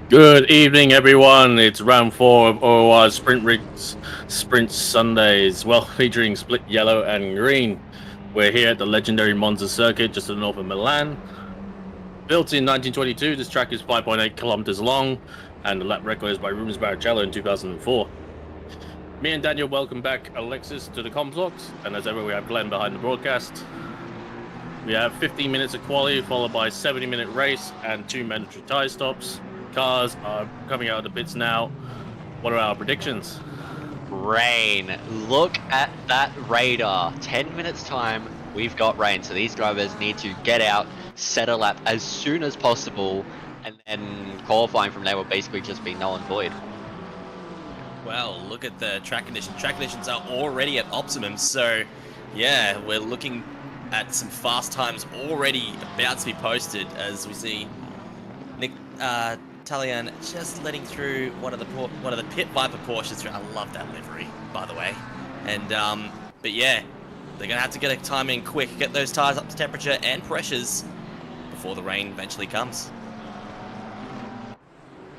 Good evening, everyone. It's round 4 of OOR's Simrigs Sprint Sundays, well, featuring split yellow and green. We're here at the legendary Monza circuit, just to the north of Milan. Built in 1922, this track is 5.8 kilometers long, and the lap record is by Rubens Barrichello in 2004. Me and Daniel welcome back Alexis to the complex, and as ever, we have Glenn behind the broadcast. We have 15 minutes of quali, followed by a 70-minute race and 2 mandatory tyre stops. Cars are coming out of the pits now. What are our predictions? Rain. Look at that radar. 10 minutes time, we've got rain. So these drivers need to get out, set a lap as soon as possible, and then qualifying from there will basically just be null and void. Well, look at the track conditions. Track conditions are already at optimum, so yeah, we're looking at some fast times already about to be posted as we see Nick Talian just letting through one of the Pit Viper Porsches through. I love that livery, by the way. And but yeah, they're gonna have to get a time in quick, get those tires up to temperature and pressures before the rain eventually comes.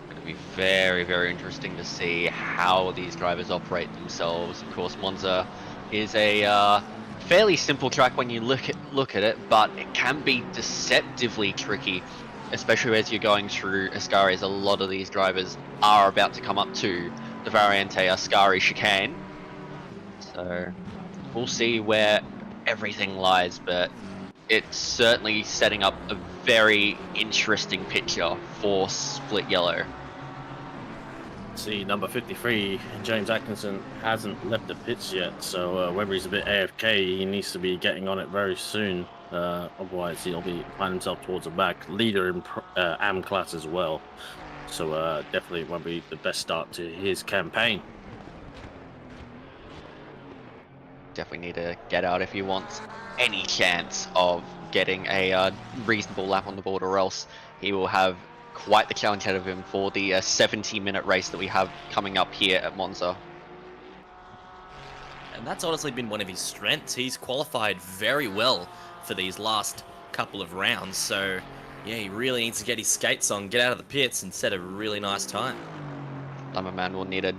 Going to be very, very interesting to see how these drivers operate themselves. Of course, Monza is a fairly simple track when you look at it, but it can be deceptively tricky, especially as you're going through Ascari, as a lot of these drivers are about to come up to the Variante Ascari chicane. So we'll see where everything lies, but it's certainly setting up a very interesting picture for Split Yellow. See, number 53, James Atkinson, hasn't left the pits yet, so whether he's a bit AFK, he needs to be getting on it very soon. Otherwise, he'll be finding himself towards the back. Leader in AM class as well. So definitely won't be the best start to his campaign. Definitely need to get out if he wants any chance of getting a reasonable lap on the board, or else he will have quite the challenge ahead of him for the 70-minute race that we have coming up here at Monza. And that's honestly been one of his strengths. He's qualified very well for these last couple of rounds. So, yeah, he really needs to get his skates on, get out of the pits, and set a really nice time. Lumberman will need to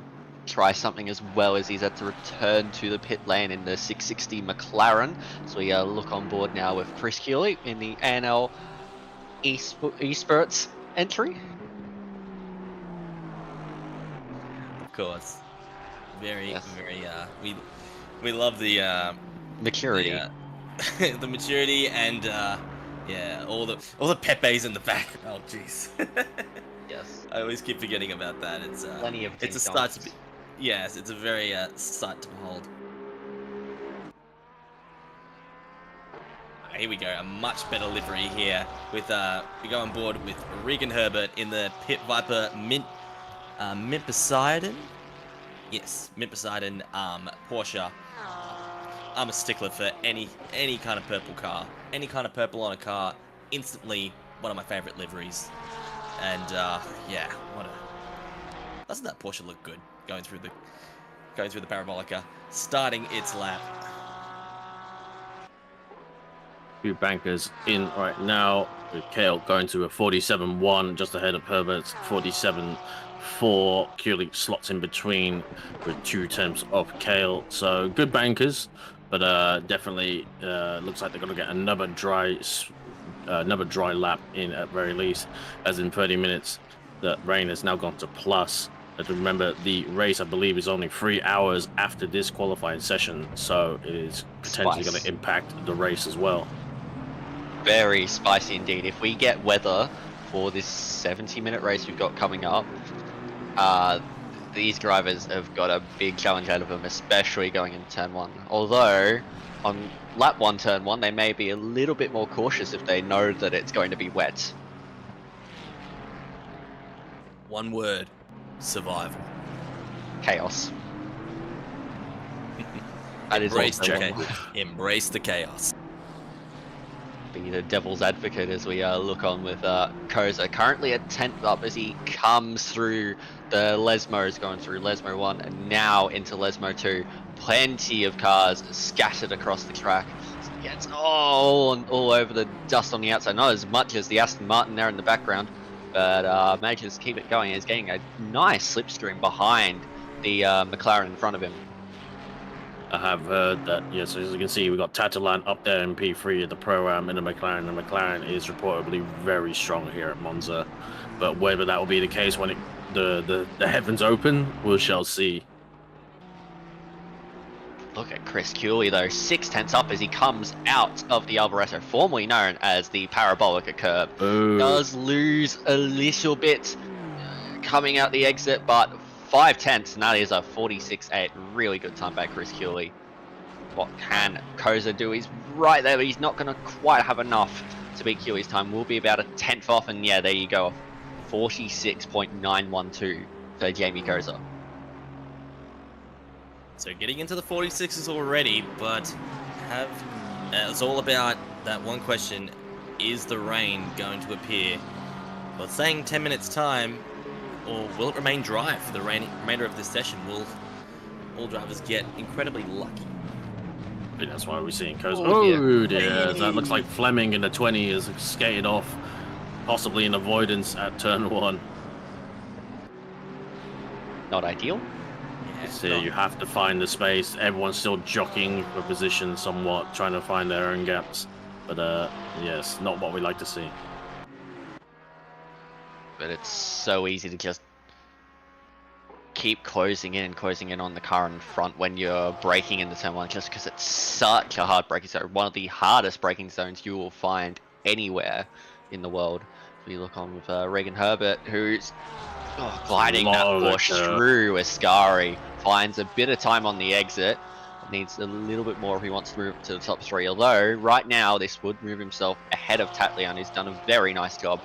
try something as well, as he's had to return to the pit lane in the 660 McLaren. So we look on board now with Chris Keeley in the ANL esports entry. Of course. Very, Yes. very, we love the, Maturity. the maturity and, yeah, all the Pepes in the back. Oh, jeez. Yes. I always keep forgetting about that. It's, Plenty of it's a ding sight to dongs. be, yes, it's a very, sight to behold. Here we go, a much better livery here with we go on board with Regan Herbert in the Pit Viper Mint Poseidon. Yes, Mint Poseidon Porsche. I'm a stickler for any kind of purple car. Any kind of purple on a car, instantly one of my favorite liveries. And yeah, doesn't that Porsche look good going through the Parabolica, starting its lap. Two bankers in right now, with Kale going to a 47.1, just ahead of Herbert's 47.4. Kulik slots in between with 2 tenths of Kale. So good bankers, but definitely looks like they're going to get another dry lap in at very least, as in 30 minutes. The rain has now gone to plus. But remember, the race, I believe, is only 3 hours after this qualifying session, so it is potentially going to impact the race as well. Very spicy indeed. If we get weather for this 70-minute race we've got coming up, these drivers have got a big challenge ahead of them, especially going into turn 1. Although, on lap 1, turn 1, they may be a little bit more cautious if they know that it's going to be wet. One word, survival. Chaos. That is also one word. Embrace the chaos. Be the devil's advocate as we look on with Koza, currently at 10th up as he comes through the Lesmos, going through Lesmo 1 and now into Lesmo 2. Plenty of cars scattered across the track. So he gets all over the dust on the outside, not as much as the Aston Martin there in the background. but manages to keep it going. He's getting a nice slipstream behind the McLaren in front of him. I have heard that, yes, as you can see, we've got Tatalan up there in P3 at the Pro-Am in the McLaren. The McLaren is reportedly very strong here at Monza. But whether that will be the case when the heavens open, we shall see. Look at Chris Cooley though, 6/10 up as he comes out of the Alvareto, formerly known as the Parabolica curb. Ooh. Does lose a little bit coming out the exit, but 5/10, and that is a 46.8. Really good time by Chris Cooley. What can Koza do? He's right there, but he's not going to quite have enough to beat Cooley's time. Will be about a 10th off, and yeah, there you go. 46.912 for Jamie Koza. So getting into the 46s already, but it's all about that one question: is the rain going to appear? Well, it's saying 10 minutes time, or will it remain dry for the remainder of this session? Will all drivers get incredibly lucky? I think that's why we're seeing Koza. Oh, Dear. That looks like Fleming in the 20 is skated off, possibly in avoidance at turn 1. Not ideal. So you have to find the space. Everyone's still jockeying for position somewhat, trying to find their own gaps. But yes, not what we like to see. But it's so easy to just keep closing in on the car in front when you're braking into turn 1, just because it's such a hard braking zone. One of the hardest braking zones you will find anywhere in the world. We look on with Regan Herbert, who's gliding that Porsche through Ascari. Finds a bit of time on the exit. Needs a little bit more if he wants to move to the top 3. Although, right now, this would move himself ahead of Tatlian, who's done a very nice job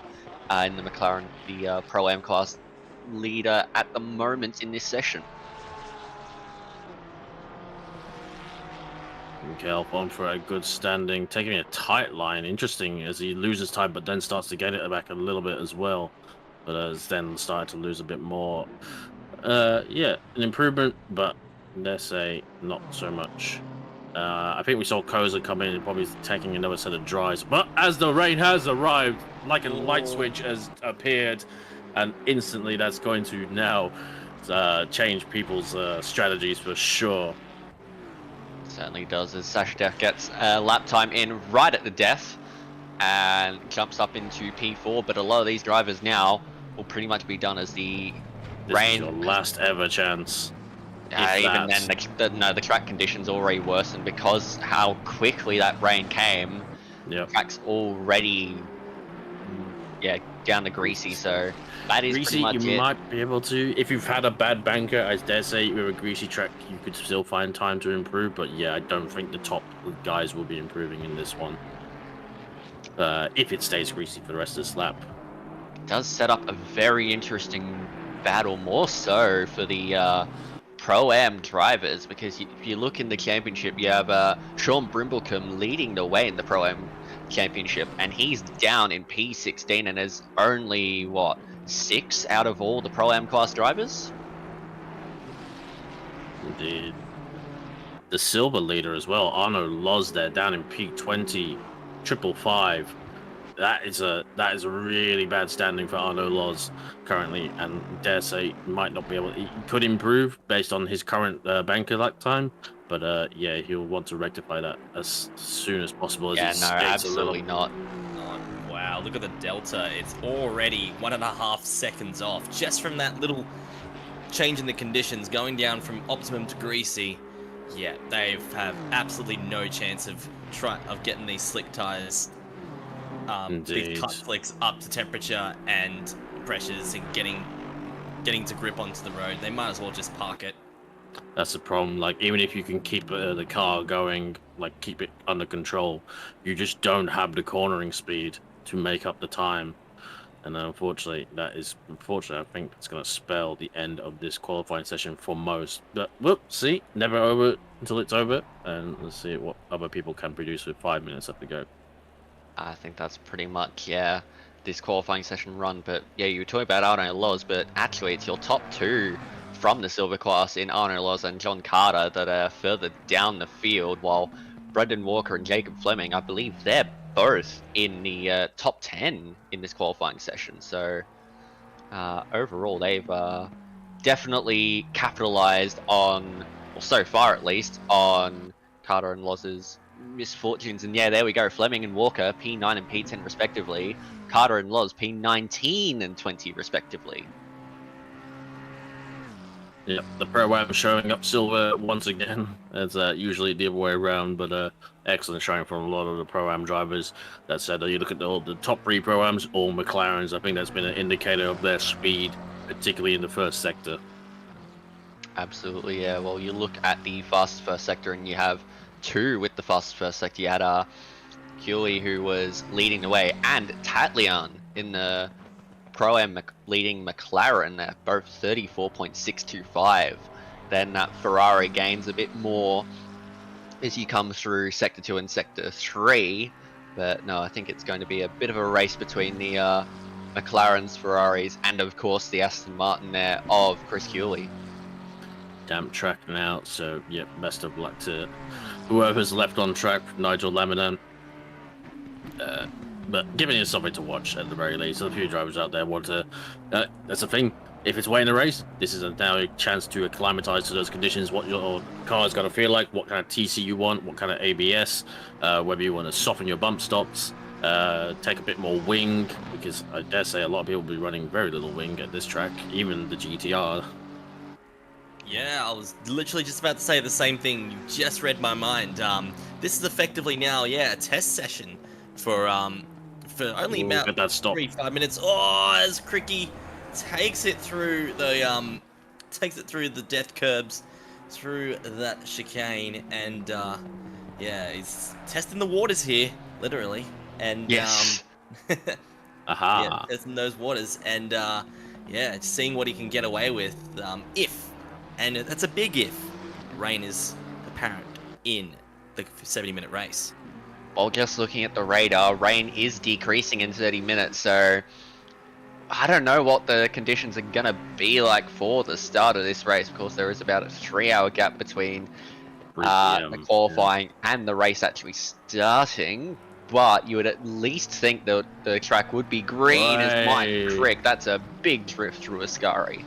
in the McLaren, the Pro-Am class leader at the moment in this session. Mikael on for a good standing, taking a tight line. Interesting as he loses time, but then starts to get it back a little bit as well. But has then started to lose a bit more. Yeah, an improvement, but let's say not so much. I think we saw Koza come in and probably taking another set of drives. But as the rain has arrived, like a light switch has appeared, and instantly that's going to now change people's strategies for sure. Certainly does, as Sasha gets lap time in right at the death and jumps up into P4. But a lot of these drivers now will pretty much be done as the rain. Is your last ever chance. Even then, the track conditions already worsened because how quickly that rain came. Yep. Track's already, down to greasy. So that is greasy. Pretty much You it. might be able to, if you've had a bad banker, I dare say with a greasy track, you could still find time to improve. But yeah, I don't think the top guys will be improving in this one. If it stays greasy for the rest of this lap. It does set up a very interesting battle, more so for the Pro-Am drivers, because if you look in the championship, you have Sean Brimblecombe leading the way in the Pro-Am championship, and he's down in P16 and is only, 6 out of all the Pro-Am class drivers? Indeed. The silver leader as well, Arno Loz there, down in P20, 555. That is a really bad standing for Arno Loz currently, and dare say might not be able. He could improve based on his current banker lap time, but yeah, he'll want to rectify that as soon as possible. As absolutely not. Oh, wow, look at the delta. It's already 1.5 seconds off just from that little change in the conditions, going down from optimum to greasy. Yeah, they have absolutely no chance of getting these slick tires. These cut flicks up to temperature and pressures and getting to grip onto the road. They might as well just park it. That's the problem. Like, even if you can keep the car going, like keep it under control, you just don't have the cornering speed to make up the time. And unfortunately, I think it's going to spell the end of this qualifying session for most. But we'll see. Never over until it's over. And let's see what other people can produce with 5 minutes left to go. I think that's pretty much, this qualifying session run. But yeah, you were talking about Arno Loz, but actually it's your top 2 from the silver class in Arno Loz and John Carter that are further down the field, while Brendan Walker and Jacob Fleming, I believe they're both in the top 10 in this qualifying session. So overall, they've definitely capitalized on, or so far at least, on Carter and Loz's misfortunes. And yeah, there we go. Fleming and Walker, P9 and P10 respectively. Carter and Loz, P19 and 20 respectively. Yep, the pro-am showing up silver once again. It's usually the other way around, but excellent showing from a lot of the pro-am drivers. That said, you look at the top 3 pro-ams, all McLarens. I think that's been an indicator of their speed, particularly in the first sector. Absolutely, yeah. Well, you look at the fastest first sector, and you have 2 with the fastest first sector. You had Hewley, who was leading the way, and Tatlian in the Pro-Am leading McLaren. They're both 34.625. Then Ferrari gains a bit more as you come through Sector 2 and Sector 3. But no, I think it's going to be a bit of a race between the McLarens, Ferraris, and of course the Aston Martin there of Chris Hewley. Damp track now, so yeah, best of luck to whoever's left on track, Nigel Lamadan. But giving you something to watch at the very least. A few drivers out there want to. That's the thing. If it's way in the race, this is now a chance to acclimatize to those conditions. What your car is going to feel like, what kind of TC you want, what kind of ABS, whether you want to soften your bump stops, take a bit more wing, because I dare say a lot of people will be running very little wing at this track, even the GTR. Yeah, I was literally just about to say the same thing. You just read my mind. This is effectively now, yeah, a test session for only about 3-5 minutes. Oh, as Cricky takes it through the death curbs, through that chicane, and yeah, he's testing the waters here, literally, and yes. Yeah, testing those waters, and yeah, seeing what he can get away with, if, and that's a big if, rain is apparent in the 70-minute race. Well, just looking at the radar, rain is decreasing in 30 minutes, so I don't know what the conditions are going to be like for the start of this race. Of course, there is about a 3-hour gap between the qualifying and the race actually starting, but you would at least think that the track would be green as Mike Crick. That's a big drift through Ascari.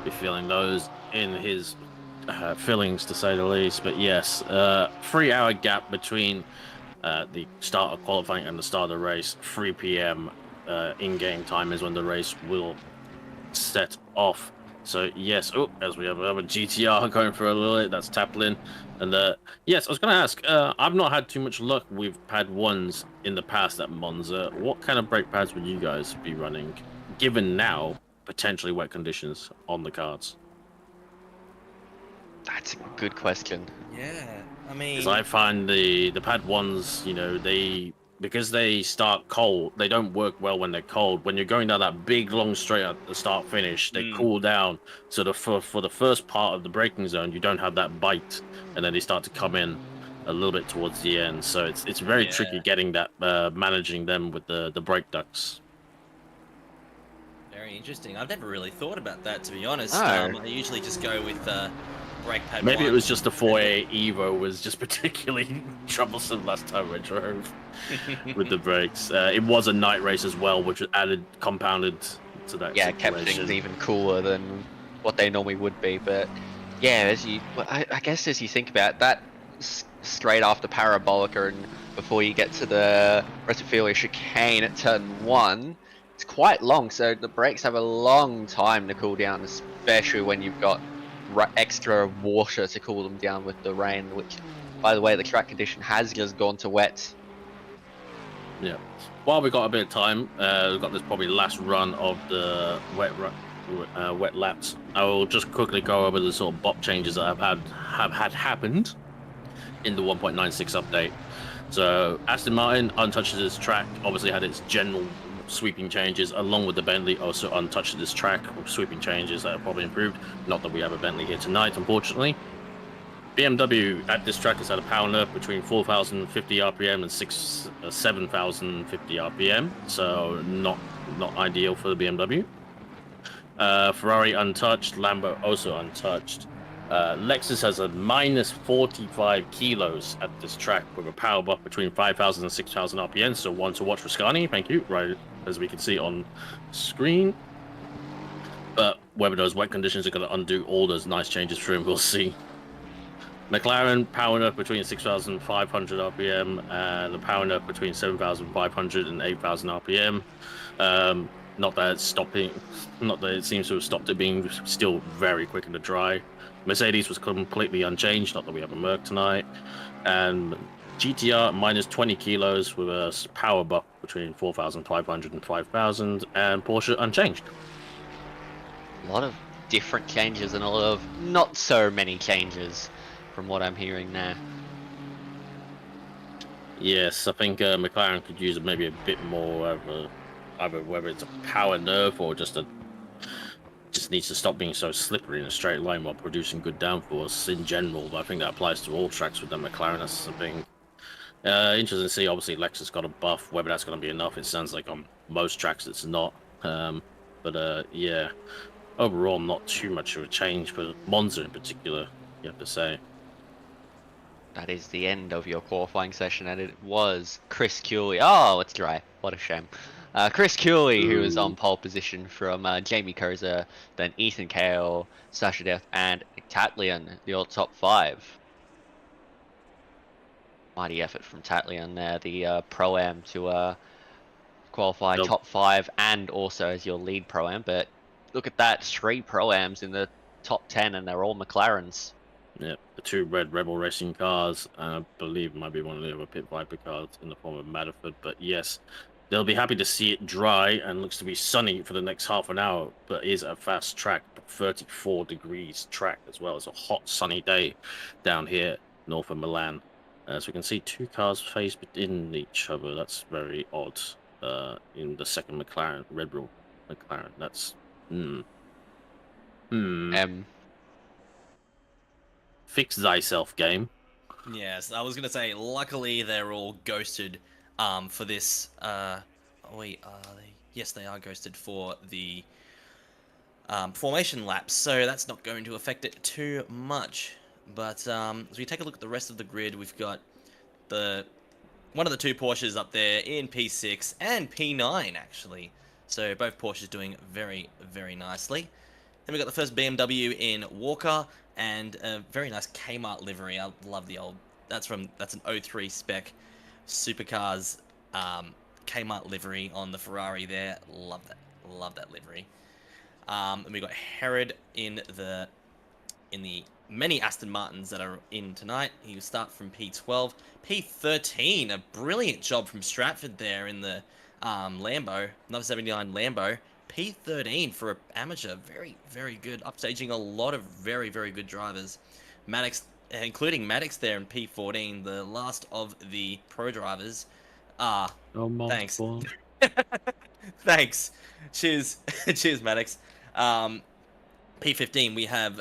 Be feeling those in his fillings, to say the least. But yes, 3-hour gap between the start of qualifying and the start of the race. 3 p.m. in-game time is when the race will set off. So yes, as we have another GTR going for a little bit, that's Taplin. And yes, I was going to ask, I've not had too much luck with pad 1s in the past at Monza. What kind of brake pads would you guys be running, given now potentially wet conditions on the cards? That's a good question. Yeah, I mean, because I find the pad 1s, because they start cold, they don't work well when they're cold. When you're going down that big long straight at the start finish, they cool down. So for the first part of the braking zone, you don't have that bite, and then they start to come in a little bit towards the end. So it's very tricky getting that, managing them with the brake ducts. Very interesting. I've never really thought about that, to be honest. Oh. I usually just go with brake pad. Maybe it was just the 4A Evo was just particularly troublesome last time I drove with the brakes. It was a night race as well, which compounded to that. Yeah, it kept things even cooler than what they normally would be. But yeah, I guess as you think about it, that straight after Parabolica and before you get to the Retifilia chicane at turn 1, it's quite long. So the brakes have a long time to cool down, especially when you've got extra water to cool them down with the rain, which, by the way, the track condition has just gone to wet. Yeah. While we've got a bit of time, we've got this probably last run of the wet laps. I will just quickly go over the sort of bop changes that have happened in the 1.96 update. So Aston Martin untouched this track, obviously had its general sweeping changes, along with the Bentley also untouched this track with sweeping changes that have probably improved. Not that we have a Bentley here tonight, unfortunately. BMW at this track has had a power nerf between 4,050 RPM and 7,050 RPM, so not ideal for the BMW. Ferrari untouched, Lambo also untouched. Lexus has a minus 45 kilos at this track with a power buff between 5,000 and 6,000 RPM. So one to watch for Scani. Thank you. Right as we can see on screen. But whether those wet conditions are going to undo all those nice changes for him, we'll see. McLaren power nerf between 6,500 RPM and the power nerf between 7,500 and 8,000 RPM. Not that it seems to have stopped it being still very quick in the dry. Mercedes was completely unchanged, not that we have a Merc tonight. And GTR minus 20 kilos with a power buff between 4,500 and 5,000, and Porsche unchanged. A lot of different changes and a lot of not so many changes from what I'm hearing now. Yes, I think McLaren could use maybe a bit more of either whether it's a power nerf or just needs to stop being so slippery in a straight line while producing good downforce in general. But I think that applies to all tracks with the McLaren. That's something interesting to see. Obviously, Lexus got a buff. Whether that's going to be enough, it sounds like on most tracks it's not. Yeah, overall, not too much of a change for Monza in particular, you have to say. That is the end of your qualifying session, and it was Chris Cooley. Oh, it's dry. What a shame. Chris Cooley, who was on pole position from Jamie Koza, then Ethan Kale, Sasha Death, and Tatlian, your top 5. Mighty effort from Tatlian there, the Pro-Am to qualify top 5 and also as your lead Pro-Am. But look at that, 3 Pro-Ams in the top 10, and they're all McLarens. Yeah, the 2 red Rebel Racing cars, and I believe might be one of the other Pit Viper cars in the form of Matterford. But yes, they'll be happy to see it dry and looks to be sunny for the next half an hour, but is a fast track, 34 degrees track as well. It's a hot, sunny day down here north of Milan. As we can see, 2 cars face within each other. That's very odd. In the second McLaren, Red Bull McLaren. That's Fix thyself, game. Yes, I was gonna say. Luckily, they're all ghosted. For this. Wait, are they? Yes, they are ghosted for the formation laps, so that's not going to affect it too much. But as we take a look at the rest of the grid, we've got one of the 2 Porsches up there in P6 and P9 actually. So both Porsches doing very, very nicely. Then we got the first BMW in Walker and a very nice Kmart livery. I love the old. That's an 03 spec supercars Kmart livery on the Ferrari there. Love that livery. And we got Herod in the many Aston Martins that are in tonight. He will start from P12. P13, a brilliant job from Stratford there in the Lambo, number 79 Lambo. P13 for an amateur, very, very good. Upstaging a lot of very, very good drivers. Maddox, including Maddox there in P14, the last of the pro drivers. Thanks. Thanks. Cheers. Cheers, Maddox. P15, we have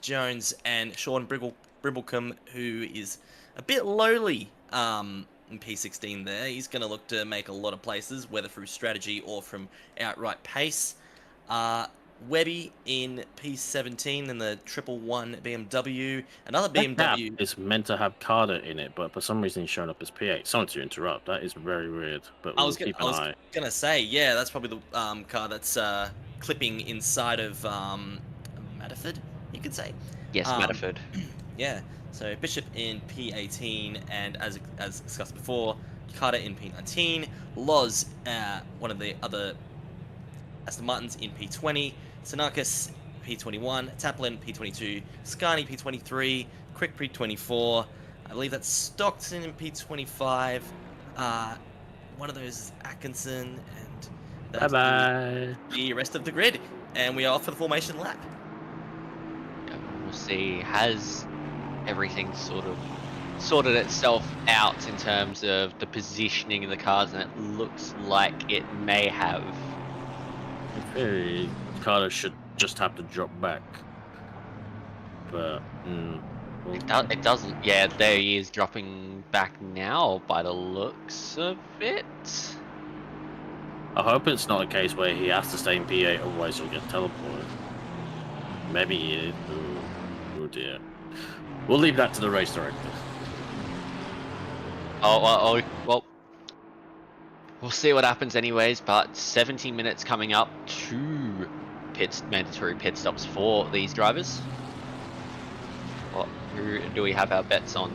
Jones and Sean Brimblecombe, who is a bit lowly in P16 there. He's going to look to make a lot of places, whether through strategy or from outright pace. Webby in P17 in the 111 BMW. Another BMW. It's meant to have Carter in it, but for some reason he's shown up as P8. Sorry to interrupt. That is very weird. But we'll keep an eye. Gonna say, yeah, that's probably the car that's clipping inside of Matterford, you could say. Yes, Matterford. Yeah. So Bishop in P18, and as discussed before, Carter in P19, Loz, one of the other Aston Martins in P20, Sanakis P21, Taplin P22, Scani P23, Quick P24, I believe that's Stockton in P25, one of those is Atkinson, and that's the rest of the grid, and we are off for the formation lap. We'll see, has everything sort of sorted itself out in terms of the positioning of the cars, and it looks like it may have. Carter should just have to drop back, but it doesn't. Yeah, there he is dropping back now by the looks of it. I hope it's not a case where he has to stay in P8, otherwise he'll get teleported. Maybe he is. Who Oh dear. We'll leave that to the race director. Well, we'll see what happens anyways, but 17 minutes coming up, 2 mandatory pit stops for these drivers. Who do we have our bets on?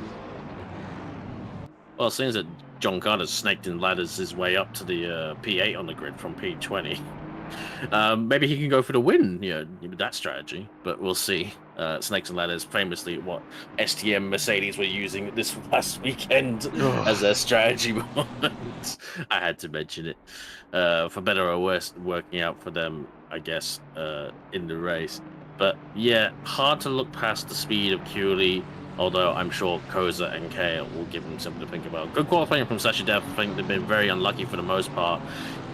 Well, it seems that John Carter's snaked in ladders his way up to the P8 on the grid from P20. Maybe he can go for the win, with that strategy, but we'll see. Snakes and ladders, famously what STM Mercedes were using this last weekend as their strategy moment. I had to mention it. For better or worse, working out for them, I guess, in the race. But yeah, hard to look past the speed of Cooley, although I'm sure Koza and Kale will give him something to think about. Good qualifying from Sasha Dev. I think they've been very unlucky for the most part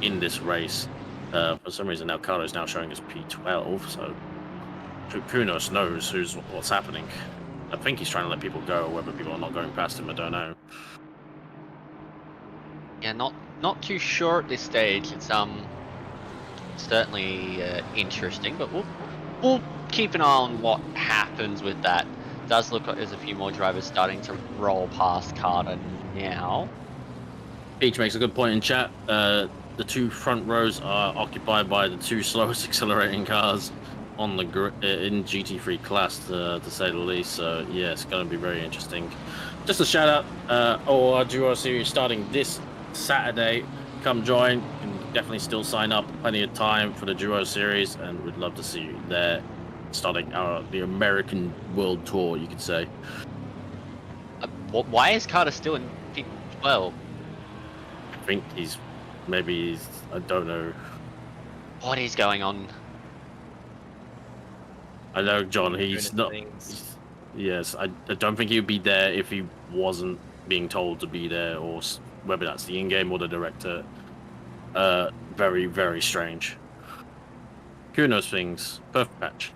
in this race. For some reason now Carlo's now showing us P12, so Kunos knows what's happening. I think he's trying to let people go, whether people are not going past him, I don't know. Yeah, not too sure at this stage. It's certainly interesting, but we'll keep an eye on what happens with that. It does look like there's a few more drivers starting to roll past Carter now. Peach makes a good point in chat. The 2 front rows are occupied by the 2 slowest accelerating cars on the in GT3 class, to say the least. So yeah, it's going to be very interesting. Just a shout out, our Duo Series starting this Saturday. Come join. You can definitely still sign up. Plenty of time for the Duo Series, and we'd love to see you there. Starting the American World Tour, you could say. Why is Carter still in P12? I think I don't know. What is going on? I know, John, he's not. Yes, I don't think he would be there if he wasn't being told to be there, or whether that's the in-game or the director. Very, very strange. Kunos things. Perfect match.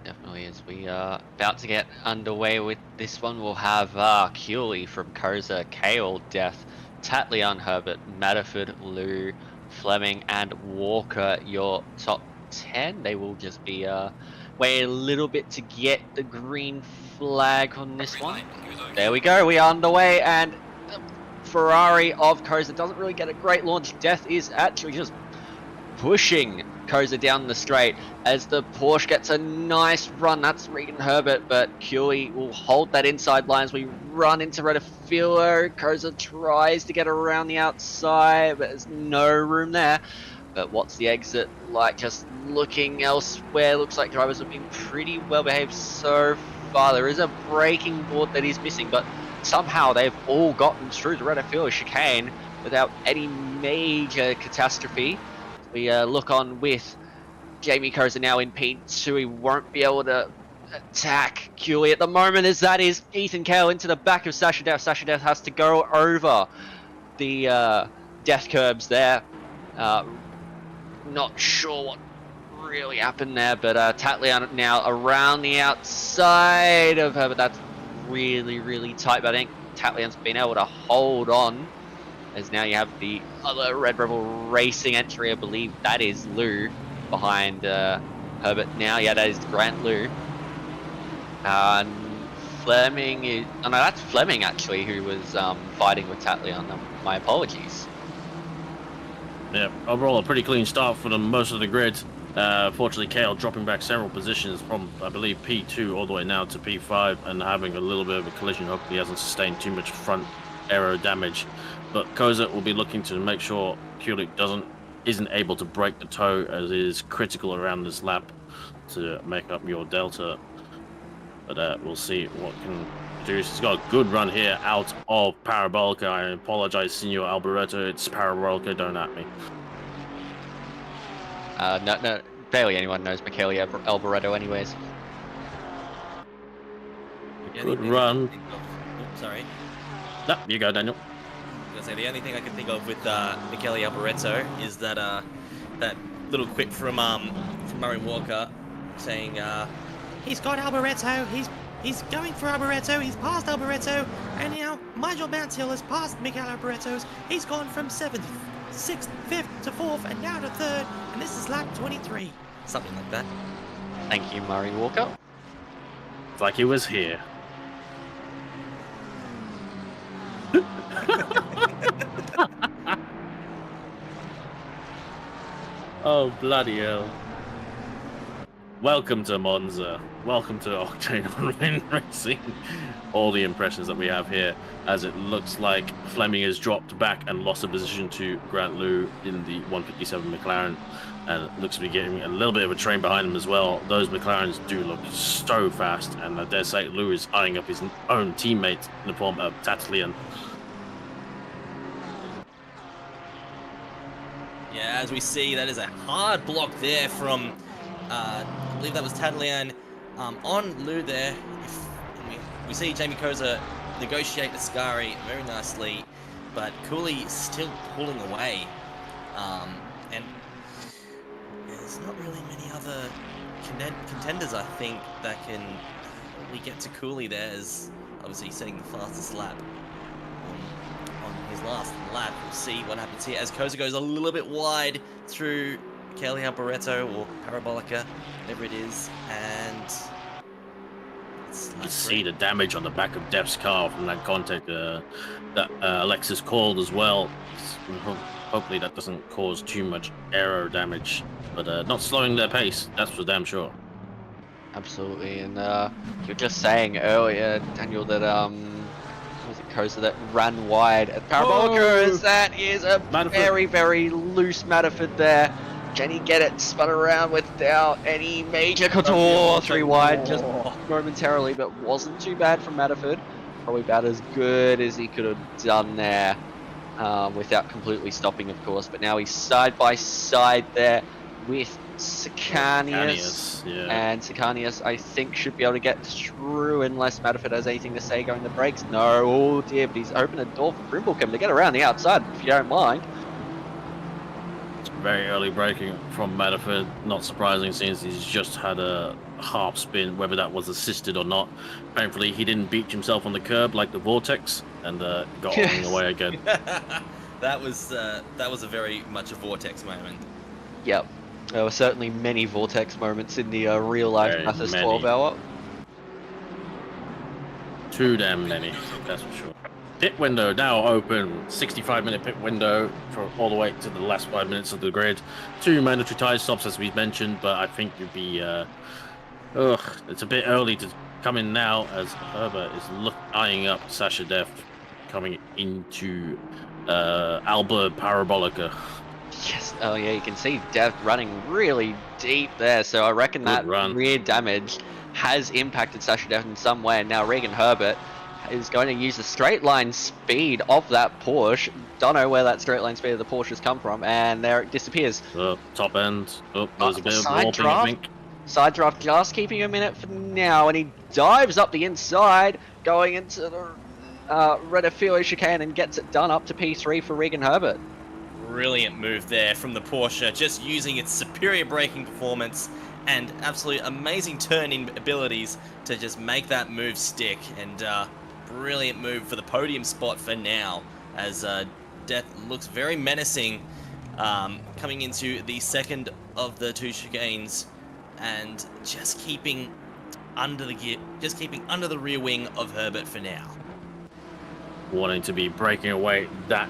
Definitely, as we are about to get underway with this one, we'll have Cooley from Koza, Kale, Death, Tatlian, Herbert, Matterford, Lou, Fleming, and Walker, your top 10. They will just be wait a little bit to get the green flag on this one. There we go, we are underway, and the Ferrari of Koza doesn't really get a great launch. Death is actually just pushing Koza down the straight as the Porsche gets a nice run. That's Regan Herbert, but Cooley will hold that inside line as we run into Redafilo. Koza tries to get around the outside, but there's no room there. But what's the exit like? Just looking elsewhere, looks like drivers have been pretty well behaved so far. There is a braking board that is missing, but somehow they've all gotten through the Redafilo chicane without any major catastrophe. We look on with Jamie Koza now in P2. He won't be able to attack Cooley at the moment, as that is Ethan Kale into the back of Sasha Death. Sasha Death has to go over the death curbs there. Not sure what really happened there, but Tatlian now around the outside of her, but that's really, really tight. But I think Tatlian's been able to hold on, as now you have the other Red Rebel Racing entry. I believe that is Lou behind Herbert now. Yeah, that is Grant Lou. And Fleming is... Oh no, that's Fleming actually, who was fighting with Tatlian. My apologies. Yeah, overall a pretty clean start for most of the grid. Fortunately, Kale dropping back several positions from, I believe, P2 all the way now to P5 and having a little bit of a collision. Hopefully he hasn't sustained too much front aero damage. But Koza will be looking to make sure Kulik isn't able to break the toe, as it is critical around this lap to make up your delta. But we'll see what can produce. He's got a good run here out of Parabolica. I apologize, Senor Alboreto. It's Parabolica, don't at me. No, barely anyone knows Michele Alboreto anyways. Good run. Sorry. No, you go, Daniel. I was gonna say, the only thing I can think of with Michele Alboreto is that that little quip from Murray Walker saying he's got Alboreto, he's going for Alboreto, he's passed Alboreto, and now Nigel Mansell has passed Michele Alboreto's. He's gone from 7th, 6th, 5th to 4th, and now to 3rd, and this is lap 23. Something like that. Thank you, Murray Walker. It's like he was here. Oh, bloody hell. Welcome to Monza. Welcome to Octane Online Racing. All the impressions that we have here, as it looks like Fleming has dropped back and lost a position to Grant Liu in the 157 McLaren, and it looks to be getting a little bit of a train behind him as well. Those McLarens do look so fast, and I dare say Liu is eyeing up his own teammate in the form of Tatlian. Yeah, as we see, that is a hard block there from, I believe that was Tadlian on Liu there. We see Jamie Koza negotiate Ascari very nicely, but Cooley still pulling away. And there's not really many other contenders, I think, that can really get to Cooley there, as obviously setting the fastest lap on his last lap. We'll see what happens here as Koza goes a little bit wide through Kelly Barretto or Parabolica, whatever it is, and you can see the damage on the back of Dev's car from that contact that Alexis called as well. Hopefully that doesn't cause too much aero damage, but not slowing their pace, that's for damn sure. Absolutely, and you were just saying earlier, Daniel, that was it Koza that ran wide at Parabolica, as that is a very, very loose Matterford there. Can he get it spun around without any major couture? 3 wide just momentarily, but wasn't too bad from Matterford. Probably about as good as he could have done there without completely stopping, of course. But now he's side by side there with Sicanius. Yeah. And Sicanius, I think, should be able to get through unless Matterford has anything to say going to brakes. No, oh dear, but he's opened a door for Brimblecombe to get around the outside, if you don't mind. Very early braking from Matterford, not surprising since he's just had a half spin, whether that was assisted or not. Thankfully, he didn't beat himself on the curb like the Vortex and got on the way again. That was a very much a Vortex moment. Yep, there were certainly many Vortex moments in the real life Bathurst 12-hour. Too damn many, that's for sure. Pit window now open, 65-minute pit window for all the way to the last 5 minutes of the grid. 2 mandatory tyre stops as we've mentioned, but I think you'd be, it's a bit early to come in now as Herbert is eyeing up Sasha Def coming into Alba Parabolica. Yes, oh yeah, you can see Def running really deep there, so I reckon that rear damage has impacted Sasha Def in some way. And now Regan Herbert is going to use the straight line speed of that Porsche. Don't know where that straight line speed of the Porsche has come from, and there it disappears. Top end. Oh, there's a bit of warping, I think. Side draft just keeping a minute for now, and he dives up the inside, going into the Redifilo chicane and gets it done up to P3 for Regan Herbert. Brilliant move there from the Porsche, just using its superior braking performance and absolute amazing turning abilities to just make that move stick. And brilliant move for the podium spot for now, as Death looks very menacing coming into the second of the 2 chicanes, and just keeping under the rear wing of Herbert for now. Wanting to be breaking away that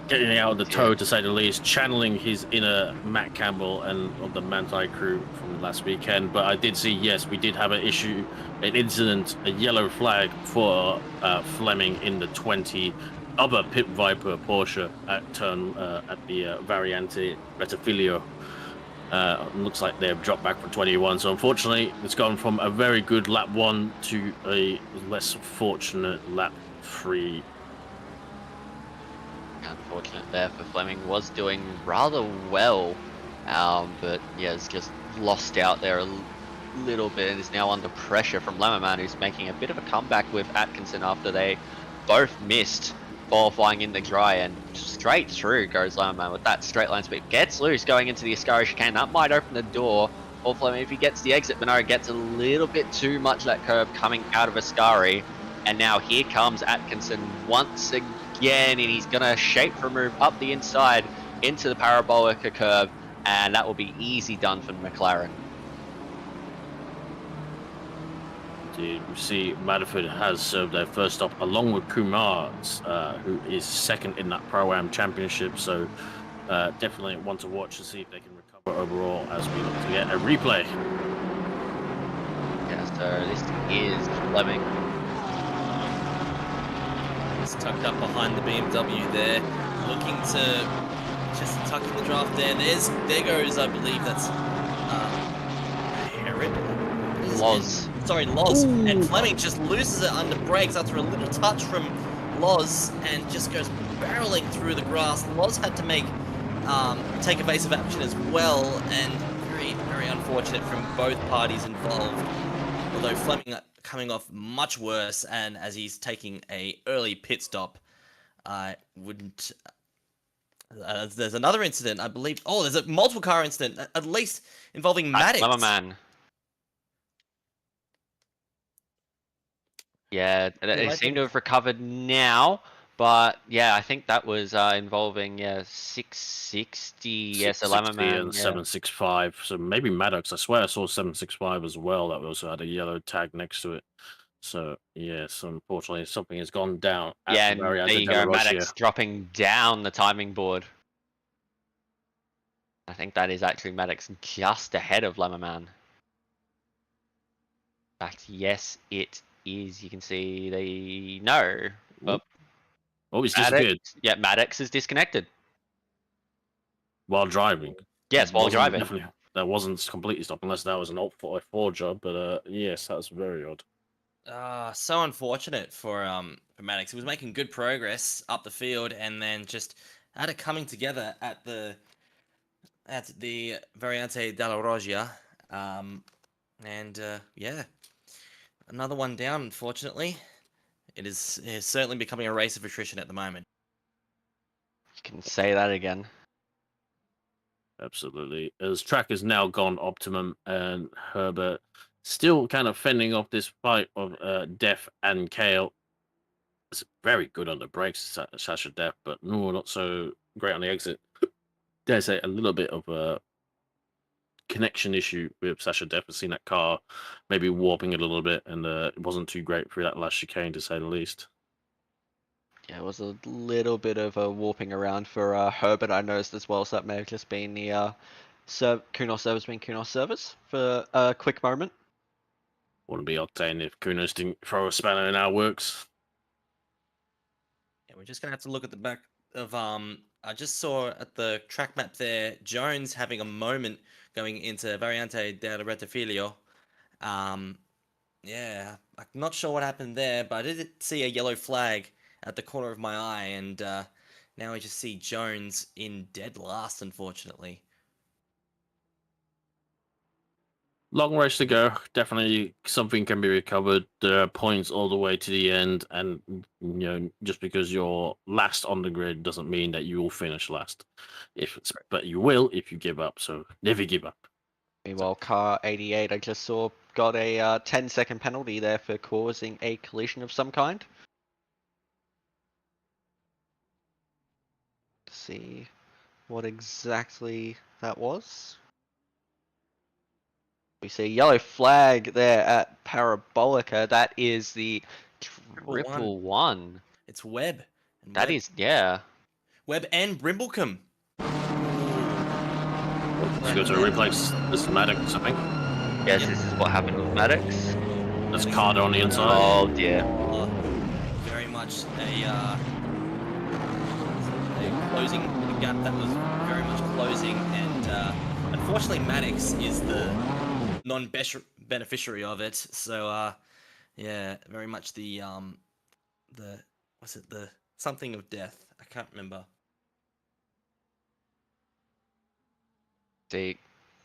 getting out of the toe, to say the least, channeling his inner Matt Campbell and of the Manti crew from last weekend. But I did see, yes, we did have an incident, a yellow flag for Fleming in the 20 other Pit Viper Porsche at turn at the Variante Rettifilio. Looks like they have dropped back for 21. So unfortunately, it's gone from a very good lap 1 to a less fortunate lap 3. Unfortunate there for Fleming, was doing rather well, but yeah, it's just lost out there a little bit and is now under pressure from Lemmerman, who's making a bit of a comeback with Atkinson after they both missed qualifying in the dry, and straight through goes Lemmerman with that straight line speed. Gets loose going into the Ascari chicane. That might open the door for Fleming if he gets the exit, but no, gets a little bit too much that curve coming out of Ascari. And now here comes Atkinson once again, and he's going to shape for a move up the inside into the Parabolica curve, and that will be easy done for McLaren. Indeed, we see Madaford has served their first stop along with Kumar, who is second in that Pro-Am championship. So definitely one to watch to see if they can recover overall as we look to get a replay. Yeah, so this is Fleming. He's tucked up behind the BMW there, looking to just tuck in the draft there. There goes, I believe that's Herod. Loz. Sorry, Loz. Ooh. And Fleming just loses it under brakes after a little touch from Loz and just goes barreling through the grass. Loz had to take evasive action as well, and very, very unfortunate from both parties involved. Although Fleming coming off much worse, and as he's taking a early pit stop, I wouldn't. There's another incident, I believe. Oh, there's a multiple car incident, at least involving Maddox. Man. Yeah, they seem to have recovered now, but yeah, I think that was involving 660. Yes, man, and yeah. 765. So maybe Maddox. I swear I saw 765 as well. That also had a yellow tag next to it. So yes, unfortunately, something has gone down. Yeah, and there you go, Maddox dropping down the timing board. I think that is actually Maddox just ahead of Lemmerman. In fact, yes, it is. You can see they know. Oh, he's disappeared. Yeah, Maddox is disconnected. While driving. Yes, while driving. Definitely, that wasn't completely stopped, unless that was an Alt 44 job. But yes, that's very odd. So unfortunate for Maddox. He was making good progress up the field, and then just had it coming together at the Variante della Roggia. Yeah, another one down, unfortunately. It is certainly becoming a race of attrition at the moment. You can say that again. Absolutely. As track has now gone optimum, and Herbert still kind of fending off this fight of Def and Kale. It's very good on the brakes, Sasha Def, but no, not so great on the exit. Dare say a little bit of a connection issue with Sasha Def. I've seen that car maybe warping a little bit, and it wasn't too great through that last chicane, to say the least. Yeah, it was a little bit of a warping around for Herbert, I noticed as well, so that may have just been the Kunos service being Kunos service for a quick moment. Wouldn't be Octane if Kunos didn't throw a spanner in our works. Yeah, we're just gonna have to look at the back of I just saw at the track map there, Jones having a moment going into Variante del Rettifilio. Yeah, I'm not sure what happened there, but I did see a yellow flag at the corner of my eye, and now we just see Jones in dead last, unfortunately. Long race to go. Definitely something can be recovered. There are points all the way to the end, and just because you're last on the grid doesn't mean that you will finish last. But you will if you give up. So never give up. Meanwhile, car 88, I just saw, got a 10-second penalty there for causing a collision of some kind. Let's see what exactly that was. We see a yellow flag there at Parabolica. That is the triple one. It's Webb. That is, yeah. Webb and Brimblecombe. Let's go to a replay. This is Maddox, I think. Yes, this is what happened with Maddox. There's Carter on the inside. Oh dear. Very much a closing gap that was very much closing, and unfortunately Maddox is the non-beneficiary of it. So yeah, very much the something of death. I can't remember. See,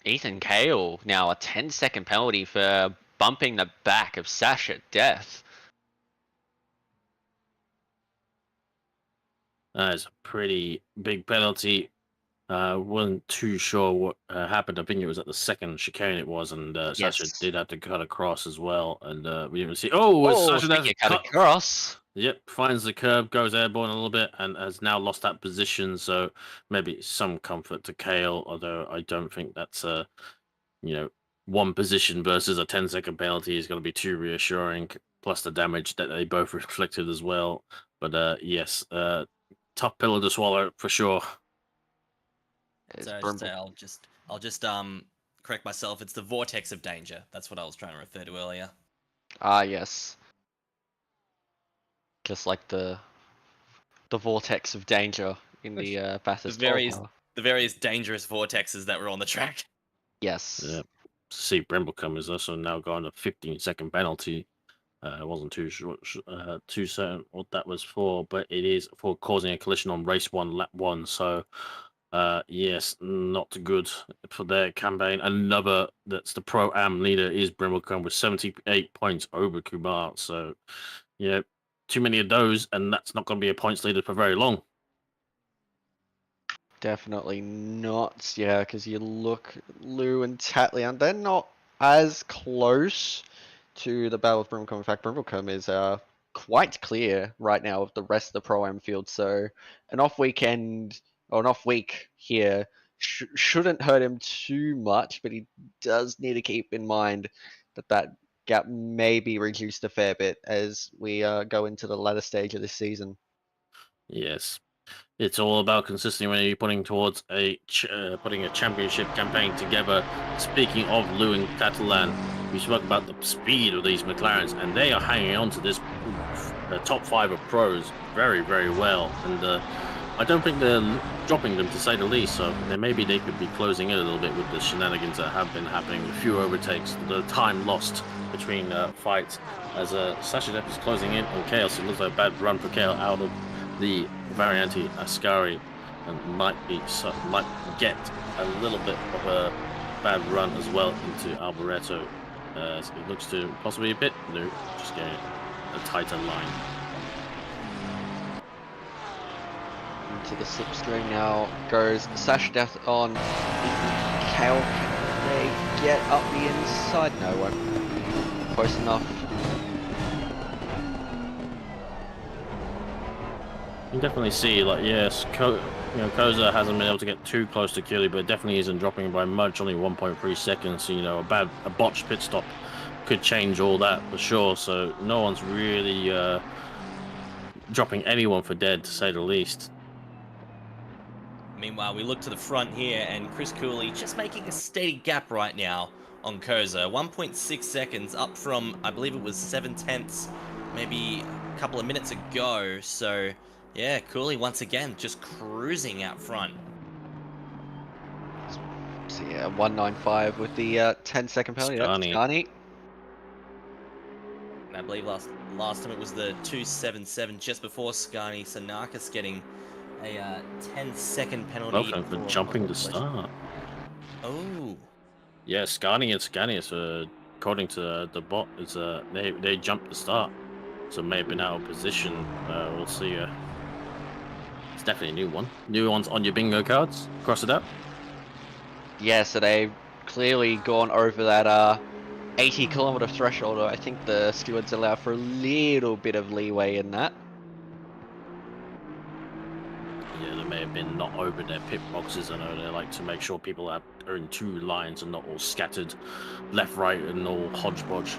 Ethan Cale now a 10-second penalty for bumping the back of Sasha Death. That is a pretty big penalty. Wasn't too sure what happened. I think it was at the second chicane it was, and Sasha did have to cut across as well. And we didn't see. Sasha Death cut across. Yep, finds the curb, goes airborne a little bit, and has now lost that position. So maybe some comfort to Kale, although I don't think that's one position versus a 10-second penalty is going to be too reassuring. Plus the damage that they both reflected as well. But yes, tough pill to swallow for sure. It's So I should say, I'll just correct myself. It's the vortex of danger. That's what I was trying to refer to earlier. Ah, yes. Just like the vortex of danger in the The Bathurst 12 various hour. the various dangerous vortexes that were on the track. Yes. Yeah. See, Brimblecombe is also now got a 15-second penalty. I wasn't too too certain what that was for, but it is for causing a collision on race 1, lap 1. So, yes, not good for their campaign. Another that's the Pro-Am leader is Brimblecombe with 78 points over Kumar. So, yeah, too many of those, and that's not going to be a points leader for very long. Definitely not. Yeah, because you look, Lou and Tatlian, they're not as close to the Battle of Brimcombe. In fact, Brimcombe is quite clear right now of the rest of the Pro-Am field. So an off weekend or an off week here shouldn't hurt him too much, but he does need to keep in mind that gap may be reduced a fair bit as we go into the latter stage of this season. Yes. It's all about consistency when you're putting towards putting a championship campaign together. Speaking of Lou and Catalan, we spoke about the speed of these McLarens, and they are hanging on to this top 5 of pros very, very well. And I don't think they're dropping them, to say the least. So maybe they could be closing in a little bit with the shenanigans that have been happening, a few overtakes, the time lost between fights. As Sasha Depp is closing in on Chaos, it looks like a bad run for Chaos out of the Variante Ascari, and might get a little bit of a bad run as well into Alboreto. So it looks to possibly a bit new, just getting a tighter line. Into the slipstream now goes Sash Death on Kale. Can they get up the inside? No one. Close enough. You can definitely see, like, yes, Koza hasn't been able to get too close to Keeley, but definitely isn't dropping by much, only 1.3 seconds. So, a botched pit stop could change all that for sure. So no one's really dropping anyone for dead, to say the least. Meanwhile, we look to the front here, and Chris Cooley just making a steady gap right now on Koza. 1.6 seconds up from, I believe it was 7/10, maybe a couple of minutes ago. So, yeah, Cooley once again just cruising out front. So yeah, 195 with the 10-second penalty. That's Scani. Scani. And I believe last time it was the 277 just before Scani. Sanakis getting a 10-second penalty For jumping the start. Oh. Yeah, Scani and Scanius, according to the bot, is they jumped the start, so may have been out of position. We'll see. It's definitely a new one. New ones on your bingo cards. Cross it out. Yeah, so they've clearly gone over that 80-kilometer threshold. I think the stewards allow for a little bit of leeway in that. Yeah, they may have been not over their pit boxes. I know they like to make sure people are in 2 lines and not all scattered left, right, and all hodgepodge.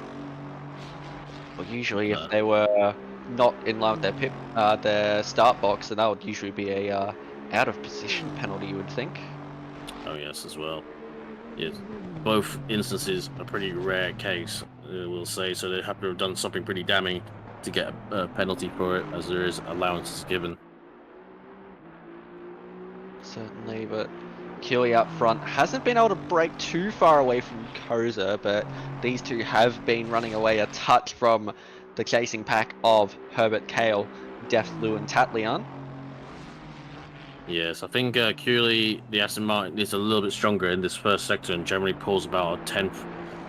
Well, usually if they were not in line with their start box, then that would usually be a out of position penalty, you would think. Oh yes, as well. Yes, both instances a pretty rare case, we'll say. So they have to have done something pretty damning to get a penalty for it, as there is allowances given. Certainly, but Keeley up front hasn't been able to break too far away from Koza, but these two have been running away a touch from the chasing pack of Herbert, Kale, Def, Lou, and Tatlian. Yes, I think Cooley, the Aston Martin, is a little bit stronger in this first sector and generally pulls about a 10th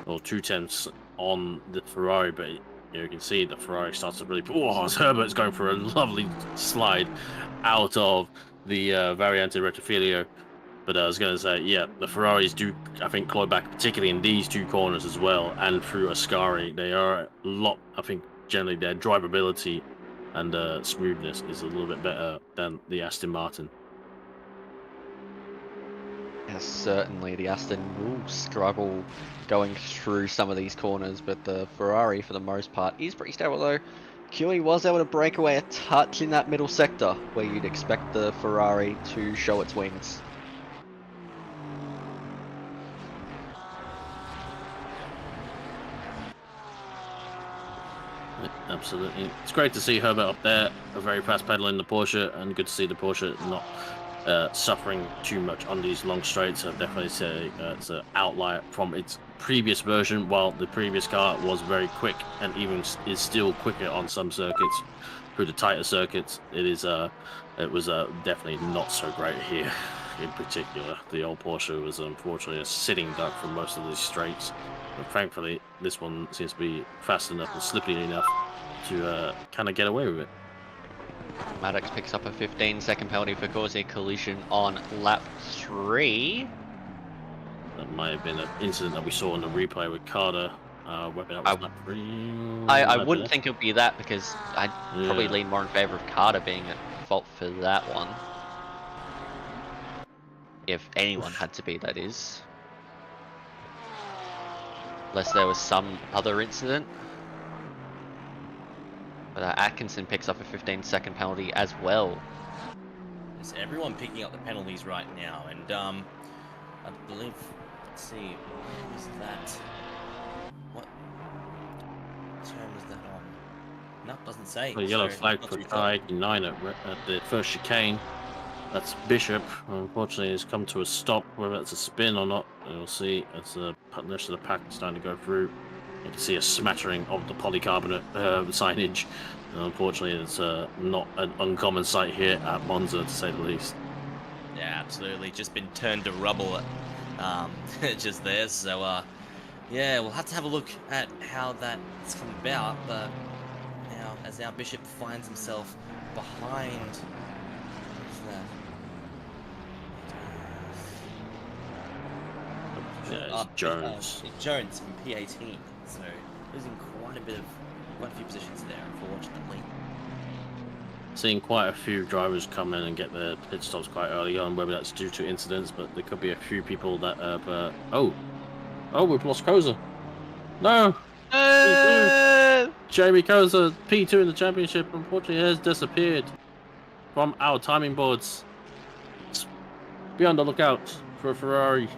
or 2/10 on the Ferrari, but you can see the Ferrari starts to really... Oh, Herbert's going for a lovely slide out of the Variante Rettifilio. But I was going to say, yeah, the Ferraris do, I think, claw back, particularly in these 2 corners as well, and through Ascari. They are a lot, I think, generally their drivability and smoothness is a little bit better than the Aston Martin. Yes, certainly the Aston will struggle going through some of these corners, but the Ferrari, for the most part, is pretty stable, though. QE was able to break away a touch in that middle sector, where you'd expect the Ferrari to show its wings. Absolutely. It's great to see Herbert up there, a very fast pedal in the Porsche, and good to see the Porsche not suffering too much on these long straights. I'd definitely say it's an outlier from its previous version, while the previous car was very quick and even is still quicker on some circuits. Through the tighter circuits, it was definitely not so great here. In particular, the old Porsche was unfortunately a sitting duck for most of these straights. But thankfully, this one seems to be fast enough and slippery enough to kind of get away with it. Maddox picks up a 15-second penalty for causing a collision on lap 3. That might have been an incident that we saw in the replay with Carter. Whether that was lap 3. I wouldn't think it would be that, because I'd probably lean more in favour of Carter being at fault for that one. If anyone had to be, that is. Unless there was some other incident. But Atkinson picks up a 15-second penalty as well. Is everyone picking up the penalties right now? And I believe, let's see, what was that? What term was that on? No, doesn't say. A yellow so flag not for too sure. car 89 at the first chicane. That's Bishop. Unfortunately, it's come to a stop. Whether it's a spin or not, we'll see. As the rest of the pack is starting to go through, you can see a smattering of the polycarbonate signage. And unfortunately, it's not an uncommon sight here at Monza, to say the least. Yeah, absolutely. Just been turned to rubble just there. So, yeah, we'll have to have a look at how that's come about. But now, as our Bishop finds himself behind... What's that? Yeah, it's Jones. Jones from P18. So, losing quite a few positions there, unfortunately. Seeing quite a few drivers come in and get their pit stops quite early on, whether that's due to incidents, but there could be a few people that have... Oh, we've lost Koza. No! Jamie Koza, P2 in the championship, unfortunately has disappeared from our timing boards. Be on the lookout for a Ferrari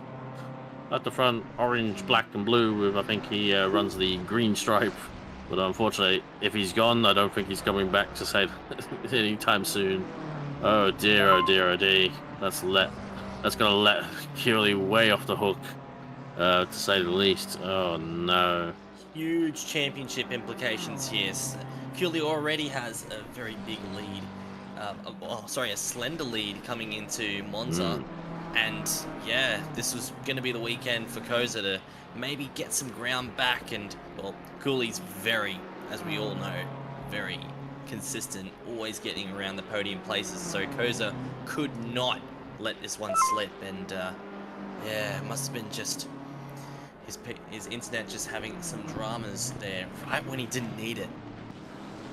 at the front, orange, black, and blue. With I think he runs the green stripe. But unfortunately, if he's gone, I don't think he's coming back to say anytime soon. Oh dear, oh dear, oh dear. That's gonna let Curley way off the hook, to say the least. Oh no. Huge championship implications here. Curley already has a very big lead. A slender lead coming into Monza. And yeah, this was going to be the weekend for Koza to maybe get some ground back. And well, Cooley's very, as we all know, very consistent, always getting around the podium places. So Koza could not let this one slip. And yeah, it must have been just his internet just having some dramas there right when he didn't need it.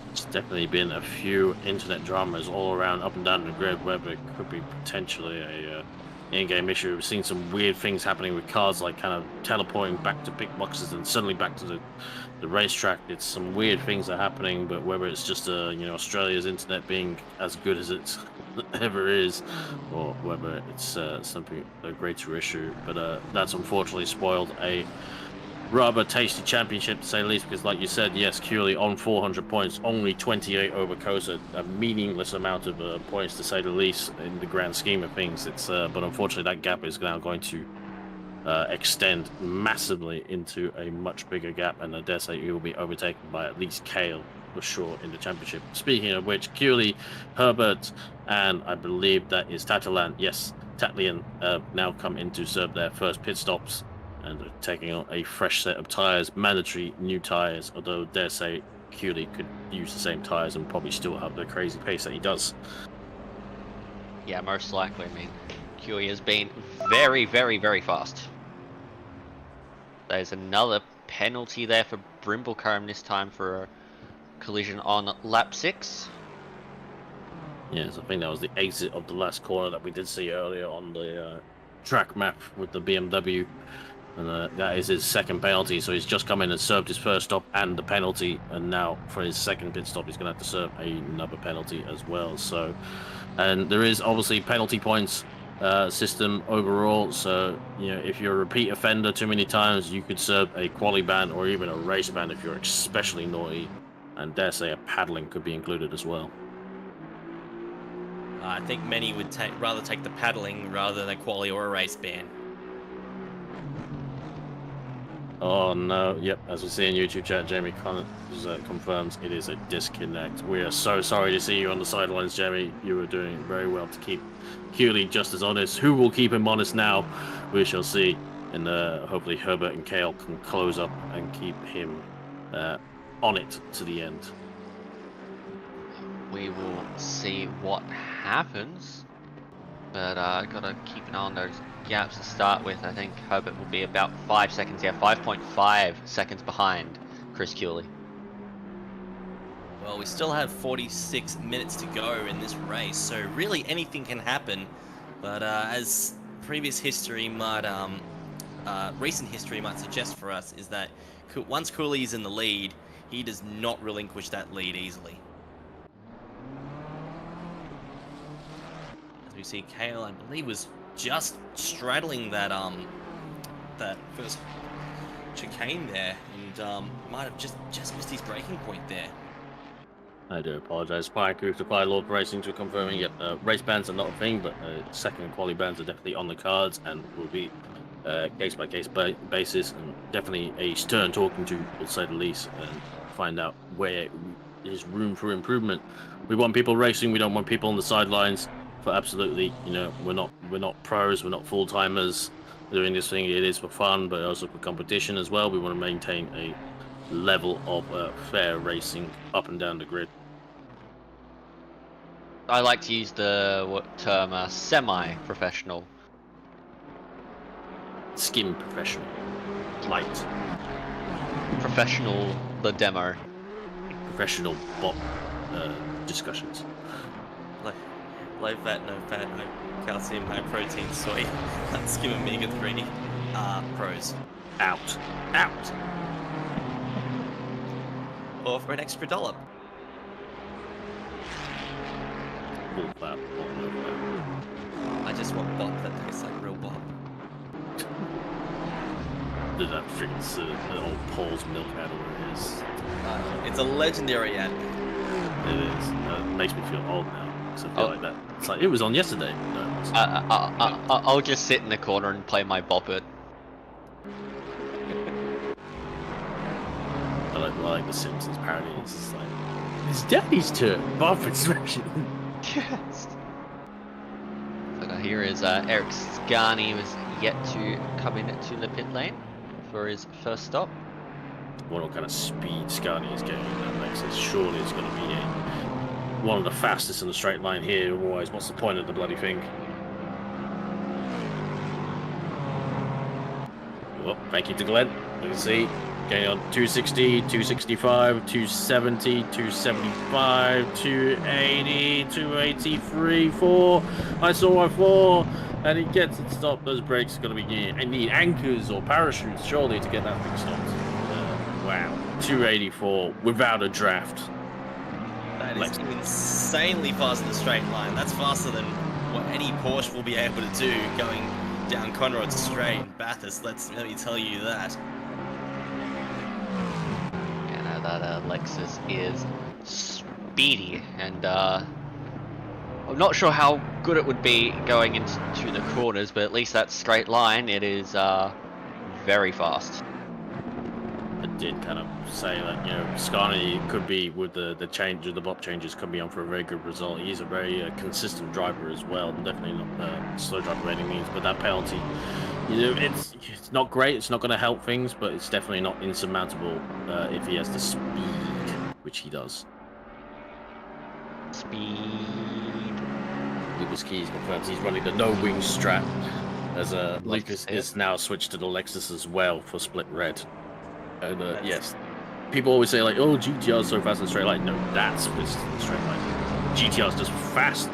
There's definitely been a few internet dramas all around, up and down the grid, whether it could be potentially a in-game issue. We've seen some weird things happening with cars, like kind of teleporting back to pit boxes and suddenly back to the racetrack. It's some weird things are happening, but whether it's just Australia's internet being as good as it ever is, or whether it's something a greater issue, but that's unfortunately spoiled a rather tasty championship, to say the least, because like you said, yes, Curley on 400 points, only 28 over Kosa, a meaningless amount of points, to say the least, in the grand scheme of things. It's but unfortunately that gap is now going to extend massively into a much bigger gap, and I dare say he will be overtaken by at least Kale for sure in the championship. Speaking of which, Curley, Herbert, and I believe that is Tatalan, yes, Tatlian, now come in to serve their first pit stops, and taking on a fresh set of tyres, mandatory new tyres, although dare say Curley could use the same tyres and probably still have the crazy pace that he does. Yeah, most likely. I mean, Curley has been very, very, very fast. There's another penalty there for Brimblecombe, this time for a collision on lap 6. Yes, I think that was the exit of the last corner that we did see earlier on the track map with the BMW. And that is his second penalty, so he's just come in and served his first stop and the penalty, and now for his second pit stop he's going to have to serve another penalty as well. So, and there is obviously penalty points system overall, so you know, if you're a repeat offender too many times, you could serve a quali ban or even a race ban if you're especially naughty, and dare say a paddling could be included as well. I think many would rather take the paddling rather than a quali or a race ban. Oh no, yep, as we see in YouTube chat, Jamie confirms it is a disconnect. We are so sorry to see you on the sidelines, Jamie. You were doing very well to keep Hewley just as honest. Who will keep him honest now? We shall see. And hopefully Herbert and Kale can close up and keep him on it to the end. We will see what happens. But gotta keep an eye on those gaps to start with. I think Herbert will be about 5 seconds here, 5.5 seconds behind Chris Hewley. Well, we still have 46 minutes to go in this race, so really anything can happen. But as previous history might, recent history might suggest for us, is that once Cooley is in the lead, he does not relinquish that lead easily. As we see, Kale, I believe, was just straddling that that first chicane there, and might have just missed his braking point there. I do apologise. Spike to Fire Lord Racing to confirming yep, race bans are not a thing, but second quali bans are definitely on the cards and will be case by case basis, and definitely a stern talking to, to say the least, and find out where there's room for improvement. We want people racing. We don't want people on the sidelines. For absolutely, you know, we're not pros. We're not full timers doing this thing. It is for fun, but also for competition as well. We want to maintain a level of fair racing up and down the grid. I like to use the term semi-professional. Skim professional. Light. Professional, the demo. Professional bot discussions. Low fat, no fat, no calcium, high protein, soy, skim omega-3 pros. Out. Out. Or for an extra $1. Full fat, no fat. I just want bop that tastes like real bop. Did that freaking the old Paul's milk ad where it is? It's a legendary ad. It is. It makes me feel old now. So I feel like that. It's like it was on yesterday. No, I'll just sit in the corner and play my bop it. I like the Simpsons parody. It's just like it's Daddy's turn. Bop expression. Yes. So here is Eric Scarni was yet to come into the pit lane for his first stop. What kind of speed Scarni is getting in that Lexus? Surely it's going to be one of the fastest in the straight line here. Otherwise, what's the point of the bloody thing? Well, thank you to Glenn. You can see getting on 260, 265, 270, 275, 280, 283, 4. I saw a 4, and he gets it stopped. Those brakes are going to be. I need anchors or parachutes surely to get that thing stopped. Wow, 284 without a draft. That is insanely fast in the straight line. That's faster than what any Porsche will be able to do going down Conrad Straight in Bathurst. Let me tell you that. Yeah, that Lexus is speedy, and I'm not sure how good it would be going into the corners, but at least that straight line, it is very fast. I did kind of say that, you know, Scarni could be with the bop changes could be on for a very good result. He's a very consistent driver as well, definitely not a slow driver by any means. But that penalty, you know, it's not great. It's not going to help things, but it's definitely not insurmountable if he has the speed, which he does. Speed. Lucas Keys confirms he's running the no-wing strat, as Lucas is now switched to the Lexus as well for split red. And yes, people always say like, oh, GTR is so fast in the straight line. No, that's fast in the straight line. GTR is just fast,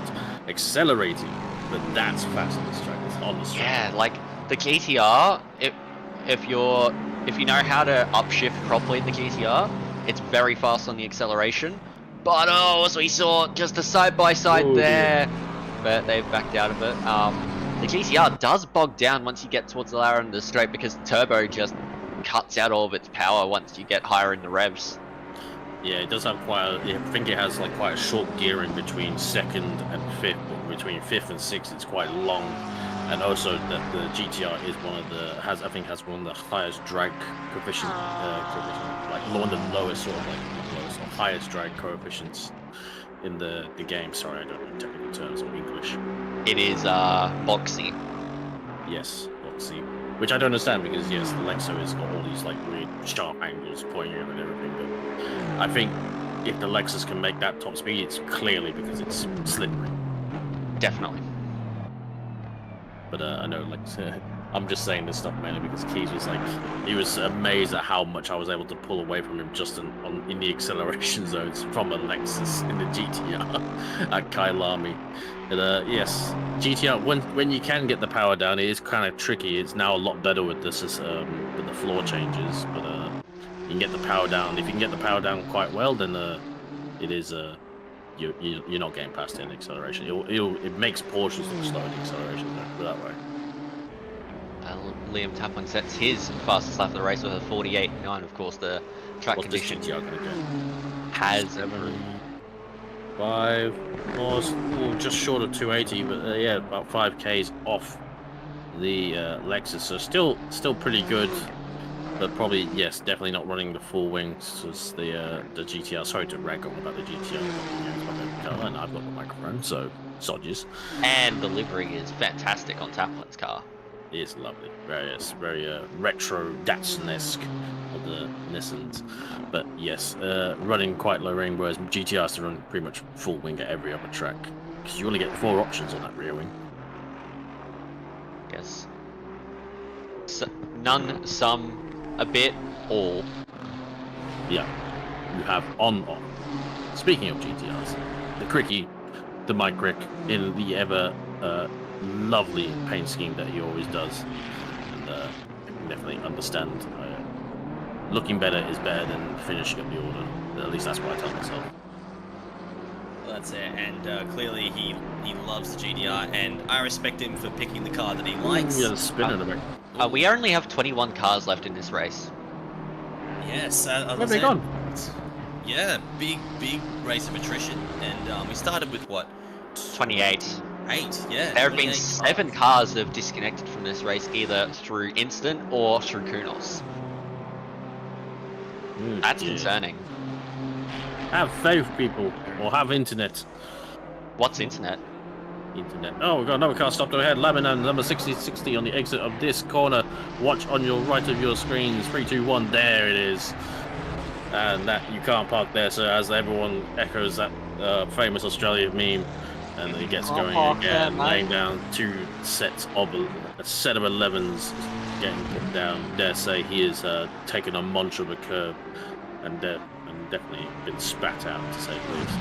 accelerating but that's fast on this track. It's on the straight. Yeah, like the GTR, if you know how to upshift properly in the GTR, it's very fast on the acceleration. But oh, as we saw, just a side-by-side Oh, there. But they've backed out of it. The GTR does bog down once you get towards the lower end of the straight because the turbo just cuts out all of its power once you get higher in the revs. Yeah, it does have I think it has like quite a short gearing between second and fifth, but between fifth and sixth it's quite long. And also that the GTR is I think has one of the highest drag coefficient, like one of the lowest sort of like not lowest or highest drag coefficients in the game. Sorry, I don't know technical terms or English. It is boxy. Yes, boxy. Which I don't understand because yes, the Lexo has got all these like weird sharp angles pointing at and everything, but I think if the Lexus can make that top speed, it's clearly because it's slippery. Definitely. But I know, like, I'm just saying this stuff mainly because Keys was like, he was amazed at how much I was able to pull away from him just in the acceleration zones from a Lexus in the GTR at Kailami. But yes, GTR when you can get the power down, it is kind of tricky. It's now a lot better with this with the floor changes, but you can get the power down. If you can get the power down quite well, then it is you're not getting past it in acceleration. It makes Porsches look slow in the acceleration, put it that way. Liam Taplin sets his fastest lap of the race with a 48.9. Of course, the track What's this condition GTR going to go? has 5, just short of 280, but yeah, about 5Ks off the Lexus. So still pretty good. But probably, yes, definitely not running the full wings as the GTR. Sorry to rag on about the GTR. And I've got the microphone, so sodges. And the livery is fantastic on Taplin's car. It is lovely. Very retro Datsun-esque of the Nissans. But yes, running quite low wing, whereas GTR has to run pretty much full wing at every other track. Because you only get 4 options on that rear wing. Yes. So, none, some, a bit, all. Yeah. You have on, off. Speaking of GTRs, the Cricky, the Mike Crick, in the ever lovely paint scheme that he always does. And I can definitely understand. Looking better is better than finishing up the order. At least that's what I tell myself. Well, that's it. And clearly he loves the GTR, and I respect him for picking the car that he likes. Yeah, the spinner to make. We only have 21 cars left in this race. Yes. Where have they gone? Yeah, big race of attrition. And we started with what? 28. 8, yeah. There have been 7 cars that have disconnected from this race, either through instant or through Kunos. That's concerning. Have faith, people, or have internet. What's internet? Internet. Oh, we've got another car stopped ahead. Lebanon, number 6060 on the exit of this corner. Watch on your right of your screens. 3, 2, 1. There it is. And that you can't park there, so as everyone echoes that famous Australian meme, and it gets going again, laying down 2 sets of a set of 11s, getting put down. Dare say he is taken a munch of a curb, and definitely been spat out, to say the least.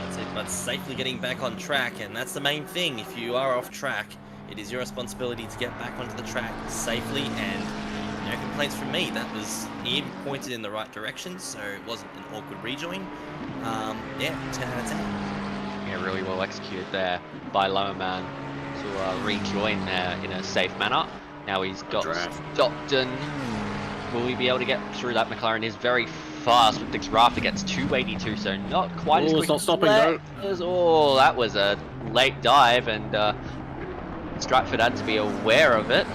That's it, but safely getting back on track, and that's the main thing. If you are off track, it is your responsibility to get back onto the track safely, and no complaints from me. That was him pointed in the right direction, so it wasn't an awkward rejoin. Yeah, 10 out of 10. Yeah, really well executed there by Lowerman to rejoin in a safe manner. Now he's got Stockton. Will he be able to get through that? McLaren is very fast with the Rafter gets 282, so not quite as quick. It's not stopping though. Oh, that was a late dive, and Stratford had to be aware of it.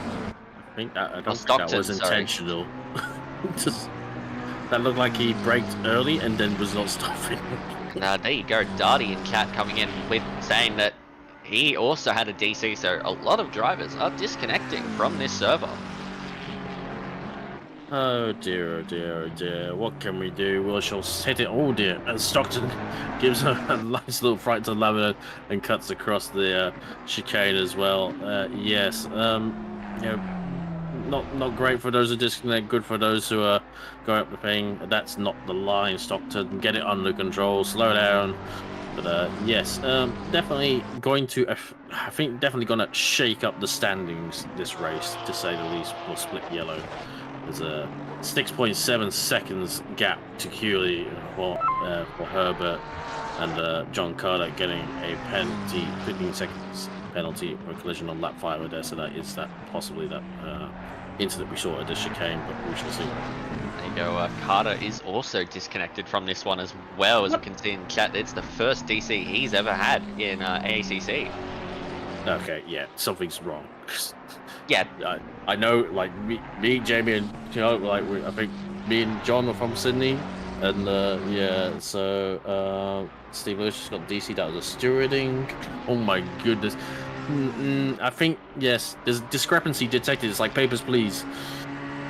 I don't think that was intentional. That looked like he braked early and then was not stopping. There you go, Darty and Cat coming in with saying that he also had a DC, so a lot of drivers are disconnecting from this server. Oh dear, oh dear, oh dear. What can we do? We shall hit it. Oh dear. And Stockton gives a nice little fright to Lavin and cuts across the chicane as well. Yes. You know, not great for those who disconnect, good for those who are going up the thing. That's not the line, Stockton. Get it under control, slow down. But yes, definitely going to. I think definitely going to shake up the standings this race, to say the least, for Split Yellow. There's a 6.7 seconds gap to Cooley for Herbert and John Carter getting a penalty, 15 seconds penalty for collision on lap 5 there. So that is possibly that incident we saw at the chicane, but we shall see. There you go. Carter is also disconnected from this one as well, as we can see in chat. It's the first DC he's ever had in ACC. Okay, yeah, something's wrong. Yeah, I know, like me, Jamie, and like I think me and John are from Sydney, and yeah, so Steve Lewis just got DC. That was a stewarding. Oh my goodness. I think yes, there's discrepancy detected. It's like Papers, Please.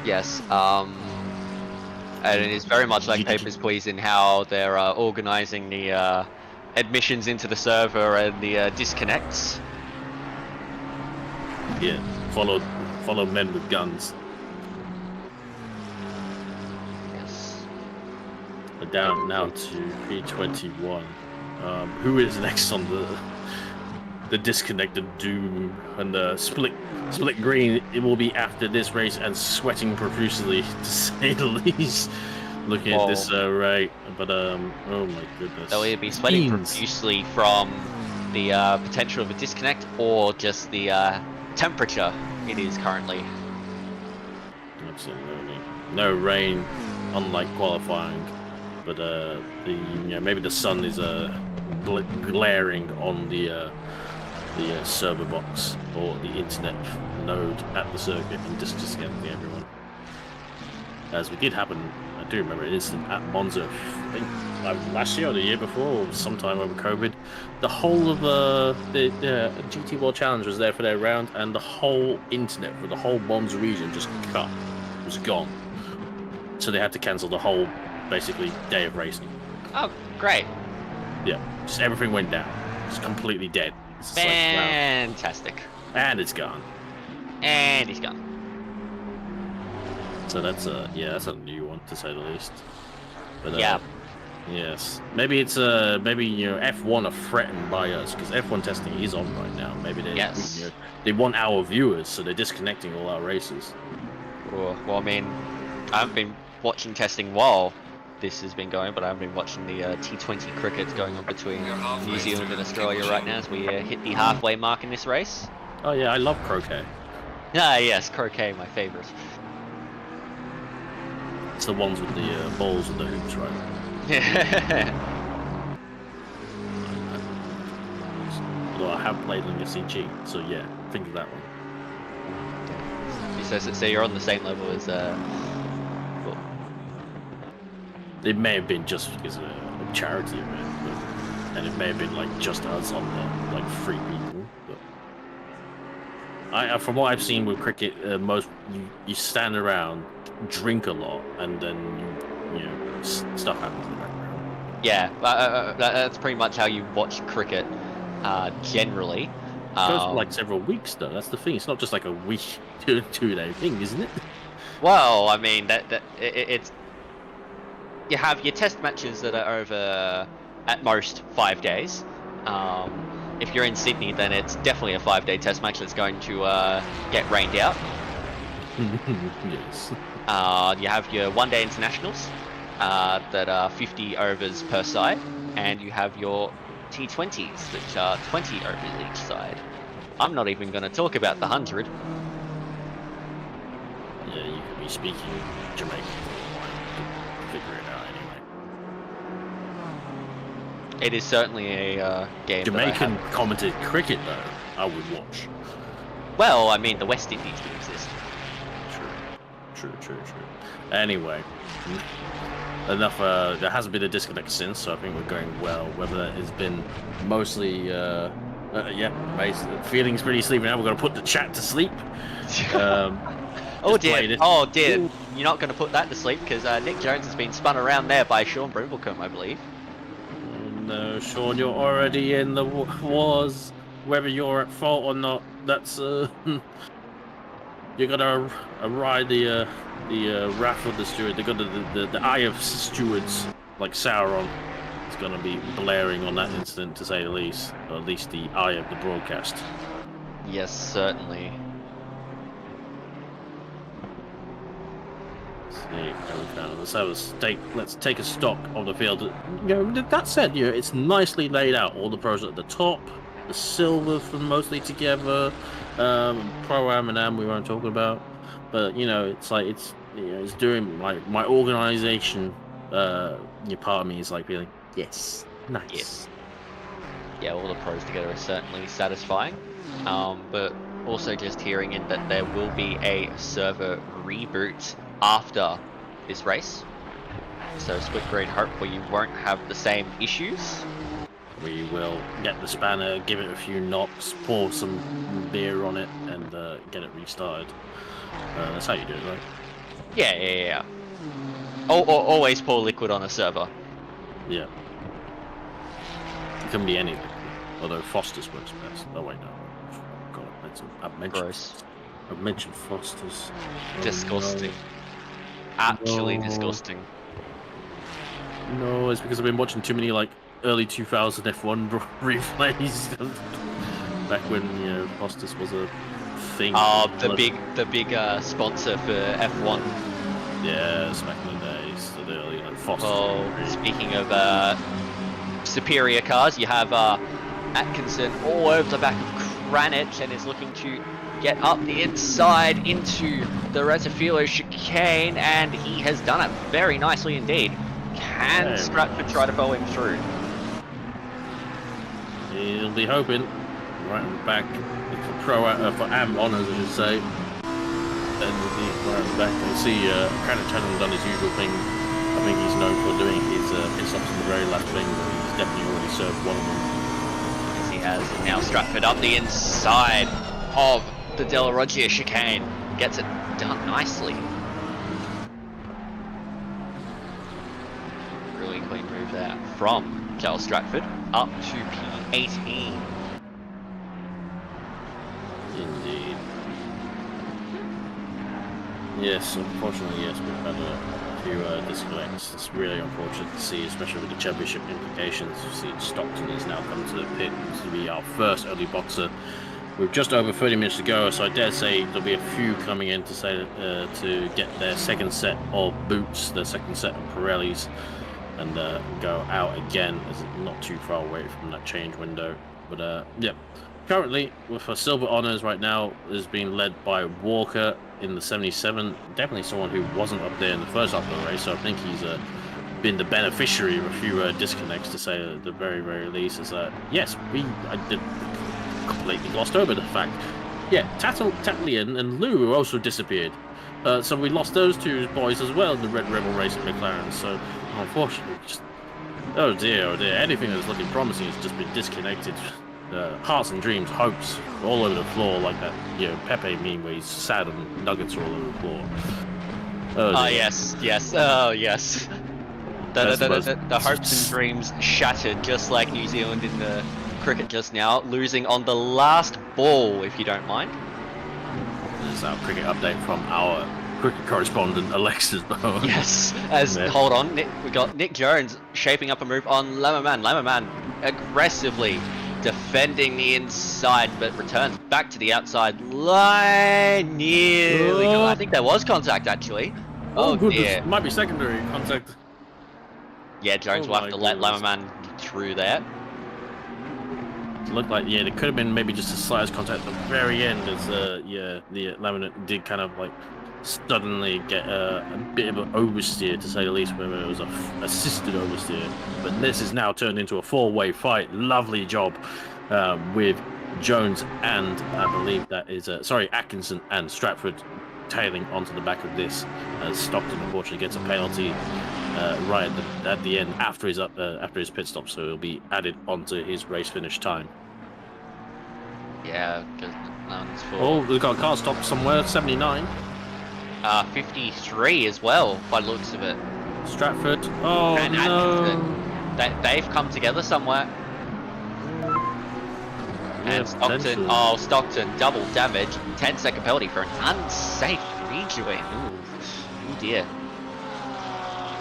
yes. And it is very much like Papers, Please in how they're organising the admissions into the server and the disconnects. Yeah, follow men with guns. Yes. Down now to P21. Who is next on the disconnected doom and the split green? It will be after this race and sweating profusely, to say the least. Looking at this rate, but oh my goodness. They'll either be sweating profusely from the potential of a disconnect or just the temperature it is currently. Absolutely. No rain, unlike qualifying, but maybe the sun is glaring on the server box or the internet node at the circuit and just disconnecting everyone. As we did happen, I do remember an incident at Monza, I think last year or the year before, or sometime over COVID. The whole of the GT World Challenge was there for their round, and the whole internet for the whole Monza region just cut. It was gone. So they had to cancel the whole, basically, day of racing. Oh, great. Yeah, just everything went down. It's completely dead. It's Fantastic. like, wow. And it's gone. And he's gone. So that's that's a new one, to say the least. But, yeah. Yes. Maybe it's F1 are threatened by us because F1 testing is on right now. Maybe they want our viewers, so they're disconnecting all our races. Well, I mean, I haven't been watching testing while this has been going, but I haven't been watching the T20 cricket going on between New Zealand and Australia right now as we hit the halfway mark in this race. Oh yeah, I love croquet. Ah, yes, croquet, my favourite. It's the ones with the balls and the hoops, right? Although I have played on SCG, so yeah, think of that one. He says that, so you're on the same level as It may have been just because of a charity event, and it may have been like just us on the like 3 people. But from what I've seen with cricket, most you stand around, drink a lot, and then stuff happens in the background. Yeah, that's pretty much how you watch cricket generally. It goes for like several weeks though. That's the thing. It's not just like a week, 2-day thing, isn't it? Well, I mean it's you have your test matches that are over at most 5 days. If you're in Sydney, then it's definitely a 5-day test match that's going to get rained out. Yes. You have your 1-day internationals that are 50 overs per side, and you have your T20s, which are 20 overs each side. I'm not even going to talk about the 100. Yeah, you could be speaking Jamaican for a while to figure it out anyway. It is certainly a game. Jamaican commented cricket, though, I would watch. Well, I mean, the West Indies do exist. True. Anyway, enough. There hasn't been a disconnect since, so I think we're going well. Whether that has been mostly, feeling's pretty sleepy now. We're going to put the chat to sleep. Oh dear. You're not going to put that to sleep because Nick Jones has been spun around there by Sean Brimblecombe, I believe. No, Sean, you're already in the wars. Whether you're at fault or not, that's you're gonna ride the wrath of the steward. They got the eye of stewards like Sauron. is going to be blaring on that incident, to say the least, or at least the eye of the broadcast. Yes, certainly. Let's take a stock of the field. You know, that said, you know, it's nicely laid out. All the pros at the top, the silver from mostly together, pro-am and am we weren't talking about, but you know, it's like it's doing like my organization. Your part of me is like feeling yes, nice. Yes. Yeah, all the pros together are certainly satisfying. But also just hearing in that there will be a server reboot after this race. So Split Grade, hopefully you won't have the same issues. We will get the spanner, give it a few knocks, pour some beer on it, and get it restarted. That's how you do it, right? Yeah. Always pour liquid on a server. Yeah. It can be any liquid, although Foster's works best. Oh wait, no. God, I've mentioned Foster's. Disgusting. Actually disgusting. No, it's because I've been watching too many like early 2000 F1 replays. Back when, you know, Foster's was a thing. Oh, the big sponsor for F1. Yeah, back in the days, the early like Foster's. Oh, speaking of superior cars, you have Atkinson all over the back of Kranich and is looking to get up the inside into the Reserfilo chicane, and he has done it very nicely indeed. Can Stratford try to bow him through? He'll be hoping. Right in the back for AM honours, I should say. And we'll be right in the back. You see, Kranich hasn't done his usual thing. I think he's known for doing his pit stops in the very last thing, but he's definitely already served one of them. Yes, he has. Now Stratford up the inside of the De La Roggia chicane. Gets it done nicely. Really clean move there from Charles Stratford up to P18. Indeed. Yes, unfortunately, yes, we've had a few disconnects. It's really unfortunate to see, especially with the championship implications. You see, Stockton has now come to the pit to be our first early boxer. We've just over 30 minutes to go, so I dare say there'll be a few coming in to say to get their second set of boots, their second set of Pirellis, and go out again, as it's not too far away from that change window. But yeah, currently with our silver honors right now is being led by Walker in the 77. Definitely someone who wasn't up there in the first half of the race, so I think he's been the beneficiary of a few disconnects, to say at the very, very least. Is that yes, I did completely glossed over the fact. Yeah, Tatlian and Lou also disappeared. So we lost those two boys as well in the Red Rebel race at McLaren. So unfortunately, just oh dear, anything that's looking promising has just been disconnected. Hearts and dreams, hopes, all over the floor, like that, you know, Pepe meme where he's sad and nuggets are all over the floor. Oh yes, oh yes. The hopes and dreams shattered, just like New Zealand in the cricket just now, losing on the last ball, if you don't mind. This is our cricket update from our cricket correspondent, Alexis Bowen. Yes, hold on, we got Nick Jones shaping up a move on Lammerman. Lammerman aggressively defending the inside, but returns back to the outside line. Nearly. Oh. I think there was contact, actually. Oh dear. Might be secondary contact. Yeah, Jones will have to let Lammerman through there. Looked like, yeah, there could have been maybe just a slightest contact at the very end, as the Laminate did kind of like suddenly get a bit of an oversteer, to say the least, whether it was a assisted oversteer. But this is now turned into a four-way fight. Lovely job with Jones and I believe that is Atkinson and Stratford tailing onto the back of this, as Stockton unfortunately gets a penalty right at the end after his pit stop, so it'll be added onto his race finish time. Yeah, because oh, we've got a car stopped somewhere. 79. 53 as well, by the looks of it. Stratford. Oh and no. They've come together somewhere. Yeah, and Stockton, double damage. 10-second penalty for an unsafe rejoin. Ooh dear.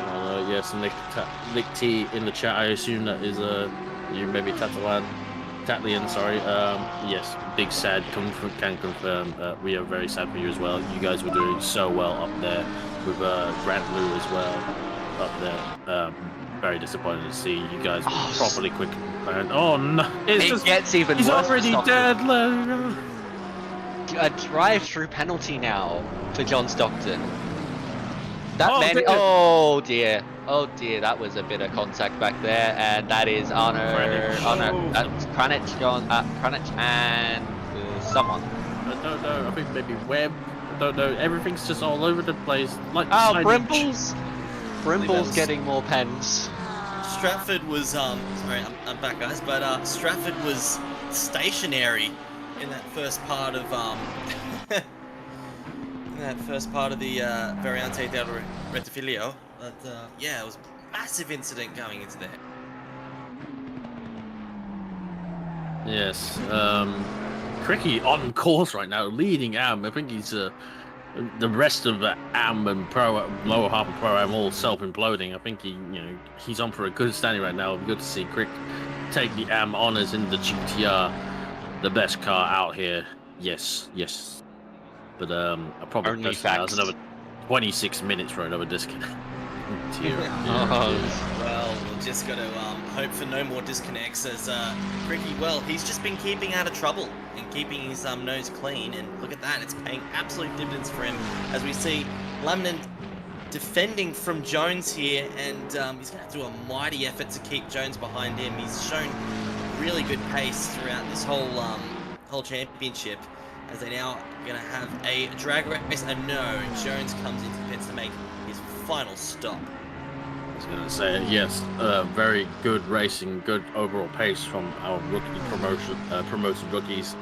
Well, Yes, Nick T in the chat. I assume that is you, maybe Tatlian. Sorry. Yes, big sad. Can confirm. We are very sad for you as well. You guys were doing so well up there with Grant Lou as well up there. Very disappointed to see you guys were properly quick. And oh no, It gets even he's worse. already dead. A drive-through penalty now for John Stockton. That Oh, man. dear. Oh dear. Oh dear. That was a bit of contact back there, and that is Arno. That's Kranich and someone. I don't know. I think maybe Webb. I don't know. Everything's just all over the place. Like Brimble's getting more pens. Stratford was sorry, I'm back, guys, but Stratford was stationary in that first part of the Variante del Rettifilio. But yeah, it was a massive incident going into there. Yes. Cricky on course right now, leading Am. I think he's the rest of the Am and lower half of Pro Am all self-imploding. I think he's on for a good standing right now. Good to see Crick take the Am honors in the GTR, the best car out here. Yes. But I probably Only that was another 26 minutes for another disconnect. Well, we'll just got to hope for no more disconnects as Cricky, well, he's just been keeping out of trouble and keeping his nose clean, and look at that, it's paying absolute dividends for him as we see Lamnan defending from Jones here, and he's going to do a mighty effort to keep Jones behind him. He's shown really good pace throughout this whole championship, as they now going to have a drag race, and no, Jones comes into the pits to make his final stop. I was going to say, yes, very good racing, good overall pace from our promoted rookies.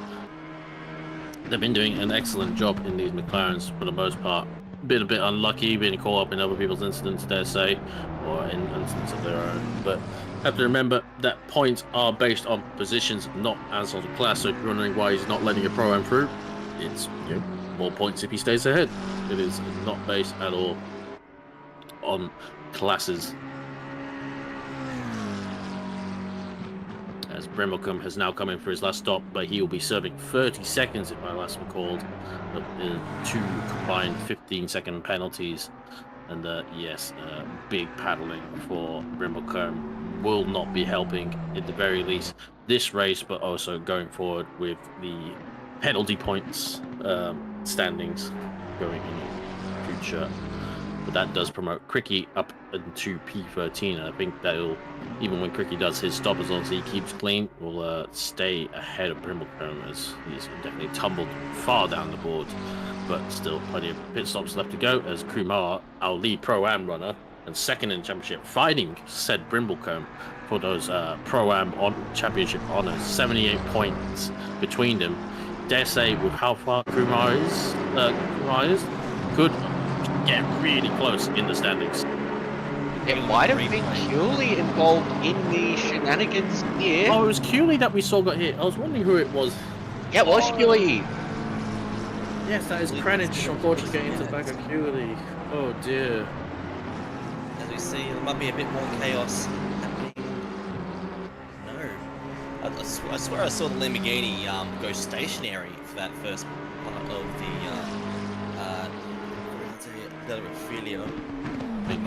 They've been doing an excellent job in these McLarens for the most part. Been a bit unlucky, being caught up in other people's incidents, dare say, or in incidents of their own. But have to remember that points are based on positions, not as on the class. So if you're wondering why he's not letting a pro-am through, it's more points if he stays ahead. It is not based at all on classes. As Brimmelcombe has now come in for his last stop, but he will be serving 30 seconds, if I last recalled, two combined 15-second penalties. And yes, big paddling for Brimmelcombe will not be helping, at the very least, this race, but also going forward with the penalty points standings going in the future. But that does promote Cricky up into P13, and I think that'll, even when Cricky does his stop, as long as he keeps clean, will stay ahead of Brimmelcombe, as he's definitely tumbled far down the board. But still plenty of pit stops left to go, as Kumar, our lead Pro-Am runner, and second in the championship, fighting said Brimmelcombe for those Pro-Am championship honors. 78 points between them. Dare say, with how far Kumar is, could get really close in the standings. It might have been Cooley involved in the shenanigans here. Oh, it was Cooley that we saw got hit. I was wondering who it was. Yeah, it was Cooley. Yes, that is Kranich, unfortunately, getting into the back of Cooley. Oh dear. As we see, there might be a bit more chaos happening. No. I swear I saw the Lamborghini go stationary for that first part of the Filio. I think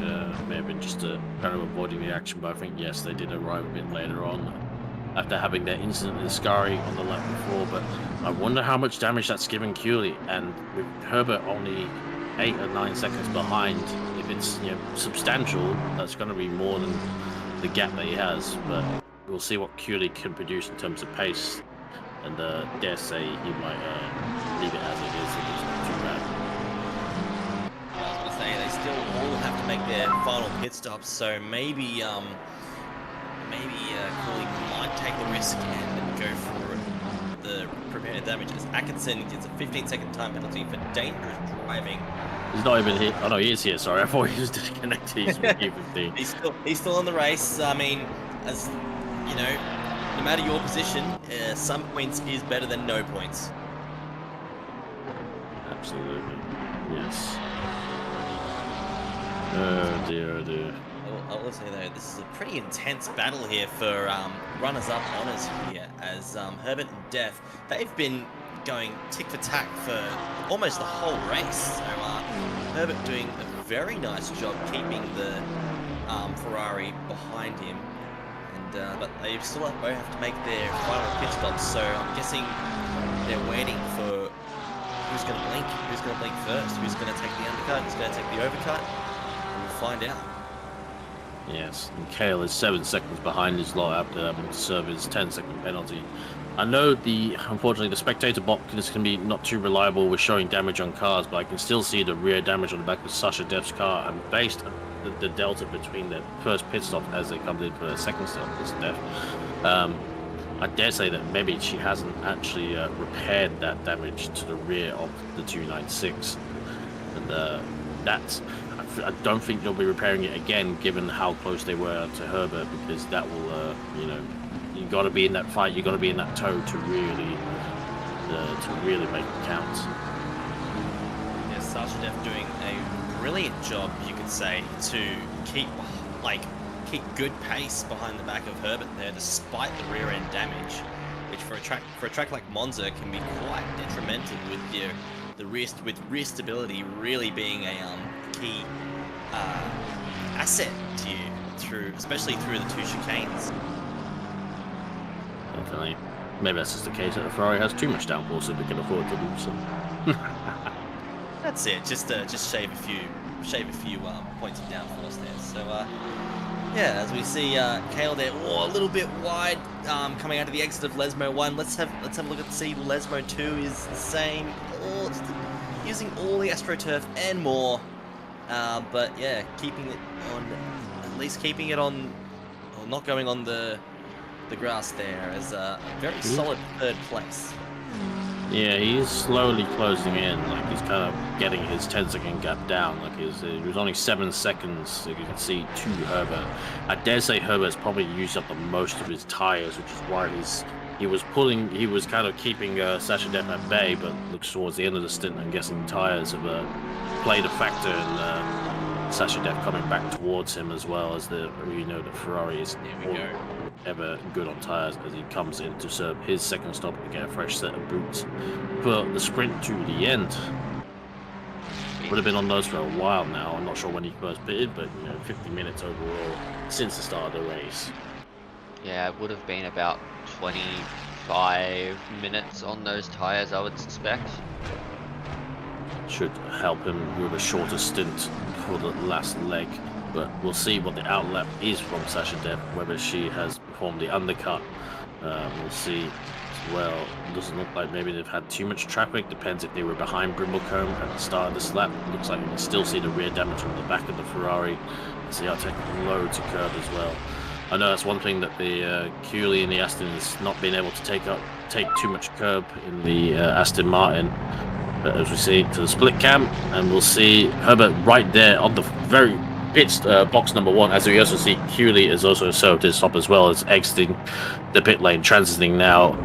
may have been just kind of avoiding the action, but I think yes, they did arrive a bit later on after having their incident in Scary on the lap before. But I wonder how much damage that's giving Cooley, and with Herbert only 8 or 9 seconds behind, if it's substantial, that's going to be more than the gap that he has. But we'll see what Cooley can produce in terms of pace, and dare say he might leave it as it is if it's not too bad. They still all have to make their final pit stops, so maybe Cooley might take the risk and go for the preventive damages. Atkinson gets a 15-second time penalty for dangerous driving. He's not even here. Oh no, he is here. Sorry, I thought he was disconnected. He's with P15. He's still in the race. I mean, as you know, no matter your position, some points is better than no points. Absolutely, yes. Oh dear, oh dear. I will say though, this is a pretty intense battle here for runners-up honours here, as Herbert and Def, they've been going tick for tack for almost the whole race. So Herbert doing a very nice job keeping the Ferrari behind him, and but they still both have to make their final pit stops. So I'm guessing they're waiting for who's going to blink first, who's going to take the undercut, who's going to take the overcut, and we'll find out. Yes, and Kale is 7 seconds behind his lot after having to serve his 10-second penalty. I know unfortunately the spectator box can be not too reliable with showing damage on cars, but I can still see the rear damage on the back of Sasha Def's car, and based on the delta between their first pit stop as they come in for their second stop, this Def, I dare say that maybe she hasn't actually repaired that damage to the rear of the 296, and I don't think they'll be repairing it again, given how close they were to Herbert, because that will, you got to be in that fight, you got to be in that toe to really make it count. Yes, Sasha Def doing a brilliant job, you could say, to keep good pace behind the back of Herbert there, despite the rear end damage, which for a track like Monza can be quite detrimental with the rear stability really being a key asset to you especially through the two chicanes. Definitely. Maybe that's just the case that the Ferrari has too much downforce if it can afford to do so. That's it. Just shave a few points of downforce there. So yeah, as we see Kale there, a little bit wide, coming out of the exit of Lesmo 1. Let's have a look at see Lesmo 2 is the same, using all the AstroTurf and more. But yeah, keeping it on, or not going on the grass there, as a very solid third place. Yeah, he's slowly closing in, like he's kind of getting his 10-second gap down. Like it was only 7 seconds, like you can see, to Herbert. I dare say Herbert's probably used up the most of his tires, which is why he was kind of keeping Sasha Def at bay, but looks towards the end of the stint, I'm guessing tires have played a factor in Sasha Def coming back towards him, as well as the Ferrari is ever good on tires as he comes in to serve his second stop to get a fresh set of boots for the sprint to the end. Would have been on those for a while now. I'm not sure when he first pitted, but 50 minutes overall since the start of the race. Yeah, it would have been about 25 minutes on those tires, I would suspect. Should help him with a shorter stint for the last leg, but we'll see what the outlap is from Sasha Def, whether she has performed the undercut. We'll see as well. It doesn't look like maybe they've had too much traffic. Depends if they were behind Brimblecombe at the start of this lap. Looks like you can still see the rear damage on the back of the Ferrari. See how taking loads of curb as well. I know that's one thing that the Cooley and the Aston has not been able to take too much curb in the Aston Martin. But as we see to the split cam, and we'll see Herbert right there on the very pit box number 1, as we also see Cooley has also served his stop as well as exiting the pit lane, transiting now.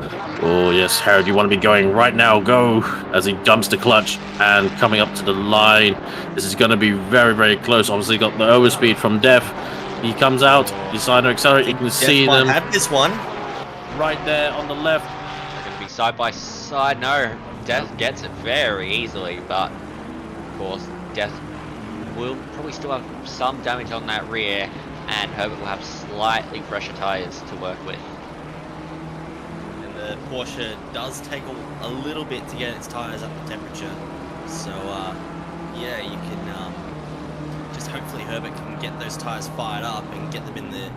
Oh yes, Harold, you want to be going right now, go, as he dumps the clutch and coming up to the line. This is going to be very, very close. Obviously got the overspeed from Def. He comes out, he's trying to accelerate, you can see them. Have this one. Right there on the left. They're going to be side by side. No, Def gets it very easily, but of course Def will probably still have some damage on that rear, and Herbert will have slightly fresher tyres to work with. And the Porsche does take a little bit to get its tyres up to temperature. So yeah, you can just hopefully Herbert can get those tyres fired up and get them in the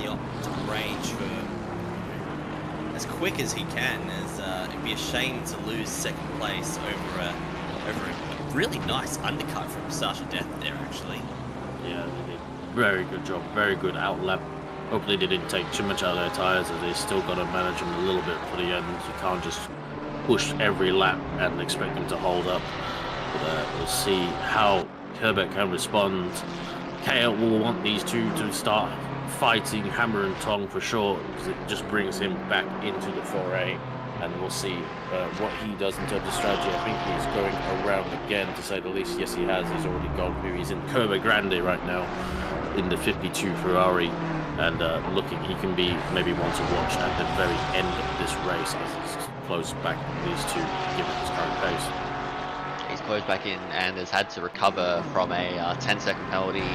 optimal range for as quick as he can. As it'd be a shame to lose second place over a really nice undercut from Sasha Def there, actually. Yeah, they did very good job, very good outlap. Hopefully they didn't take too much out of their tyres, as they still got to manage them a little bit for the end. You can't just push every lap and expect them to hold up. But we'll see how Herbert can respond. Kale will want these two to start fighting hammer and tong for sure, because it just brings him back into the foray. and we'll see what he does in terms of strategy. I think he's going around again, to say the least. Yes, he has. He's already gone through. He's in Curva Grande right now in the 52 Ferrari, and looking, he can be maybe one to watch at the very end of this race as it's close back these two, given his current pace. He's closed back in and has had to recover from a 10-second penalty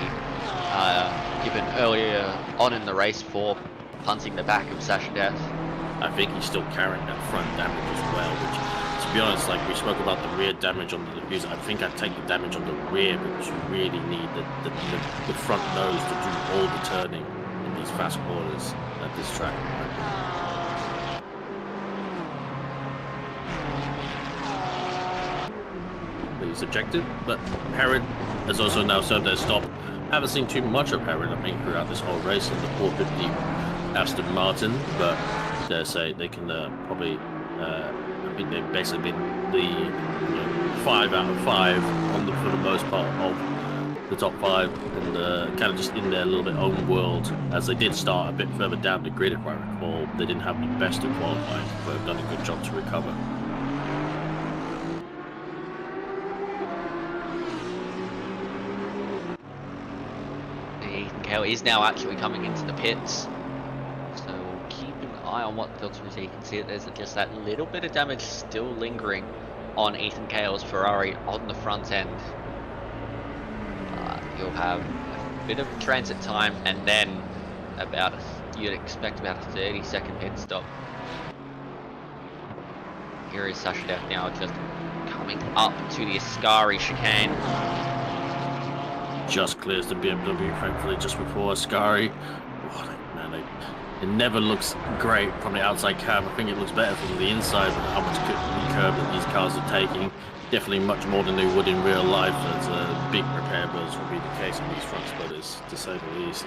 given earlier on in the race for punting the back of Sasha Death. I think he's still carrying that front damage as well, which, to be honest, like we spoke about the rear damage on the diffuser, I think I'd take the damage on the rear because you really need the front nose to do all the turning in these fast corners at this track. Subjective, but Herod has also now served their stop. Haven't seen too much of Herod, I think, throughout this whole race in the 450 Aston Martin, but dare say they can probably, I think they've basically been the 5 out of 5 on for the most part of the top 5, and kind of just in their little bit own world, as they did start a bit further down the grid, if I recall. They didn't have the best of qualifying, but have done a good job to recover. Is now actually coming into the pits, so keep an eye on what filters. You can see that there's just that little bit of damage still lingering on Ethan Cale's Ferrari on the front end. You'll have a bit of transit time, and then you'd expect about a 30-second pit stop. Here is Sasha Death now just coming up to the Ascari chicane. Just clears the BMW, thankfully, just before Ascari. Oh, man, it never looks great from the outside cab. I think it looks better from the inside with how much curb that these cars are taking. Definitely much more than they would in real life, as big repair bills will be the case on these front splitters, to say the least.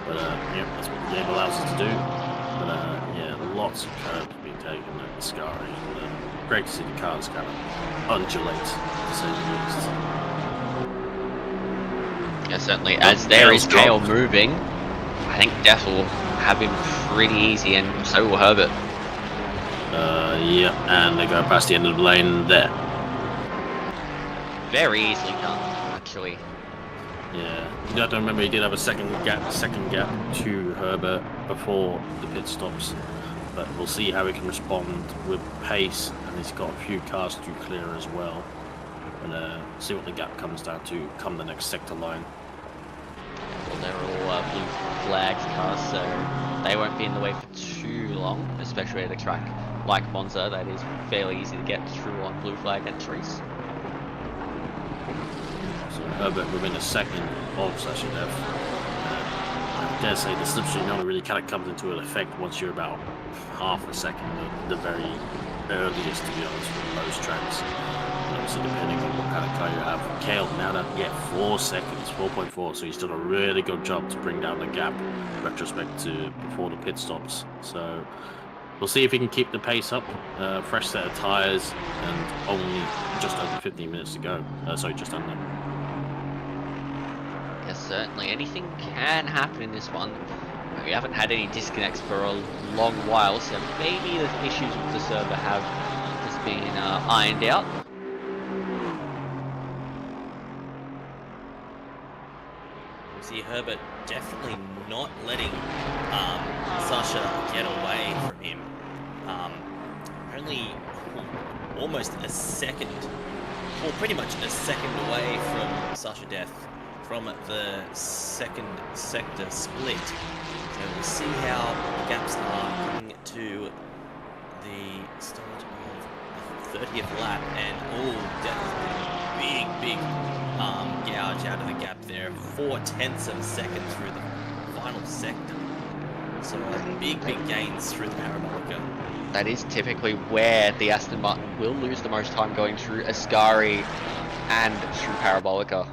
But yeah, that's what the game allows us to do. But yeah, lots of curb being taken at Ascari. Great to see the cars kind of undulate, to say the least. Yeah, certainly. As there is Cale moving, I think Death will have him pretty easy, and so will Herbert. Yeah, and they go past the end of the lane there. Very easily done, actually. Yeah, you have to remember he did have a second gap to Herbert before the pit stops, but we'll see how he can respond with pace, and he's got a few cars to clear as well. And see what the gap comes down to come the next sector line. Well, they're all blue flagged cars, so they won't be in the way for too long, especially at a track like Monza that is fairly easy to get through on blue flag entries. So Herbert within a second of Sasha Death. I dare say the slipstream only really kind of comes into effect once you're about half a second at the very earliest, to be honest, for most tracks. Obviously, depending on what kind of car you have. Cale now at 4 seconds, 4.4, so he's done a really good job to bring down the gap in retrospect to before the pit stops. So we'll see if he can keep the pace up. Fresh set of tyres, and only just over 15 minutes to go. Sorry, just under. Yes, certainly. Anything can happen in this one. We haven't had any disconnects for a long while, so maybe the issues with the server have just been ironed out. See Herbert definitely not letting Sasha get away from him. Only almost a second, or pretty much a second away from Sasha Death from the second sector split. So we'll see how the gaps are coming to the start of the 30th lap, and definitely big gouge out of the gap there. 0.4 of a second through the final sector. So big gains through the Parabolica. That is typically where the Aston Martin will lose the most time, going through Ascari and through Parabolica.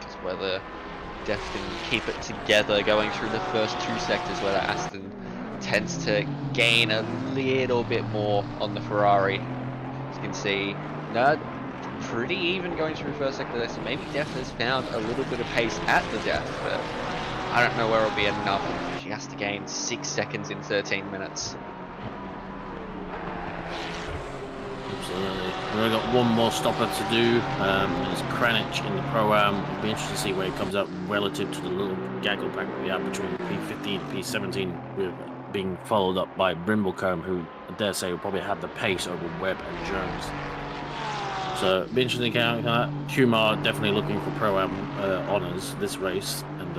Just whether Death can keep it together going through the first two sectors, where Aston tends to gain a little bit more on the Ferrari. As you can see, no, pretty even going through first sector there, so maybe Death has found a little bit of pace at the Death, but I don't know where it'll be enough. She has to gain 6 seconds in 13 minutes. Absolutely. We've only got one more stopper to do. There's Kranich in the Pro-Am. It'll be interesting to see where he comes out relative to the little gaggle pack we have between P15 and P17, with being followed up by Brimblecombe, who I dare say will probably have the pace over Webb and Jones. So it'll be interesting to count that. Kumar definitely looking for Pro-Am honours this race, and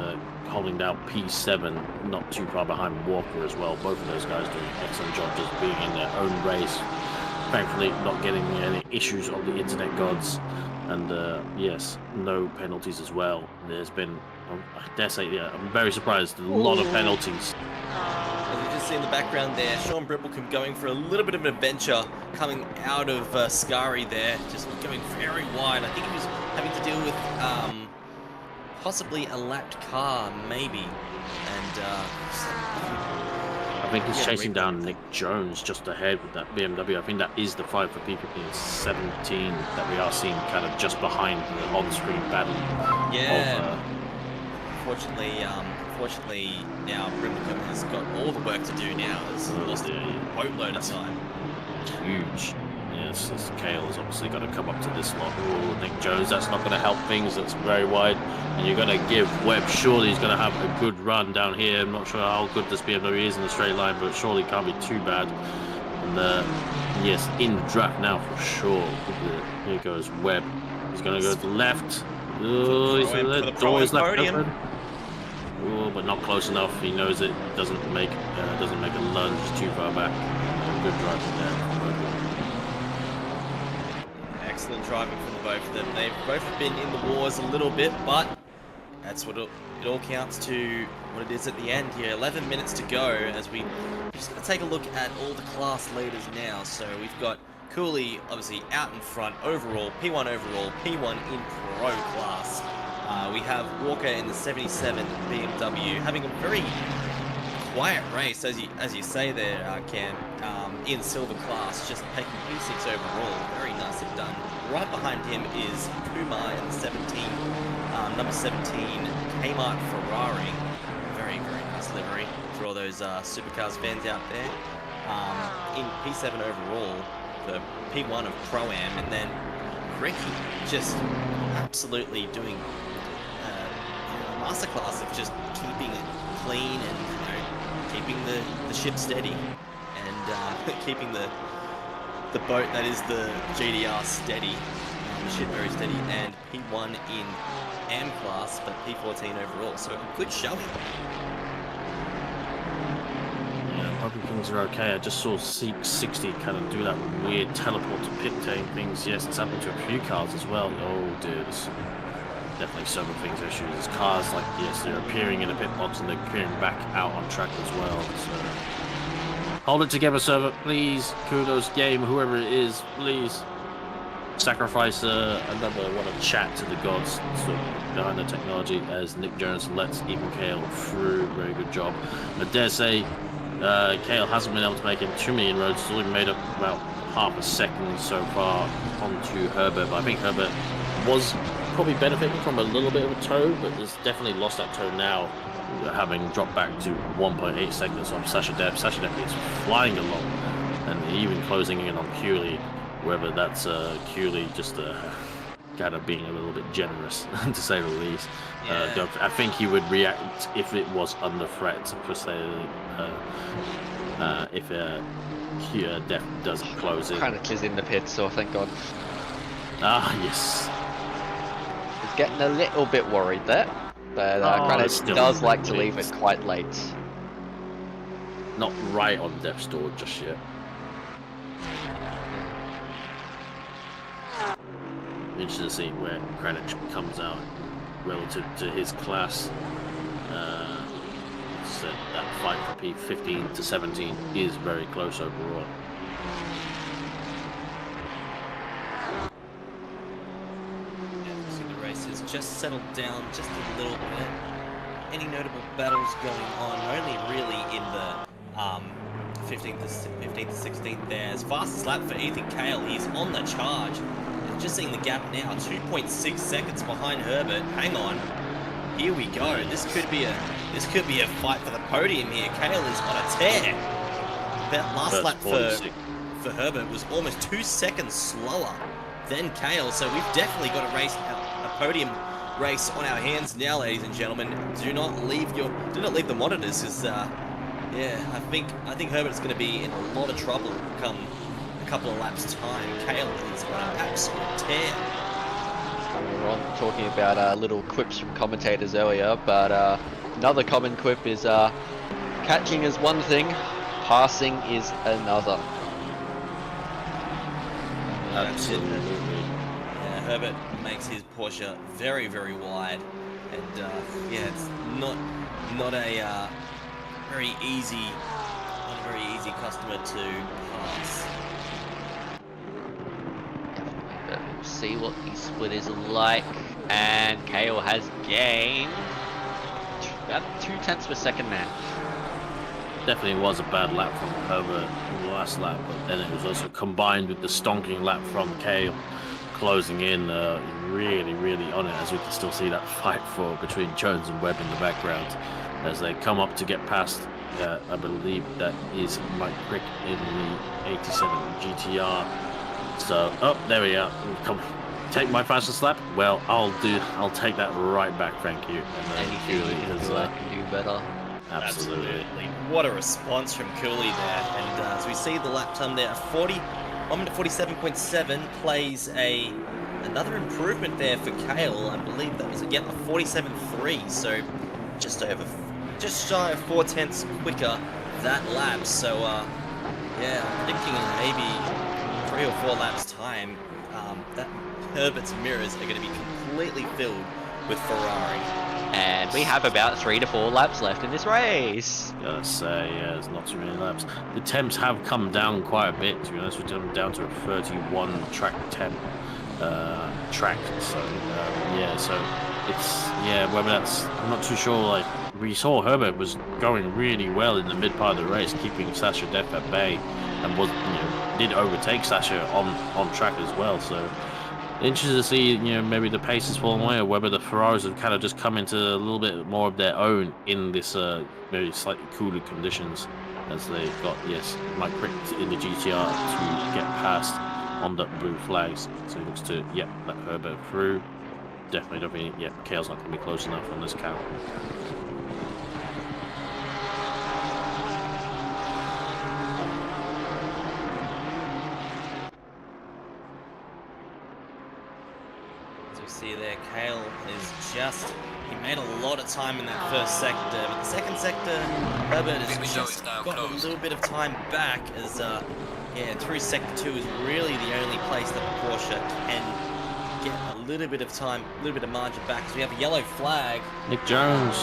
holding down P7 not too far behind Walker as well. Both of those guys doing an excellent job just being in their own race. Thankfully, not getting any issues of the internet gods, and yes, no penalties as well. There's been, I dare say, yeah, I'm very surprised. A lot of penalties. As you just see in the background there, Sean Brimblecombe going for a little bit of an adventure coming out of Scari there, just going very wide. I think he was having to deal with possibly a lapped car, maybe, and I think he's chasing down Nick Jones just ahead with that BMW. I think that is the fight for P15 17 that we are seeing kind of just behind the on-screen battle. Yeah. Unfortunately, now Brimblecombe has got all the work to do now. He's lost a boatload of time. It's huge. Yes, this Kale has obviously got to come up to this lot. Oh, Nick Jones, that's not going to help things. That's very wide. And you're going to give Webb, surely he's going to have a good run down here. I'm not sure how good this BMW is in the straight line, but surely it can't be too bad. And yes, in the draft now for sure. Here goes Webb. He's going to go to the left. Oh, the door is left open. Oh, but not close enough. He knows it doesn't make a lunge too far back. Good driving there. Excellent driving from the both of them. They've both been in the wars a little bit, but that's what it all counts to what it is at the end here. 11 minutes to go as we just going to take a look at all the class leaders now. So we've got Cooley obviously out in front overall, P1 overall, P1 in pro class. We have Walker in the 77 BMW having a very quiet race, as you say there, Cam, in silver class, just taking P6 overall. Very nicely done. Right behind him is Kumar in the 17, number 17, Kmart Ferrari. Very, very nice livery for all those supercars fans out there. In P7 overall, the P1 of Pro-Am, and then Ricky just absolutely doing a masterclass of just keeping it clean and keeping the ship steady and keeping the boat that is the GDR steady, the ship very steady, and P1 in AM class, but P14 overall. So a good showing. Yeah, hoping things are okay. I just saw C60 kind of do that weird teleport to pit tame things. Yes, it's happened to a few cars as well. Oh dear, there's definitely so many things issues. There's cars like, yes, they're appearing in the pit box and they're appearing back out on track as well. So hold it together, server, please. Kudos game, whoever it is, please. Sacrifice another one of chat to the gods behind the technology as Nick Jones lets even Kale through. Very good job. I dare say Kale hasn't been able to make him too many inroads. He's only made up about half a second so far onto Herbert, but I think Herbert was probably benefiting from a little bit of a toe, but has definitely lost that toe now, having dropped back to 1.8 seconds on Sasha Depp. Sasha Depp is flying along and even closing in on Cooley, whether that's Cooley just kind of being a little bit generous, to say the least. Yeah. I think he would react if it was under threat, per se, if Depp does close in. Kranich is in the pit, so thank God. Ah, yes. He's getting a little bit worried there, but Kranich does like to leave it quite late. Not right on Depp's door just yet. Interesting to see where Kranich comes out relative to his class. So that fight for P15 to 17 is very close overall. The race has just settled down just a little bit. Any notable battles going on? Only really in the 15th to 16th there. As fastest lap for Ethan Kale, he's on the charge. Just seeing the gap now, 2.6 seconds behind Herbert. Hang on, here we go. This could be a This could be a fight for the podium here. Kale is on a tear. That last First lap 46. for Herbert was almost 2 seconds slower than Kale, so we've definitely got a podium race on our hands now, ladies and gentlemen. Do not leave the monitors, because yeah, I think Herbert's going to be in a lot of trouble come a couple of laps time. Kale is on an absolute tear. We were on talking about little quips from commentators earlier, but another common quip is catching is one thing, passing is another. Absolutely. Yeah, Herbert makes his Porsche very, very wide, and yeah, it's not a very easy customer to pass. But we'll see what the split is like, and Kale has gained about 0.2 of a second now. Definitely was a bad lap from Herbert in the last lap, but then it was also combined with the stonking lap from Kale, closing in really, really on it, as we can still see that fight between Jones and Webb in the background as they come up to get past. I believe that is Mike Crick in the 87 GTR. So, oh, there we are. Come, take my fastest lap. Well, I'll take that right back, thank you. And then Anything you can do, I can do better. Absolutely. What a response from Cooley there. And as we see the lap time there, 1 minute 47.7 plays another improvement there for Kale. I believe that was again a 47.3, so just shy of 4/10 quicker that lap. So yeah, I'm thinking in maybe 3 or 4 laps time, that Herbert's mirrors are going to be completely filled with Ferrari. And we have about 3 to 4 laps left in this race. Gotta say, yeah, there's not too many laps. The temps have come down quite a bit, to be honest. We're down to a 31 track temp track. So yeah, so it's, yeah, whether that's, I'm not too sure. Like, we saw Herbert was going really well in the mid part of the race, keeping Sasha Depp at bay, and was, did overtake Sasha on track as well. So interested to see, maybe the pace has fallen away, or whether the Ferraris have kind of just come into a little bit more of their own in this maybe slightly cooler conditions, as they got, yes, Mike Crick in the GTR to get past on the blue flags. So he looks to, let Herbert through. Definitely, Kale's not going to be close enough on this count. See there, Kale is he made a lot of time in that first sector, but the second sector, Herbert has just got a little bit of time back, as through sector 2 is really the only place that the Porsche can get a little bit of time, a little bit of margin back. So we have a yellow flag. Nick Jones.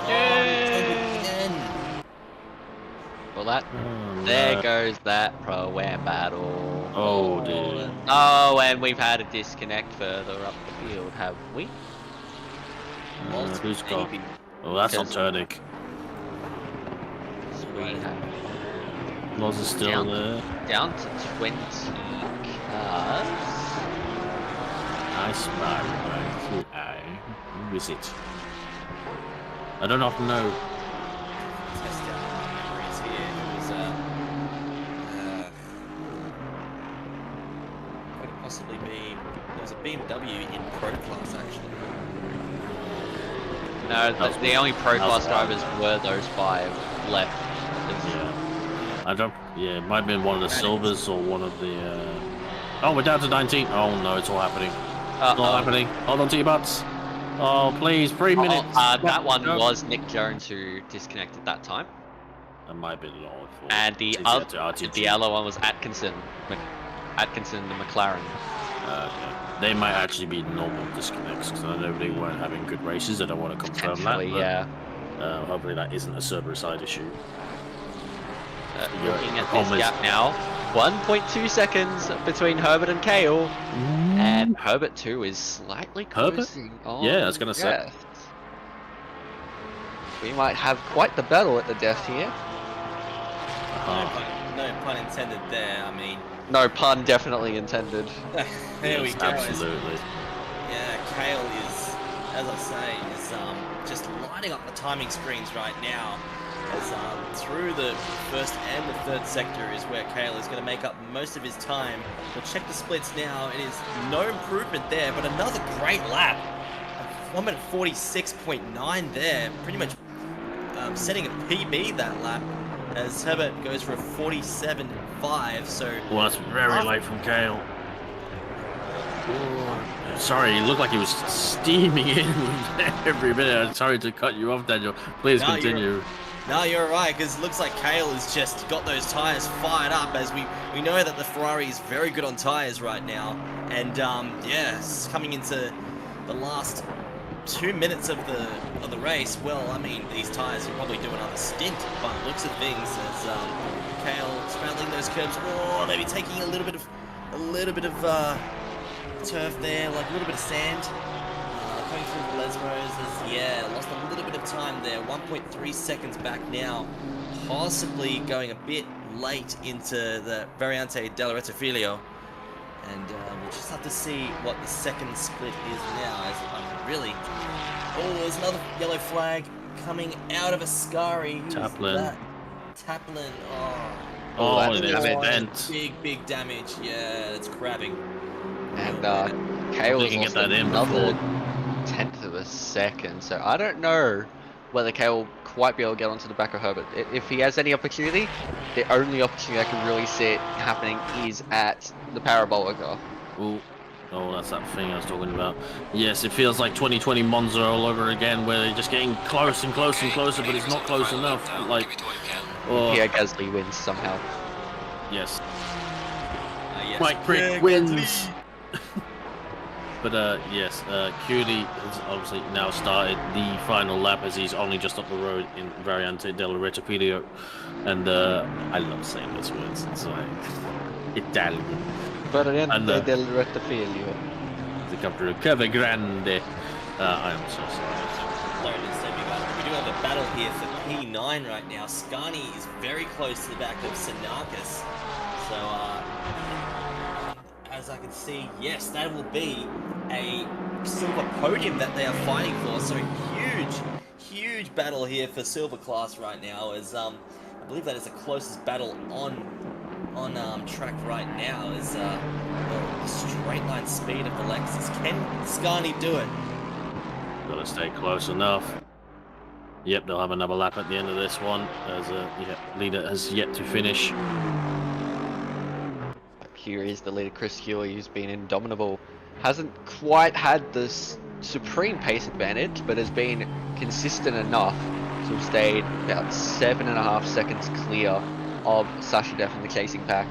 Again. Well, there goes that pro-am battle. Oh dear. Oh, and we've had a disconnect further up the field, have we? Who's got? Oh, that's on Turnick. We have Loz is still there. down to 20 cars. I spy my true eye. Who is it? I don't often know. Test out memories here. Could it possibly be? There was a BMW in Pro Class actually. No, the only pro class drivers were those 5 left. Yeah. I don't. Yeah, it might have been one of the silvers or one of the. Oh, we're down to 19. Oh no, it's all happening. It's all happening. Hold on to your butts. Oh, please, 3 minutes. That one was Nick Jones who disconnected that time. That might have been long. And the other one was Atkinson and the McLaren. Okay. They might actually be normal disconnects, because I know they weren't having good races. I don't want to confirm that. But, yeah. Hopefully that isn't a server-side issue. Looking at this gap now, 1.2 seconds between Herbert and Kale, and Herbert too is slightly closing on. Yeah, I was gonna say. We might have quite the battle at the death here. No pun intended there. I mean. No pun definitely intended. There we go. Absolutely. Yeah, Kale is as I say, is just lighting up the timing screens right now. As through the first and the third sector is where Kale is going to make up most of his time. We'll check the splits now. It is no improvement there, but another great lap. 1 minute 46.9 there, pretty much setting a PB that lap. As Herbert goes for a 47.5. So well, that's very late from Kale. Sorry, he looked like he was steaming in with every minute. I'm sorry to cut you off, Daniel. Please continue. No, you're right, because it looks like Kale has just got those tyres fired up, as we know that the Ferrari is very good on tyres right now. And yes, coming into the last 2 minutes of the race, well, I mean, these tyres will probably do another stint by the looks of things, as Kale straddling those curbs. Oh, maybe taking a little bit of turf there, like a little bit of sand. Coming through the Lesmos as, yeah, lost a little bit of time there. 1.3 seconds back now. Possibly going a bit late into the Variante del Rettifilio. And we'll just have to see what the second split is now. As I'm really... Oh, there's another yellow flag coming out of Ascari. Taplin. Taplin. Oh, that's bent. Big damage. Yeah, it's crabbing. And Kale has lost another tenth of a second, so I don't know whether Kale will quite be able to get onto the back of Herbert. If he has any opportunity, the only opportunity I can really see it happening is at the Parabolica. Ooh. Oh, that's that thing I was talking about. Yes, it feels like 2020 Monza all over again, where they're just getting close and close and closer, but it's not close enough. Like, Pierre Gasly wins somehow. Yes. Yes. Mike Crick wins. But yes, Cooley has obviously now started the final lap, as he's only just up the road in Variante del Rettifilio. And I love saying those words. It's like Italian. Variante del Rettifilio. To come through Curve Grande. I am so sorry. We do have a battle here for P9 right now. Scani is very close to the back of Sinakis. So as I can see, yes, that will be a silver podium that they are fighting for. So huge battle here for silver class right now. As I believe that is the closest battle on track right now. Is the straight line speed of the Lexus. Can Scani do it? Gotta stay close enough. Yep, they'll have another lap at the end of this one, as leader has yet to finish. Here is the leader, Chris Hewley, who's been indomitable. Hasn't quite had this supreme pace advantage, but has been consistent enough to have stayed about 7.5 seconds clear of Sasha Def in the chasing pack.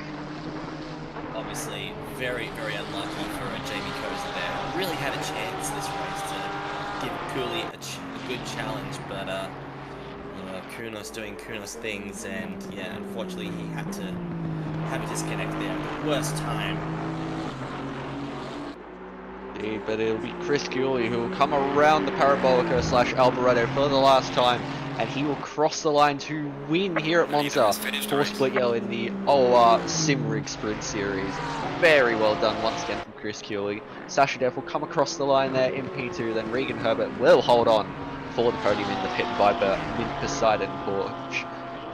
Obviously, very unlucky for Jamie Koza there. Really had a chance this race to give Cooley a good challenge, but you know, Kunos doing Kunos things, and yeah, unfortunately he had to have a disconnect there at the worst time. Yeah, but it'll be Chris Cooley who will come around the Parabolica / Alboreto for the last time, and he will cross the line to win here at Monza for split yellow in the OR Simrigs Sprint Series. Very well done once again from Chris Cooley. Sasha Def will come across the line there in P2, then Regan Herbert will hold on for the podium in the Pit Viper Mint Poseidon Porsche.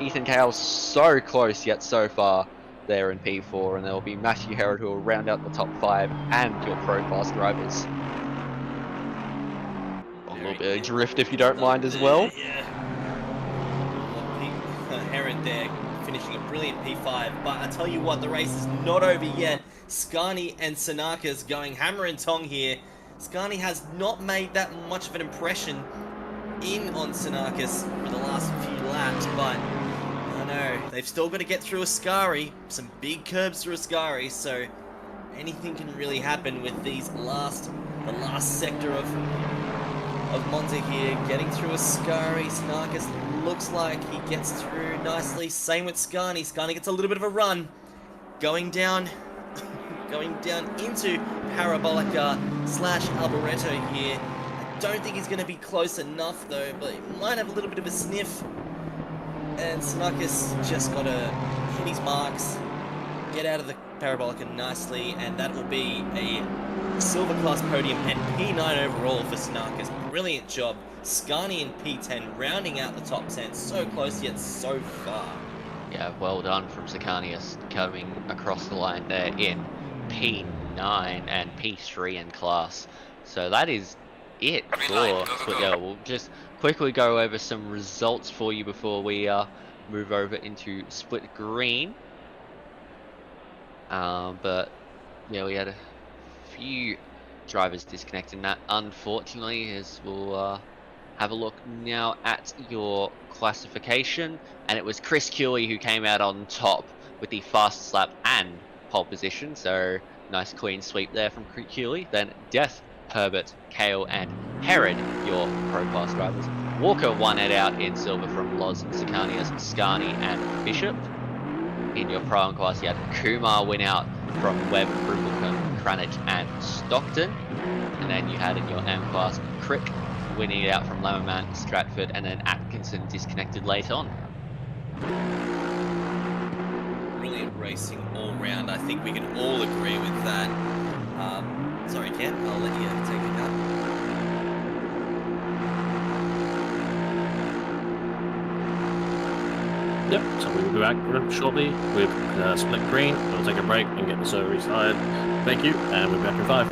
Ethan Kale so close yet so far there in P4, and there will be Matthew Herod who will round out the top 5 and your Pro Fast drivers. A little bit of drift if you don't mind as well. Yeah. Herod there finishing a brilliant P5, but I tell you what, the race is not over yet. Scani and Sinakis going hammer and tong here. Scani has not made that much of an impression on Sinakis for the last few laps, but I know they've still got to get through Ascari, some big curbs through Ascari, so anything can really happen with the last sector of Monza here. Getting through Ascari, Sinakis looks like he gets through nicely. Same with Scani. Scani gets a little bit of a run, going down into Parabolica / Alboreto here. I don't think he's going to be close enough though, but he might have a little bit of a sniff. And Sinakis just got to hit his marks, get out of the Parabolica nicely, and that will be a silver class podium and P9 overall for Snarkus. Brilliant job. Scani and P10 rounding out the top 10. So close yet so far. Yeah, well done from Sicanius coming across the line there in P9 and P3 in class. So that is it for Split Yellow. We'll just quickly go over some results for you before we move over into Split Green. But yeah, we had a few drivers disconnecting that, unfortunately, as we'll have a look now at your classification. And it was Chris Cooley who came out on top with the fastest lap and pole position. So nice clean sweep there from Cooley. Then Death, Herbert, Kale, and Herod, your pro class drivers. Walker won it out in silver from Loz, Sicanius, Scani, and Bishop. In your pro and class, you had Kumar win out from Webb, Brubelcombe, Cranich, and Stockton. And then you had in your M class, Crick winning it out from Lemmerman, Stratford, and then Atkinson disconnected late on. Brilliant racing all round. I think we can all agree with that. Sorry, Ken, I'll let you take it out. Yep, so we will be back shortly with Split Green. We'll take a break and get the server restarted. Thank you, and we'll be back in 5.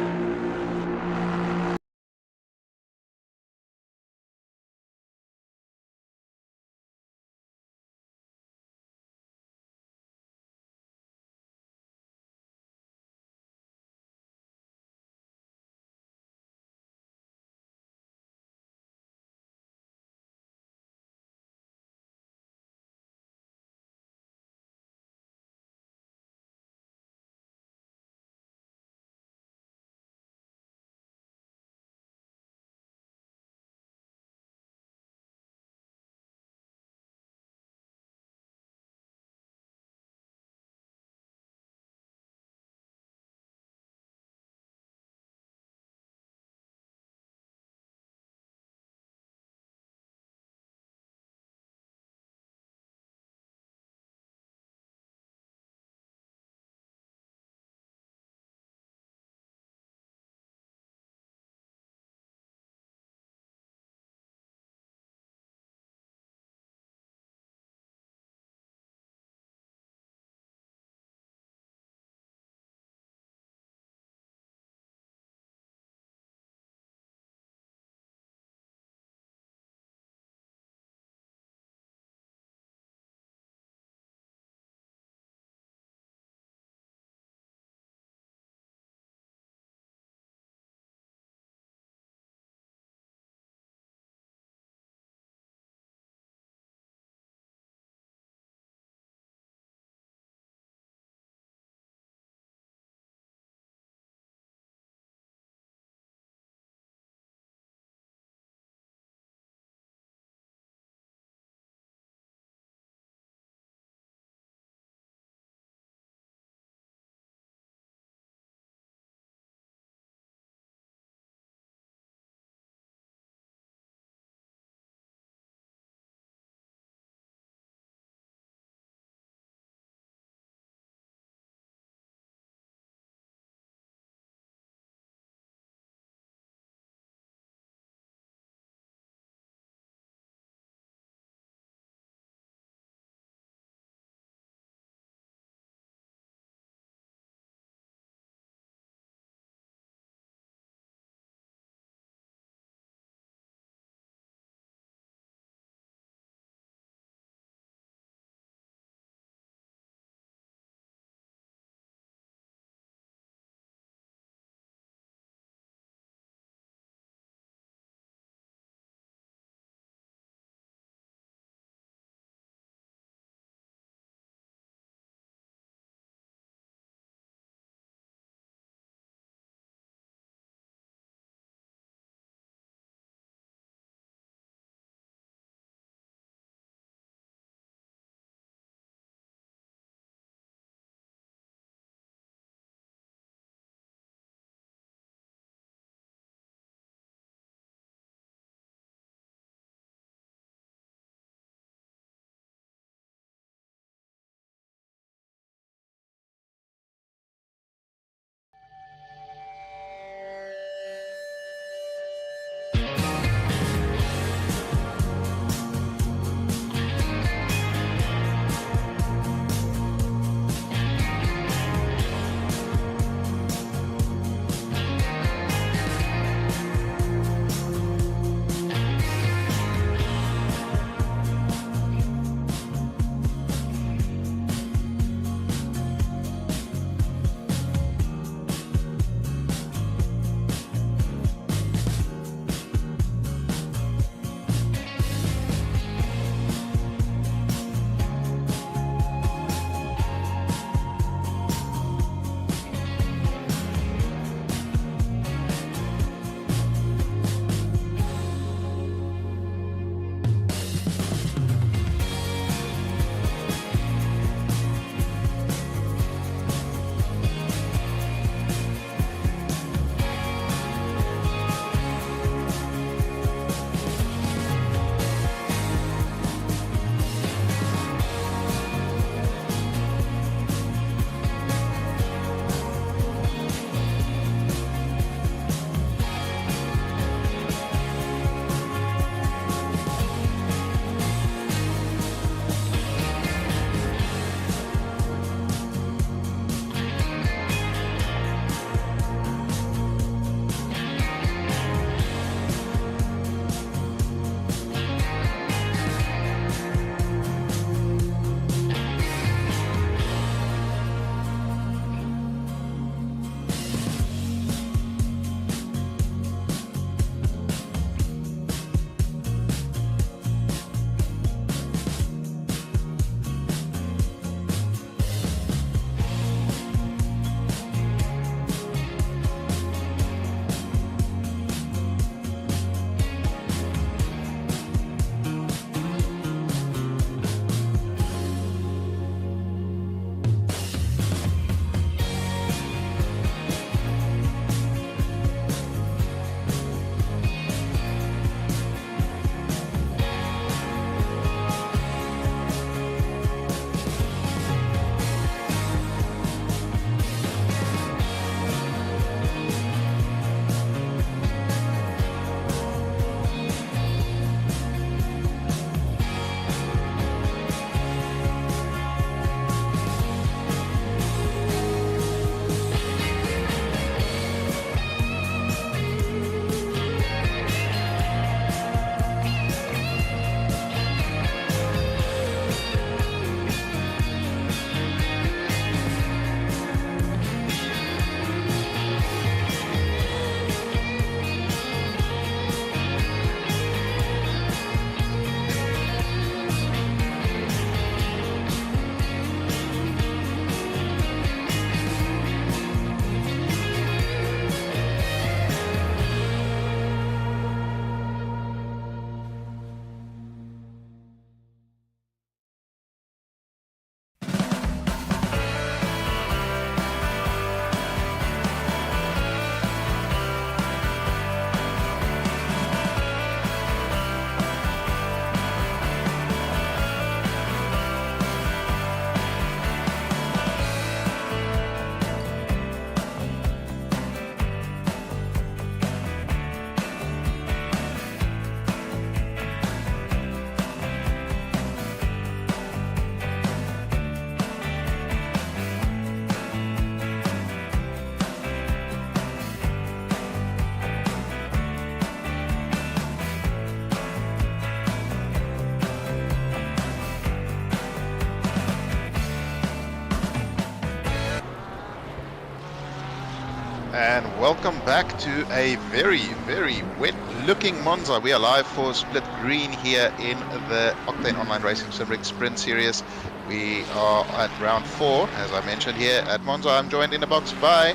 and welcome back to a very, very wet-looking Monza. We are live for Split Green here in the Octane Online Racing Simrigs Sprint Series. We are at round 4, as I mentioned here at Monza. I'm joined in the box by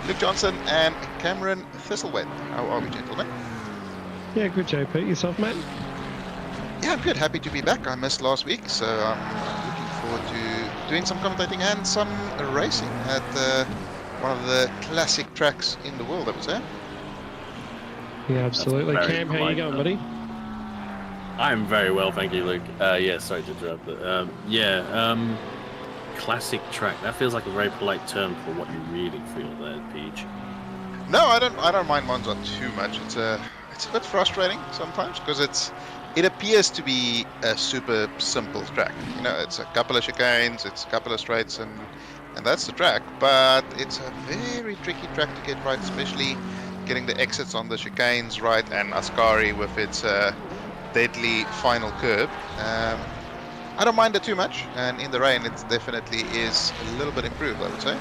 Luke Johnson and Cameron Thistlewaite. How are we, gentlemen? Yeah, good, JP. Yourself, mate? Yeah, I'm good. Happy to be back. I missed last week, so I'm looking forward to doing some commentating and some racing at one of the classic tracks in the world, I would say. Yeah, absolutely. Cam, how you going, buddy? I'm very well, thank you, Luke. Yeah, sorry to interrupt, but classic track. That feels like a very polite term for what you really feel there, Peach. No, I don't mind Monza too much. It's a bit frustrating sometimes because it appears to be a super simple track. You know, it's a couple of chicanes, it's a couple of straights, and that's the track. But it's a very tricky track to get right, especially getting the exits on the chicanes right, and Ascari with its deadly final curb. I don't mind it too much, and in the rain it definitely is a little bit improved, I would say.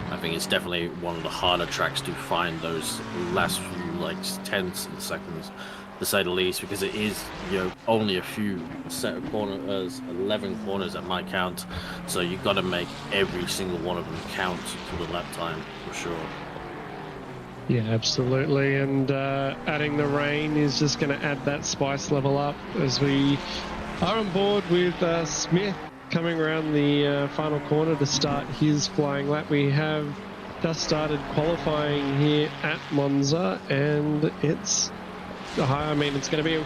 I think it's definitely one of the harder tracks to find those last few like tenths and seconds, to say the least, because it is, you know, only a few set of corners, 11 corners at my count, so you've got to make every single one of them count for the lap time for sure. Yeah, absolutely. And adding the rain is just going to add that spice level up as we are on board with Smith coming around the final corner to start his flying lap. We have just started qualifying here at Monza, and it's going to be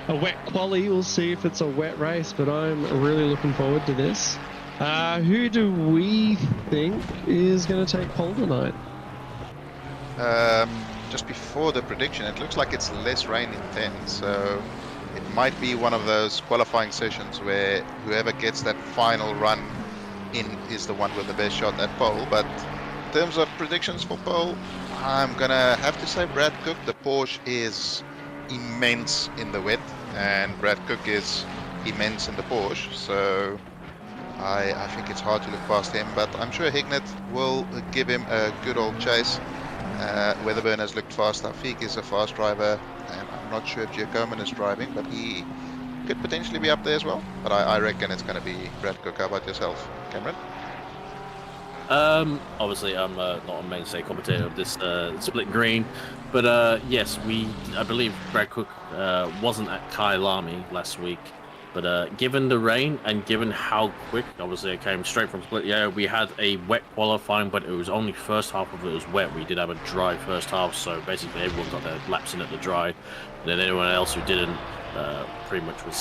a wet quali. We'll see if it's a wet race, but I'm really looking forward to this. Who do we think is going to take pole tonight? Just before the prediction, it looks like it's less rain intense, so it might be one of those qualifying sessions where whoever gets that final run in is the one with the best shot at pole. But in terms of predictions for pole, I'm gonna have to say Brad Cook. The Porsche is immense in the wet, and Brad Cook is immense in the Porsche, so I think it's hard to look past him, but I'm sure Hignett will give him a good old chase. Weatherburn has looked fast. Afik is a fast driver, and I'm not sure if Giacomin is driving, but he could potentially be up there as well. But I reckon it's going to be Brad Cook. How about yourself, Cameron? Obviously I'm not a mainstay commentator of this split green, but yes, I believe Brad Cook wasn't at Kyalami last week, but given the rain and given how quick, obviously it came straight from split, yeah, we had a wet qualifying, but it was only first half of it was wet. We did have a dry first half, so basically everyone got their laps in at the dry, and then anyone else who didn't pretty much was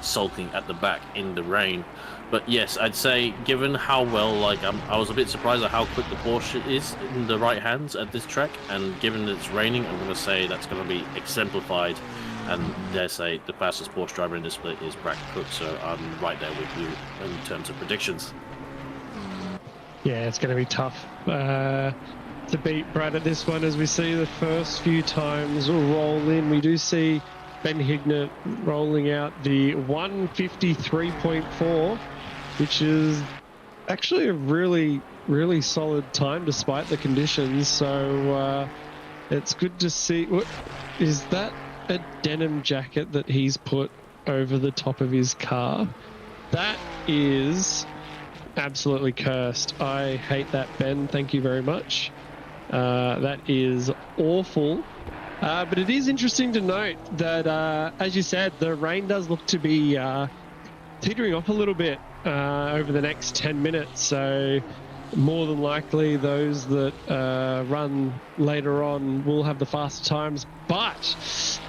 sulking at the back in the rain. But yes, I'd say given how well, like, I was a bit surprised at how quick the Porsche is in the right hands at this track, and given that it's raining, I'm going to say that's going to be exemplified, and dare say the fastest Porsche driver in this split is Brad Cook, so I'm right there with you in terms of predictions. Yeah, it's going to be tough to beat Brad at this one, as we see the first few times roll in. We do see Ben Hignett rolling out the 1:53.4, which is actually a really, really solid time despite the conditions. So it's good to see. What is that? A denim jacket that he's put over the top of his car? That is absolutely cursed. I hate that, Ben. Thank you very much. That is awful. But it is interesting to note that, as you said, the rain does look to be teetering off a little bit over the next 10 minutes. So more than likely those that run later on will have the faster times. But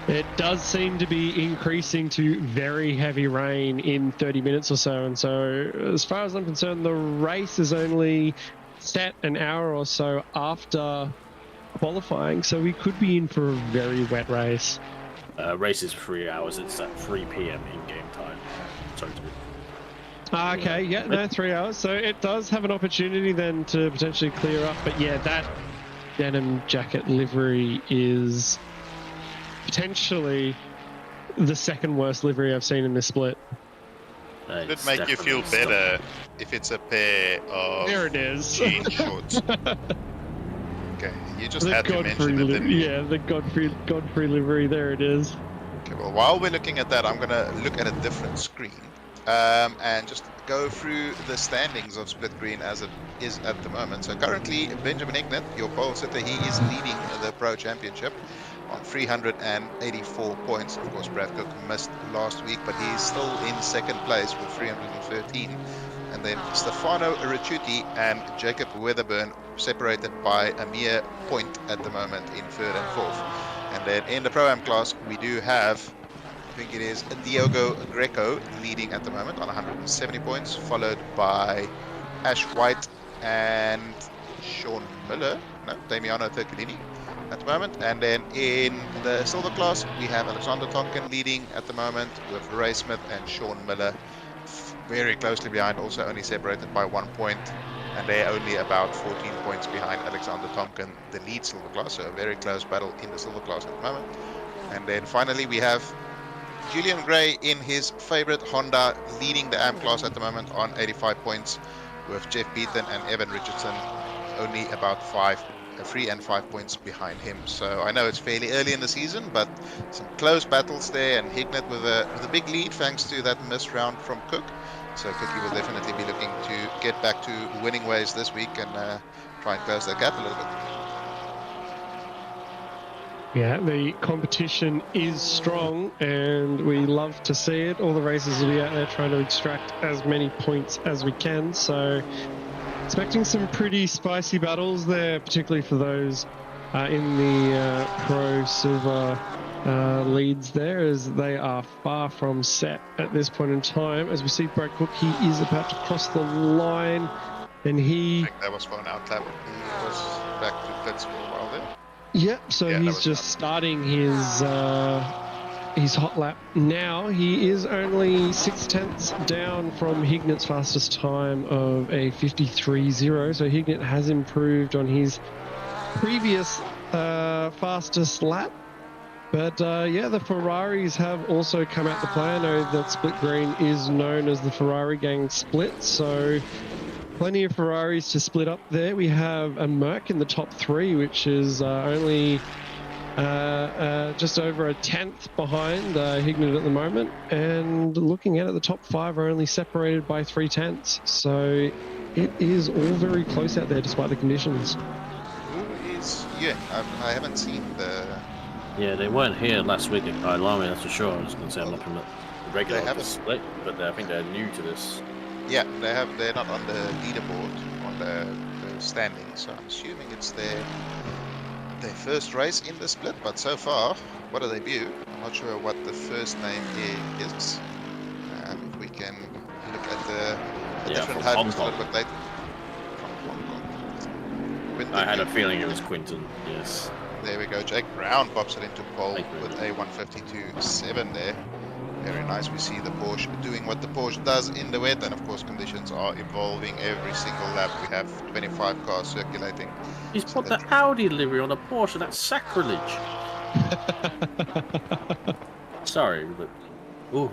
it does seem to be increasing to very heavy rain in 30 minutes or so. And so as far as I'm concerned, the race is only set an hour or so after qualifying, so we could be in for a very wet race. Race is 3 hours. It's at 3 p.m. in-game time. Sorry to be... Okay, yeah, no, 3 hours. So it does have an opportunity then to potentially clear up. But yeah, that denim jacket livery is potentially the second worst livery I've seen in this split. Would it make you feel better if it's a pair of there it is. jean shorts? Okay, you just The had to mention it, didn't you? yeah, the Godfrey livery. There it is. Okay, well, while we're looking at that, I'm going to look at a different screen and just go through the standings of Split Green as it is at the moment. So currently, Benjamin Ignat, your pole sitter, he is leading the Pro Championship on 384 points. Of course, Brad Cook missed last week, but he's still in second place with 313. And then Stefano Ricciuti and Jacob Weatherburn separated by a mere point at the moment in third and fourth. And then in the Pro-Am class, we do have, I think it is Diogo Greco leading at the moment on 170 points, followed by Ash White and Sean Miller, no, Damiano Turcolini at the moment. And then in the Silver class, we have Alexander Tonkin leading at the moment with Ray Smith and Sean Miller very closely behind, also only separated by 1 point. And they're only about 14 points behind Alexander Tonkin, the lead Silver class, so a very close battle in the Silver class at the moment. And then finally we have Julian Gray in his favorite Honda leading the AM class at the moment on 85 points, with Jeff Beaton and Evan Richardson only about 3 and 5 points behind him. So I know it's fairly early in the season, but some close battles there, and Hignett with a big lead thanks to that missed round from Cook. So Cookie will definitely be looking to get back to winning ways this week and try and close that gap a little bit. Yeah, the competition is strong, and we love to see it. All the races will be out there trying to extract as many points as we can. So expecting some pretty spicy battles there, particularly for those in the Pro Silver leads there, as they are far from set at this point in time. As we see Brad Cook, he is about to cross the line, and I think that was for an out lap. He was back to pits for a while there. Yep, so Yeah, he's just starting his hot lap now. He is only 6/10 down from Hignet's fastest time of a 53.0. So Hignett has improved on his previous fastest lap. But yeah, the Ferraris have also come out to play. I know that Split Green is known as the Ferrari Gang Split, so plenty of Ferraris to split up there. We have a Merc in the top 3, which is only just over a 10th behind Hignett at the moment. And looking at it, the top 5 are only separated by 3/10. So it is all very close out there despite the conditions. Who is, yeah, I haven't seen the... Yeah, they weren't here last week at Kailami, that's for sure. I was going to say I'm not from the regular split, but I think they're new to this. Yeah, they're not on the leaderboard, on the standings, so I'm assuming it's their first race in the split, but so far, what a debut. I'm not sure what the first name is. If we can look at the different homes a little bit later. From Hong Kong. I had a feeling it was Quinton, yes. There we go, Jake Brown pops it into pole with a 152.7 there. Very nice. We see the Porsche doing what the Porsche does in the wet, and of course conditions are evolving every single lap. We have 25 cars circulating. He's put the Audi livery on a Porsche. That's sacrilege. Sorry, but ooh,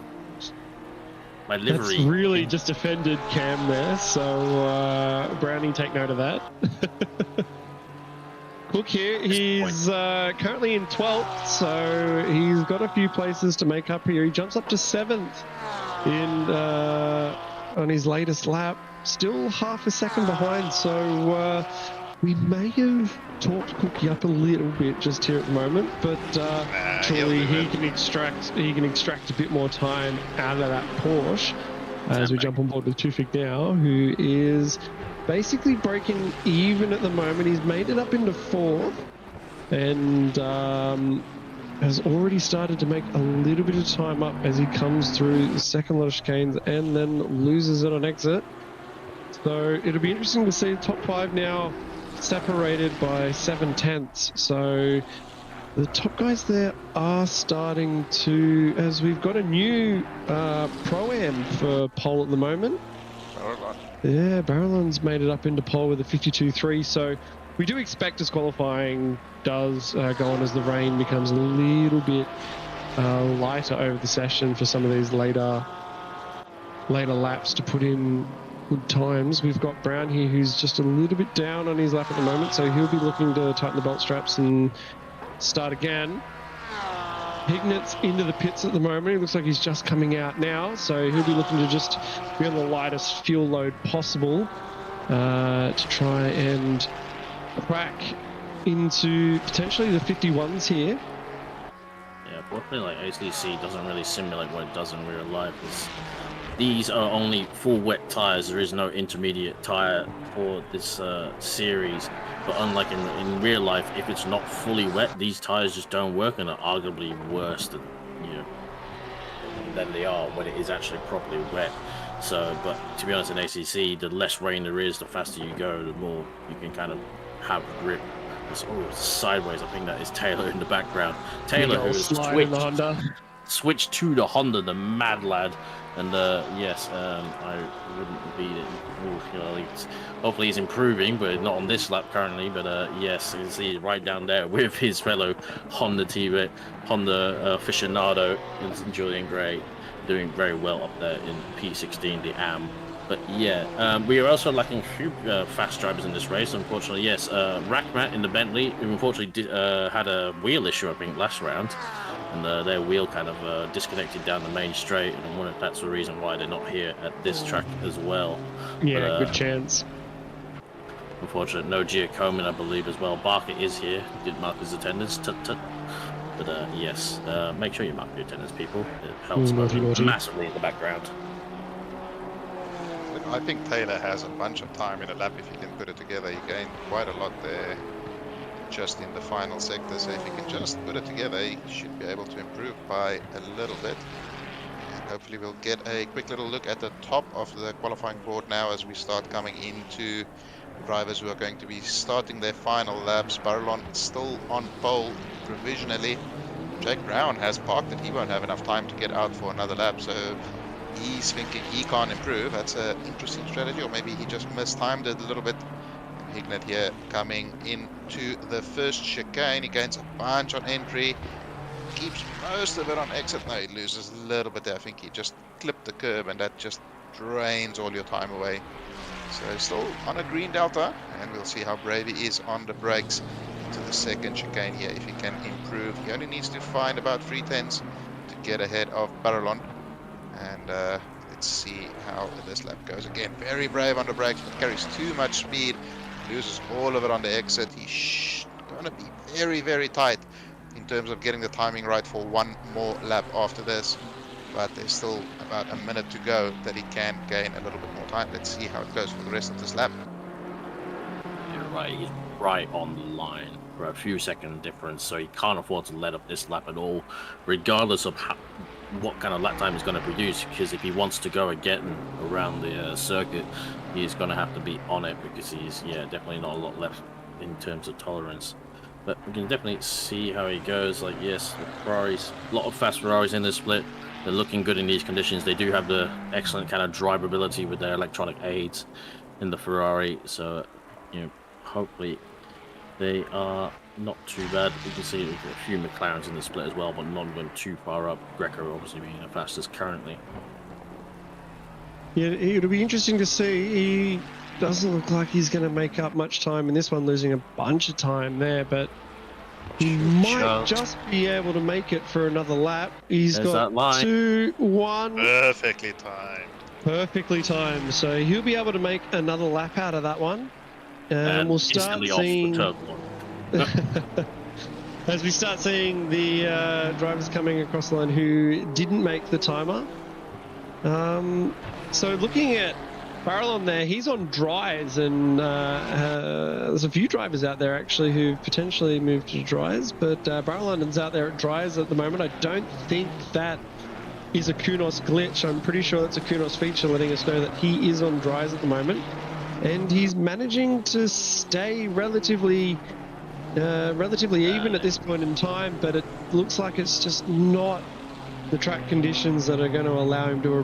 my livery. That's really just offended Cam there. So Brownie, take note of that. Look here, he's currently in 12th, so he's got a few places to make up here. He jumps up to 7th on his latest lap, still half a second behind, so we may have talked Cookie up a little bit just here at the moment, but surely he can extract a bit more time out of that Porsche as we jump on board with Tufik now, who is basically breaking even at the moment. He's made it up into 4th and has already started to make a little bit of time up as he comes through the second lot of chicanes and then loses it on exit. So it'll be interesting to see the top 5 now separated by 7/10. So the top guys there are starting to, as we've got a new Pro-Am for pole at the moment. Yeah, Barrelon's made it up into pole with a 52.3, so we do expect as qualifying does go on as the rain becomes a little bit lighter over the session for some of these later laps to put in good times. We've got Brown here, who's just a little bit down on his lap at the moment, so he'll be looking to tighten the belt straps and start again. Hignet's into the pits at the moment. It looks like he's just coming out now, so he'll be looking to just be on the lightest fuel load possible to try and crack into potentially the 51s here. Yeah, fortunately, like ACC doesn't really simulate what it does in real life. These are only full wet tires. There is no intermediate tire for this series. But unlike in real life, if it's not fully wet, these tires just don't work and are arguably worse than than they are when it is actually properly wet. So, but to be honest, in ACC, the less rain there is, the faster you go, the more you can kind of have grip. It's sideways. I think that is Taylor in the background. Taylor, who has switched to the Honda, the mad lad. And yes, I wouldn't beat it. Hopefully he's improving, but not on this lap currently. But yes, you can see right down there with his fellow Honda teammate, Honda aficionado, Julian Gray, doing very well up there in P16, the AM. But yeah, we are also lacking a few fast drivers in this race. Unfortunately, yes, Rackmat in the Bentley, who unfortunately had a wheel issue, I think, last round. And their wheel kind of disconnected down the main straight, and I wonder if that's the reason why they're not here at this track as well. Yeah, but, good chance. Unfortunate, no Giacomin, I believe, as well. Barker is here. He did mark his attendance. But yes, make sure you mark your attendance, people. It helps massively in the background. I think Taylor has a bunch of time in a lap if he can put it together. He gained quite a lot there just in the final sector, so if he can just put it together, he should be able to improve by a little bit. And hopefully we'll get a quick little look at the top of the qualifying board now as we start coming into drivers who are going to be starting their final laps. Barlon still on pole provisionally. Jake Brown has parked it. He won't have enough time to get out for another lap, so he's thinking he can't improve. That's an interesting strategy, or maybe he just mistimed it a little bit. Hignet here coming into the first chicane. He gains a bunch on entry, keeps most of it on exit. No, he loses a little bit there. I think he just clipped the curb, and that just drains all your time away. So still on a green delta, and we'll see how brave he is on the brakes into the second chicane here. If he can improve, he only needs to find about 3/10 to get ahead of Barrelon. And let's see how this lap goes. Again, very brave on the brakes, but carries too much speed. Loses all of it on the exit. He's going to be very, very tight in terms of getting the timing right for one more lap after this. But there's still about a minute to go that he can gain a little bit more time. Let's see how it goes for the rest of this lap. You're right. He's right on the line for a few second difference, so he can't afford to let up this lap at all, regardless of what kind of lap time he's going to produce, because if he wants to go again around the circuit, he's going to have to be on it, because he's definitely not a lot left in terms of tolerance. But we can definitely see how he goes. Like, yes, the Ferraris, a lot of fast Ferraris in this split. They're looking good in these conditions. They do have the excellent kind of drivability with their electronic aids in the Ferrari, so hopefully they are not too bad. You can see a few McLarens in the split as well, but none of them too far up. Greco obviously being the fastest currently. Yeah, it'll be interesting to see. He doesn't look like he's going to make up much time in this one, losing a bunch of time there, but he might just be able to make it for another lap. He's got 2-1. Perfectly timed. Perfectly timed. So he'll be able to make another lap out of that one. And we'll start seeing... As we start seeing the drivers coming across the line who didn't make the timer. So looking at Barrelon there, he's on dries, and there's a few drivers out there actually who potentially moved to dries, but Barrelon is out there at dries at the moment. I don't think that is a Kunos glitch. I'm pretty sure that's a Kunos feature letting us know that he is on dries at the moment, and he's managing to stay relatively even at this point in time, but it looks like it's just not the track conditions that are going to allow him to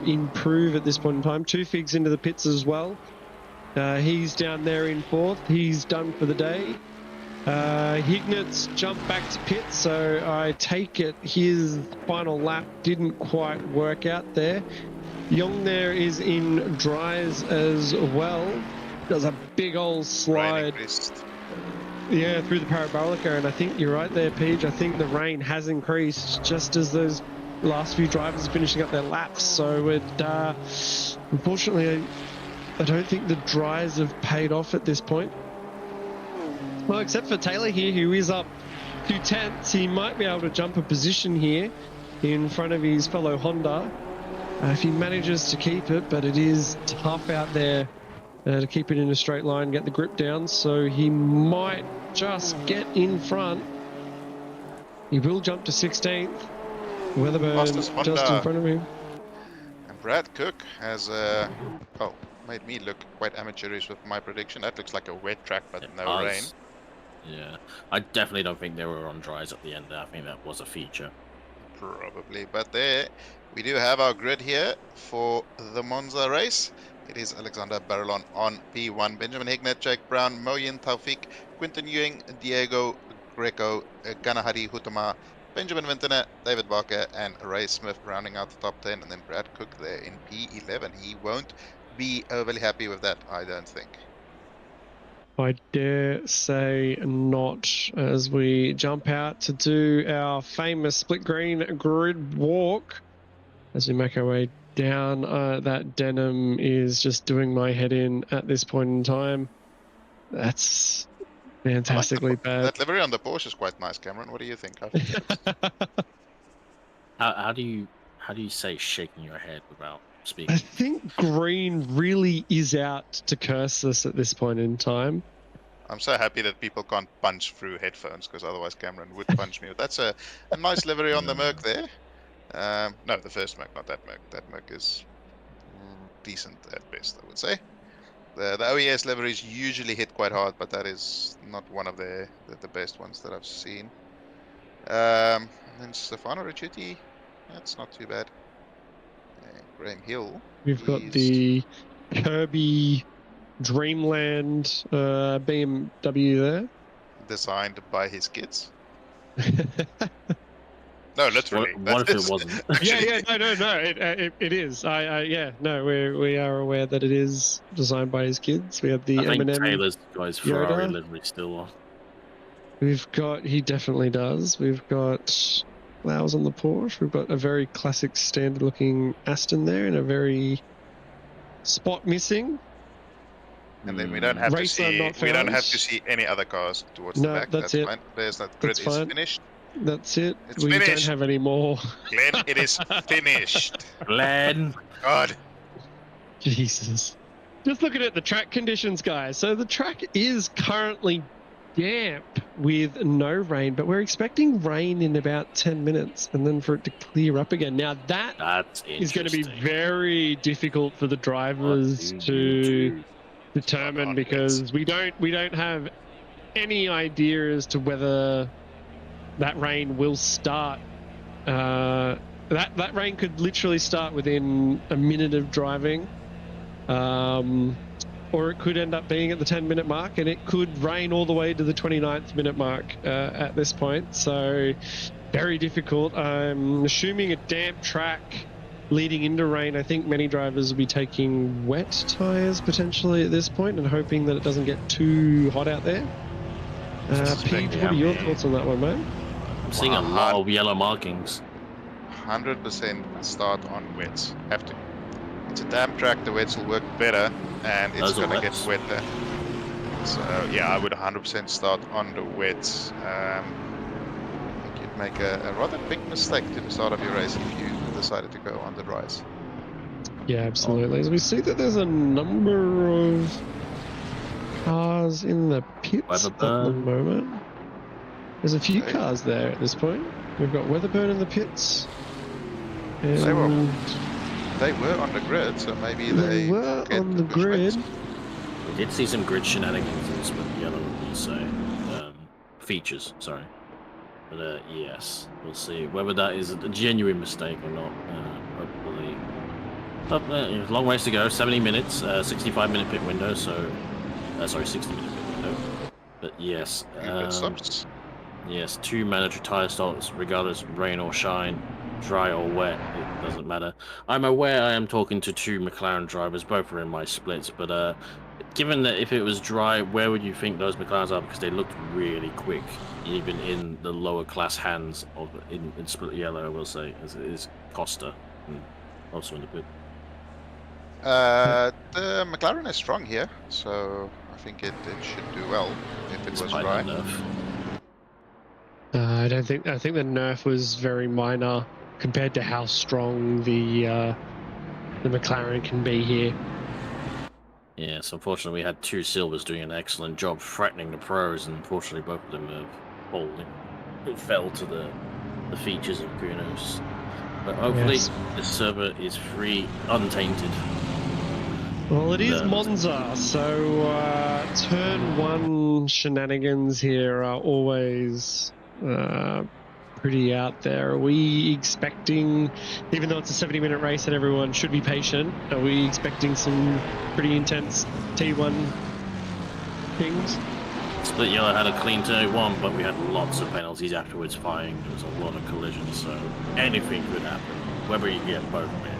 improve at this point in time. 2 Figs into the pits as well. He's down there in 4th. He's done for the day. Hignet's jumped back to pit, so I take it his final lap didn't quite work out there. Young there is in dries as well. Does a big old Rain slide, increased. yeah, through the parabolica, and I think you're right there, Peach. I think the rain has increased just as those last few drivers are finishing up their laps. So it, unfortunately, I don't think the dries have paid off at this point. Well, except for Taylor here, who is up 2/10. He might be able to jump a position here in front of his fellow Honda if he manages to keep it, but it is tough out there to keep it in a straight line, get the grip down, so he might just get in front. He will jump to 16th. Weatherburn Fastest Honda. just in front of him. And Brad Cook has made me look quite amateurish with my prediction. That looks like a wet track, but It no does. rain. Yeah, I definitely don't think they were on dries at the end. I think that was a feature. Probably, but there we do have our grid here for the Monza race. It is Alexander Barrelon on P1, Benjamin Hignett, Jake Brown, Moyin Taufik, Quinton Ewing, Diego Greco, Ganahari Hutama, Benjamin Vintner, David Barker, and Ray Smith rounding out the top 10, and then Brad Cook there in P11. He won't be overly happy with that, I don't think. I dare say not, as we jump out to do our famous split green grid walk. As we make our way down, that denim is just doing my head in at this point in time. That's fantastically bad. That livery on the Porsche is quite nice, Cameron. What do you think? I think it looks- How do you say shaking your head without I speaking? think green really is out to curse us at this point in time. I'm so happy that people can't punch through headphones, because otherwise Cameron would punch me. That's a nice livery on the Merc there. No, the first Merc, not that Merc. That Merc is decent at best, I would say. The OES liveries usually hit quite hard, but that is not one of the best ones that I've seen. And then Stefano Ricciuti, that's not too bad. Graham Hill. We've got he's the Kirby Dreamland BMW there. designed by his kids. No, literally. What if that it is wasn't? actually- No. It is. We are aware that it is designed by his kids. We have the I think M&M. Taylor's got his Ferrari Yoda. livery still on. He definitely does. We've got flowers on the Porsche. We've got a very classic standard looking Aston there and a very spot missing. And then we don't have to Racer, see. not We don't have fans. to see any other cars towards No, the back. that's it. fine. There's that grid That's is fine. finished. That's it. It's we finished. don't have any more. Glenn, it is finished. Glenn, God. Jesus. Just looking at the track conditions, guys. So the track is currently damp with no rain, but we're expecting rain in about 10 minutes and then for it to clear up again. Now that that's is going to be interesting. very difficult for the drivers What do to you do? determine, on because we don't have any idea as to whether that rain will start. That rain could literally start within a minute of driving, or it could end up being at the 10-minute mark, and it could rain all the way to the 29th minute mark at this point. So very difficult. I'm assuming a damp track leading into rain. I think many drivers will be taking wet tyres potentially at this point and hoping that it doesn't get too hot out there. Pete, what are your thoughts on that one, mate? I'm seeing a lot of yellow markings. 100% start on wets. Have to. It's a damp track. The wets will work better, and it's Those are gonna get wets. wetter. So yeah, I would 100% start on the wets. I think you'd make a rather big mistake to the start of your race if you decided to go on the dries. Yeah, absolutely. As we see that there's a number of cars in the pits at the Weatherburn. moment. There's a few Okay. cars there at this point. We've got Weatherburn in the pits. And Say what? They were on the grid, so maybe they they were get on the push wets. grid. We did see some grid shenanigans in split yellow, so features. Sorry, but yes, we'll see whether that is a genuine mistake or not. Hopefully, but long ways to go. 70 minutes, 65-minute pit window. So, sorry, 60-minute pit window. But yes, Few pit stops. yes, 2 mandatory tire stops, regardless of rain or shine, dry or wet, it doesn't matter. I'm aware I am talking to 2 McLaren drivers, both are in my splits, but given that if it was dry, where would you think those McLarens are? Because they looked really quick, even in the lower class hands of in split yellow, I will say, as it is Costa and also in the pit. The McLaren is strong here, so I think it should do well if it was Despite dry. the nerf. I think the nerf was very minor compared to how strong the McLaren can be here. Yes, unfortunately, we had 2 silvers doing an excellent job threatening the pros, and unfortunately, both of them it fell to the features of Kunos. But hopefully, Yes. this server is free, untainted. Well, it is No. Monza, so turn 1 shenanigans here are always pretty out there. Are we expecting, even though it's a 70-minute race and everyone should be patient, are we expecting some pretty intense T1 things? Split Yellow had a clean turn 1, but we had lots of penalties afterwards firing. There was a lot of collisions, so anything could happen, whether you get both men.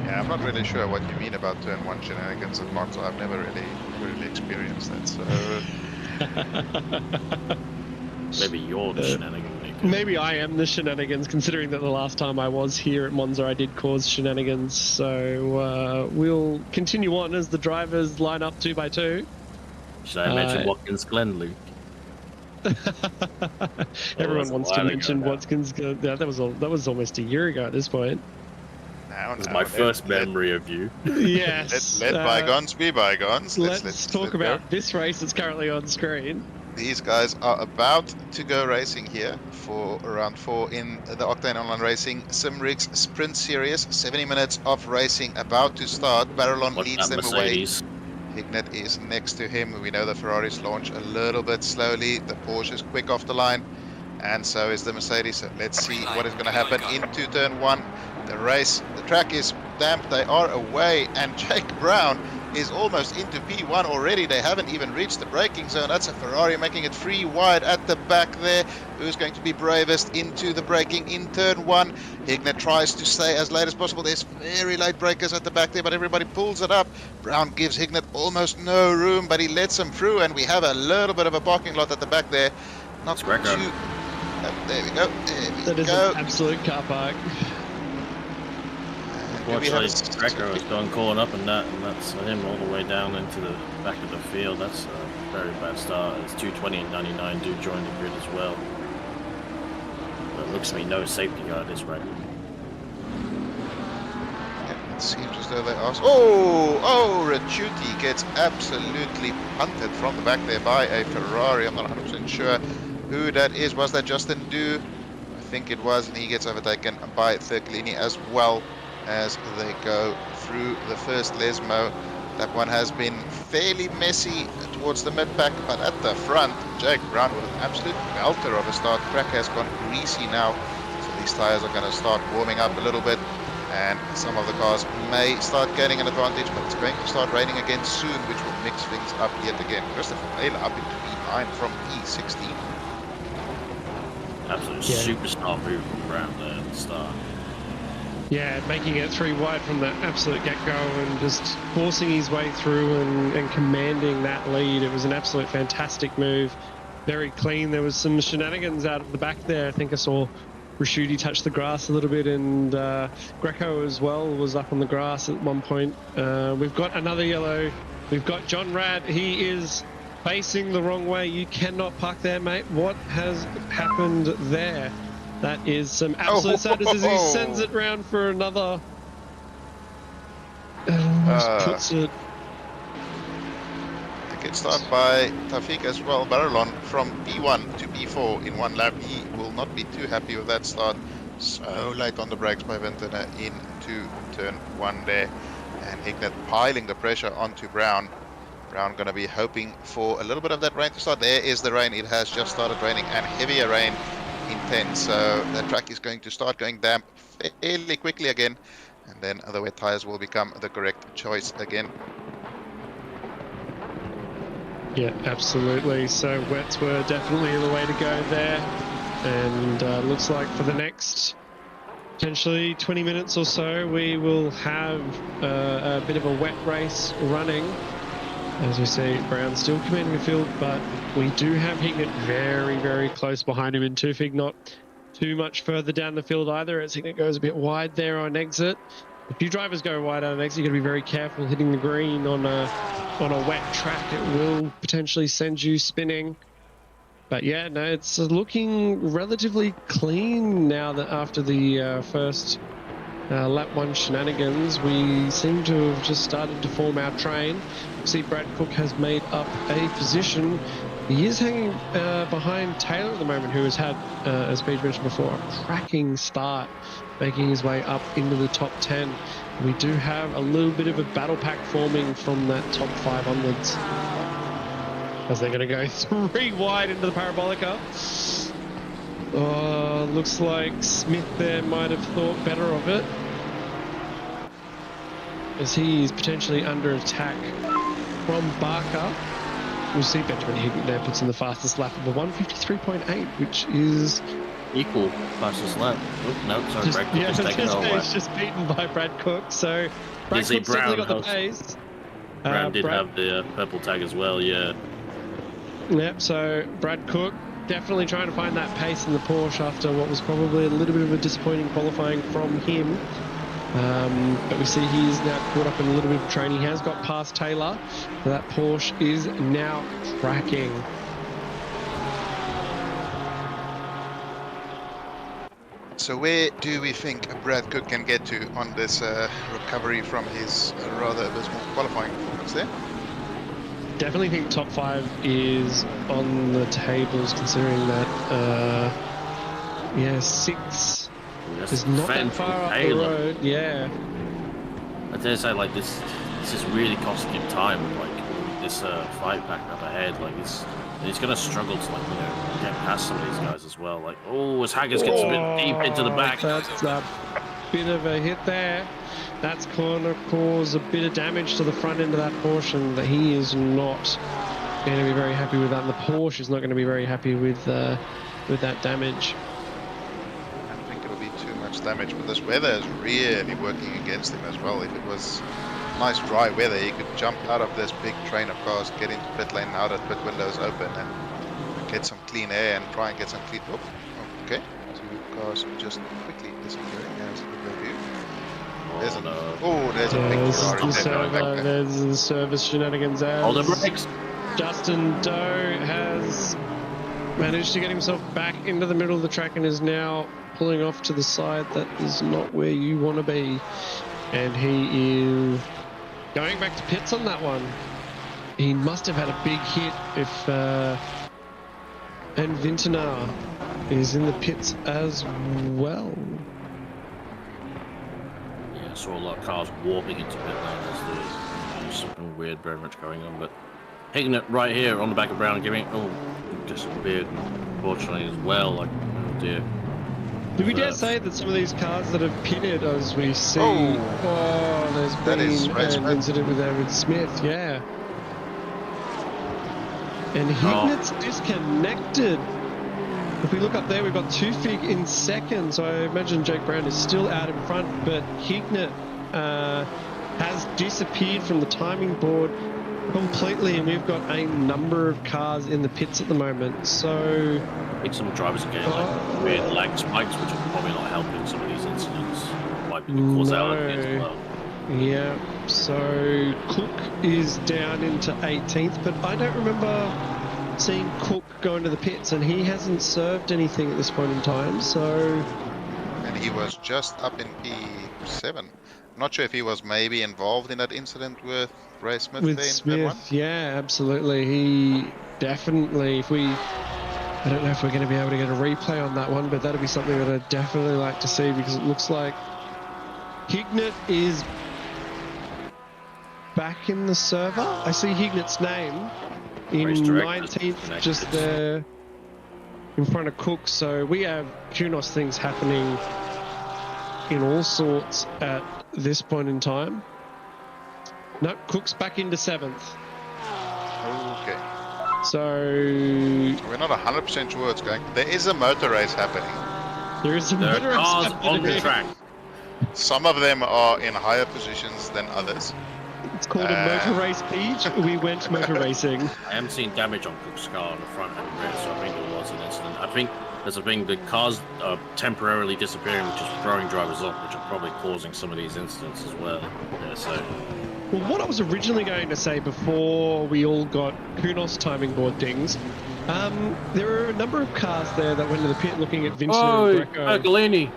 Yeah, I'm not really sure what you mean about turn 1 shenanigans at Monza. I've never really experienced that, so... Maybe you're the shenanigan maker. Maybe I am the shenanigans, considering that the last time I was here at Monza I did cause shenanigans. So we'll continue on as the drivers line up 2 by 2. Should I mention Watkins Glen, Luke? Everyone wants to mention now. Watkins Glen. Yeah, that was almost a year ago at this point. It was my first memory of you. Yes. Let bygones be bygones. Let's talk about this race that's currently on screen. These guys are about to go racing here for round 4 in the Octane Online Racing Simrigs Sprint Series. 70 minutes of racing about to start. Barrelon leads them Mercedes. away. Hignett is next to him. We know the Ferraris launch a little bit slowly. The Porsche is quick off the line, and so is the Mercedes. So let's see what is going to happen into turn 1. The track is damp. They are away, and Jake Brown is almost into P1 already. They haven't even reached the braking zone. That's a Ferrari making it 3 wide at the back there. Who's going to be bravest into the braking in turn 1? Hignett tries to stay as late as possible. There's very late breakers at the back there, but everybody pulls it up. Brown gives Hignett almost no room, but he lets him through, and we have a little bit of a parking lot at the back there. Not too... there we go. That is an absolute car park. Unfortunately, Greco has gone calling up, and that's him all the way down into the back of the field. That's a very bad start. It's 220 and 99 do join the grid as well. But it looks to me no safety car at this rate. Yeah, it seems as though they asked. Oh, Ricciuti gets absolutely punted from the back there by a Ferrari. I'm not 100% sure who that is. Was that Justin Dew? I think it was, and he gets overtaken by Thircolini as well as they go through the first Lesmo. That one has been fairly messy towards the mid-pack, but at the front, Jake Brown with an absolute belter of a start. Track has gone greasy now, so these tyres are going to start warming up a little bit, and some of the cars may start gaining an advantage, but it's going to start raining again soon, which will mix things up yet again. Christopher Taylor up into P9 from P16. Absolute superstar move from Brown there at the start. Yeah, making it 3 wide from the absolute get-go and just forcing his way through and commanding that lead. It was an absolute fantastic move. Very clean. There was some shenanigans out of the back there. I think I saw Ricciuti touch the grass a little bit, and Greco as well was up on the grass at one point. We've got another yellow. We've got John Rad. He is facing the wrong way. You cannot park there, mate. What has happened there? That is some absolute sadness as he sends it round for another. Puts it. A good start by Taufik as well. Barrelon from P1 to P4 in 1 lap. He will not be too happy with that start. So late on the brakes by Ventana into turn 1 there. And Hignett piling the pressure onto Brown. Brown going to be hoping for a little bit of that rain to start. There is the rain. It has just started raining, and heavier rain intense, so the track is going to start going damp fairly quickly again, and then the wet tires will become the correct choice again. Yeah, absolutely. So wets were definitely the way to go there. And looks like for the next potentially 20 minutes or so, we will have a bit of a wet race running. As we see, Brown still commanding the field, but we do have Hignett very, very close behind him, and Tufig not too much further down the field either, as Hignett goes a bit wide there on exit. If you drivers go wide on exit, you've got to be very careful hitting the green on a wet track. It will potentially send you spinning. But yeah, no, it's looking relatively clean now that after the first lap 1 shenanigans, we seem to have just started to form our train. See, Brad Cook has made up a position. He is hanging behind Taylor at the moment, who has had, as Paige mentioned before, a cracking start, making his way up into the top 10. We do have a little bit of a battle pack forming from that top 5 onwards, as they're going to go 3 wide into the Parabolica. Oh, looks like Smith there might have thought better of it, as he is potentially under attack from Barker. We'll see Benjamin Hignett there puts in the fastest lap of a 153.8, which is Equal fastest lap. Oh, no, sorry, Brad Cook yeah, is taking over. it's just beaten by Brad Cook. So Brad see Cook's definitely got Brown the pace. Brown did have the purple tag as well, yeah. Yep, so Brad Cook definitely trying to find that pace in the Porsche after what was probably a little bit of a disappointing qualifying from him. But we see he is now caught up in a little bit of training. He has got past Taylor. So that Porsche is now tracking. So where do we think Brad Cook can get to on this recovery from his rather abysmal qualifying performance there? Definitely think top 5 is on the tables, considering that, yeah, 6 is not that far up the road. Yeah. I dare say, like, this is really costing him time. Like, this fight back up ahead, like, he's going to struggle to, like, get past some of these guys as well. Like, oh, as Haggis gets a bit deep into the back. That's a bit of a hit there. That's going to cause a bit of damage to the front end of that portion that he is not going to be very happy with that. And the Porsche is not going to be very happy with that damage. I don't think it'll be too much damage, but this weather is really working against him as well. If it was nice dry weather, he could jump out of this big train of cars, get into pit lane now that pit window's open, and get some clean air and try and get some clean... Oh, okay. 2 cars just quickly disappearing as the view. There's a big car. There's the service shenanigans as Hold the brakes. Justin Doe has managed to get himself back into the middle of the track and is now pulling off to the side. That is not where you want to be. And he is going back to pits on that one. He must have had a big hit if and Vintiner is in the pits as well. Yeah, I saw a lot of cars warping into pit lane. There's something weird very much going on, but Hignett right here on the back of Brown giving... Oh, disappeared, unfortunately, as well. Like, oh dear. Do we dare say that some of these cars that have pitted, as we see... there's been an incident with Aaron Smith, yeah. And Hignett's disconnected. If we look up there, we've got Tufig in second, so I imagine Jake Brown is still out in front, but Hignett has disappeared from the timing board completely, and we've got a number of cars in the pits at the moment, so... I think some drivers are getting like weird lag spikes, which are probably not helping some of these incidents. Might be the causality as well. Yeah, so Cook is down into 18th, but I don't remember seeing Cook go into the pits, and he hasn't served anything at this point in time, so... And he was just up in P7. I'm not sure if he was maybe involved in that incident with Ray Smith. With Smith, yeah, absolutely. He definitely, I don't know if we're going to be able to get a replay on that one, but that'd be something that I'd definitely like to see, because it looks like Hignett is back in the server. I see Hignett's name in 19th, just there in front of Cook. So we have Kunos things happening in all sorts at this point in time. No, Cook's back into 7th. Okay. So We're not 100% sure what's going. There is a motor race happening. there is some There are motor race cars on the happening. track. Some of them are in higher positions than others. It's called a motor race, Peach. We went motor racing. I am seeing damage on Cook's car on the front and rear, so I think there was an incident. I think there's a thing, the cars are temporarily disappearing, which is throwing drivers off, which are probably causing some of these incidents as well. Yeah, so Well, what I was originally going to say before we all got Kunos timing board dings, there were a number of cars there that went to the pit looking at Vincent and Greco. Bertolini.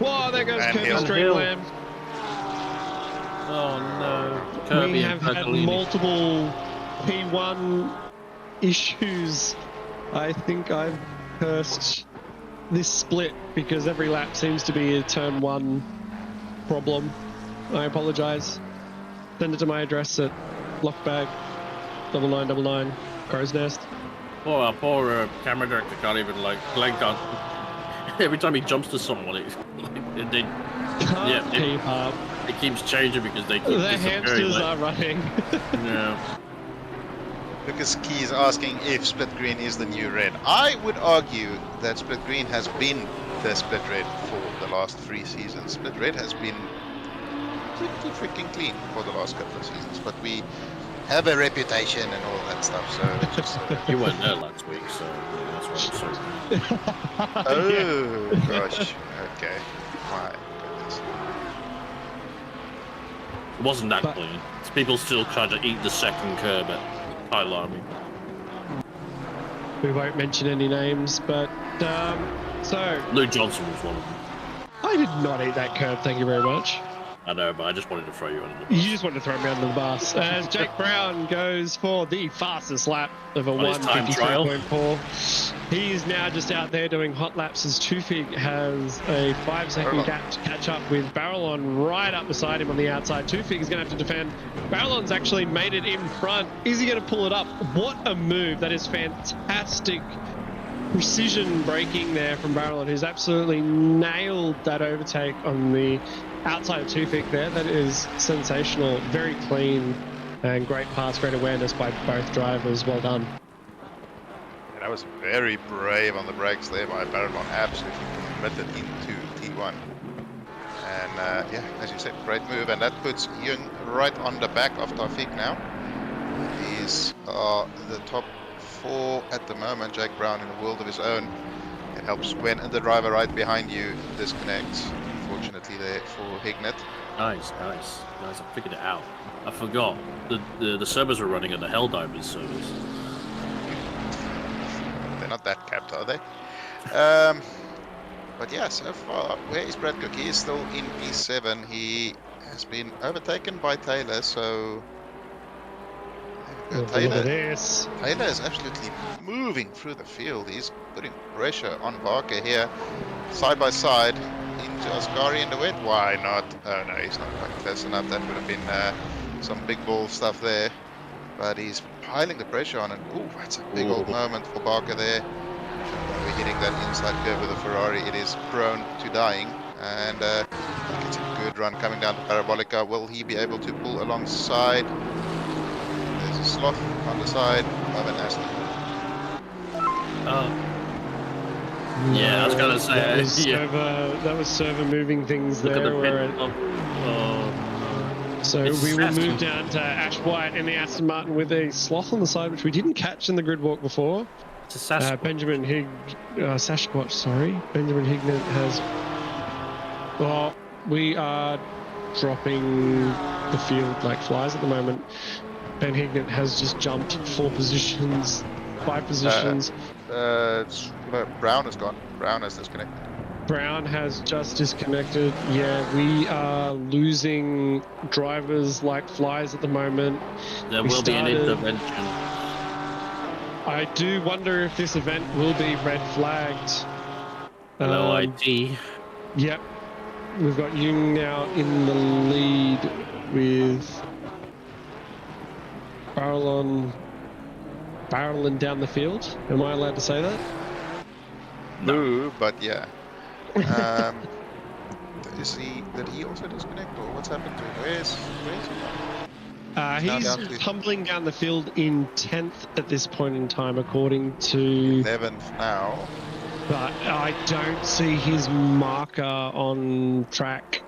Whoa, there goes And Kirby Hill. Streamland. Oh no. Kirby We and have had Bertolini. multiple P1 issues. I think I've cursed this split because every lap seems to be a turn 1 problem. I apologise. Send it to my address at Lockbag 9999 Crow's Nest. Our poor camera director can't even blank on. Every time he jumps to someone, they Can't keep up. it keeps changing because they keep The disappearing, hamsters like- are running. Yeah. Lucas Key is asking if split green is the new red. I would argue that split green has been the split red for the last 3 seasons. Split red has been pretty freaking clean for the last couple of seasons, but we have a reputation and all that stuff, so it's just... You weren't there last week, so that's why I'm sorry. Oh, gosh. Okay. My goodness. It wasn't that But- clean. People still trying to eat the second curb at Kyle Army. We won't mention any names, but so Lou Johnson was one of them. I did not eat that curb. Thank you very much. I know, but I just wanted to throw you under the bus. You just wanted to throw me under the bus. As Jake Brown goes for the fastest lap of a On his time trial. 1:53.4. He is now just out there doing hot laps as Tufig has a 5-second gap to catch up with Barrelon right up beside him on the outside. Tufig is going to have to defend. Barrelon's actually made it in front. Is he going to pull it up? What a move. That is fantastic precision braking there from Barrelon, who's absolutely nailed that overtake on the outside of Tufik there. That is sensational. Very clean and great pass, great awareness by both drivers. Well done. Yeah, that was very brave on the brakes there by Barrelon, absolutely committed into T1. And yeah, as you said, great move, and that puts Jung right on the back of Taufik now. He's the top 4 at the moment. Jake Brown in a world of his own. It helps when the driver right behind you disconnects. Fortunately there for Hignett. Nice. I figured it out. I forgot. The servers were running at the Helldivers servers. They're not that capped, are they? But yeah, so far, where is Brad Cook? He is still in P7. He has been overtaken by Taylor, so... Look at Taylor this. is absolutely moving through the field. He's putting pressure on Barker here, side by side, into Ascari in the wet. Why not? Oh no, he's not quite close enough. That would have been some big ball stuff there. But he's piling the pressure on, and ooh, that's a big old moment for Barker there. We're hitting that inside curve with a Ferrari. It is prone to dying, and it's a good run coming down to Parabolica. Will he be able to pull alongside? There's a sloth on the side of an Aston. Yeah, I was gonna say. That was, Yeah. that was server moving things Look at there. the Where pit. so It's we will Aston. move down to Ash White in the Aston Martin with a sloth on the side, which we didn't catch in the grid walk before. It's a Sasquatch. Benjamin Sasquatch, sorry. Benjamin Hignett has... Well, we are dropping the field like flies at the moment. Ben Hignett has just jumped 4 positions, 5 positions. Brown is gone. Brown is disconnected. Brown has just disconnected. Yeah, we are losing drivers like flies at the moment. There we will be an started- intervention. I do wonder if this event will be red flagged. Hello, IT. Yep. We've got Jung now in the lead with barreling down the field. Am I allowed to say that? No, but yeah. Did he also disconnect, or what's happened to him? Where's he gone? He's down to tumbling down the field in 10th at this point in time, according to. 11th now. But I don't see his marker on track.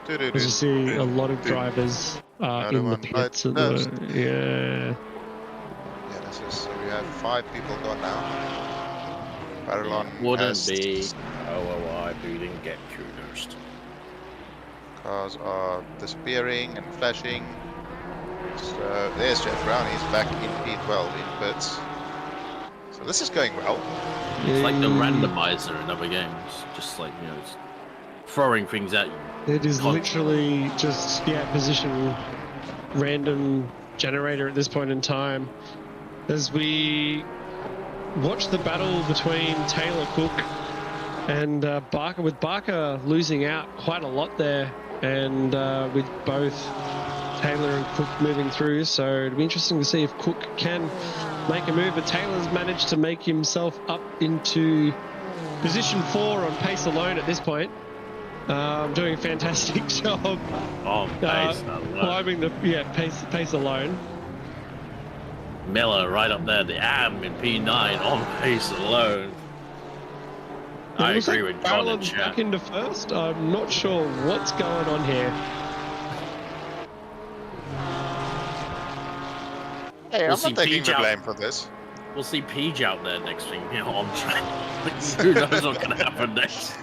Because you see a lot of drivers in the pits. At yeah. Yeah, this is. So we have 5 people gone now. Parallon Wouldn't has be OOI if we didn't get kudos. Cars are disappearing and flashing. So there's Jeff Brown. He's back in P12 in pits. So this is going well. It's like the randomizer in other games, just like, you know, it's throwing things at you. It is literally just, position random generator at this point in time. As we watch the battle between Taylor Cook and Barker, with Barker losing out quite a lot there, and with both Taylor and Cook moving through. So it'll be interesting to see if Cook can make a move, but Taylor's managed to make himself up into position 4 on pace alone at this point. Doing a fantastic job. Pace climbing the pace alone. Miller right up there, the AM in P9 on pace alone. I agree with John and chat. Back into first. I'm not sure what's going on here. Hey, We'll I'm see not taking the Peach blame for this. We'll see Peach out there next thing, you know, on track. Who knows what's going to happen next?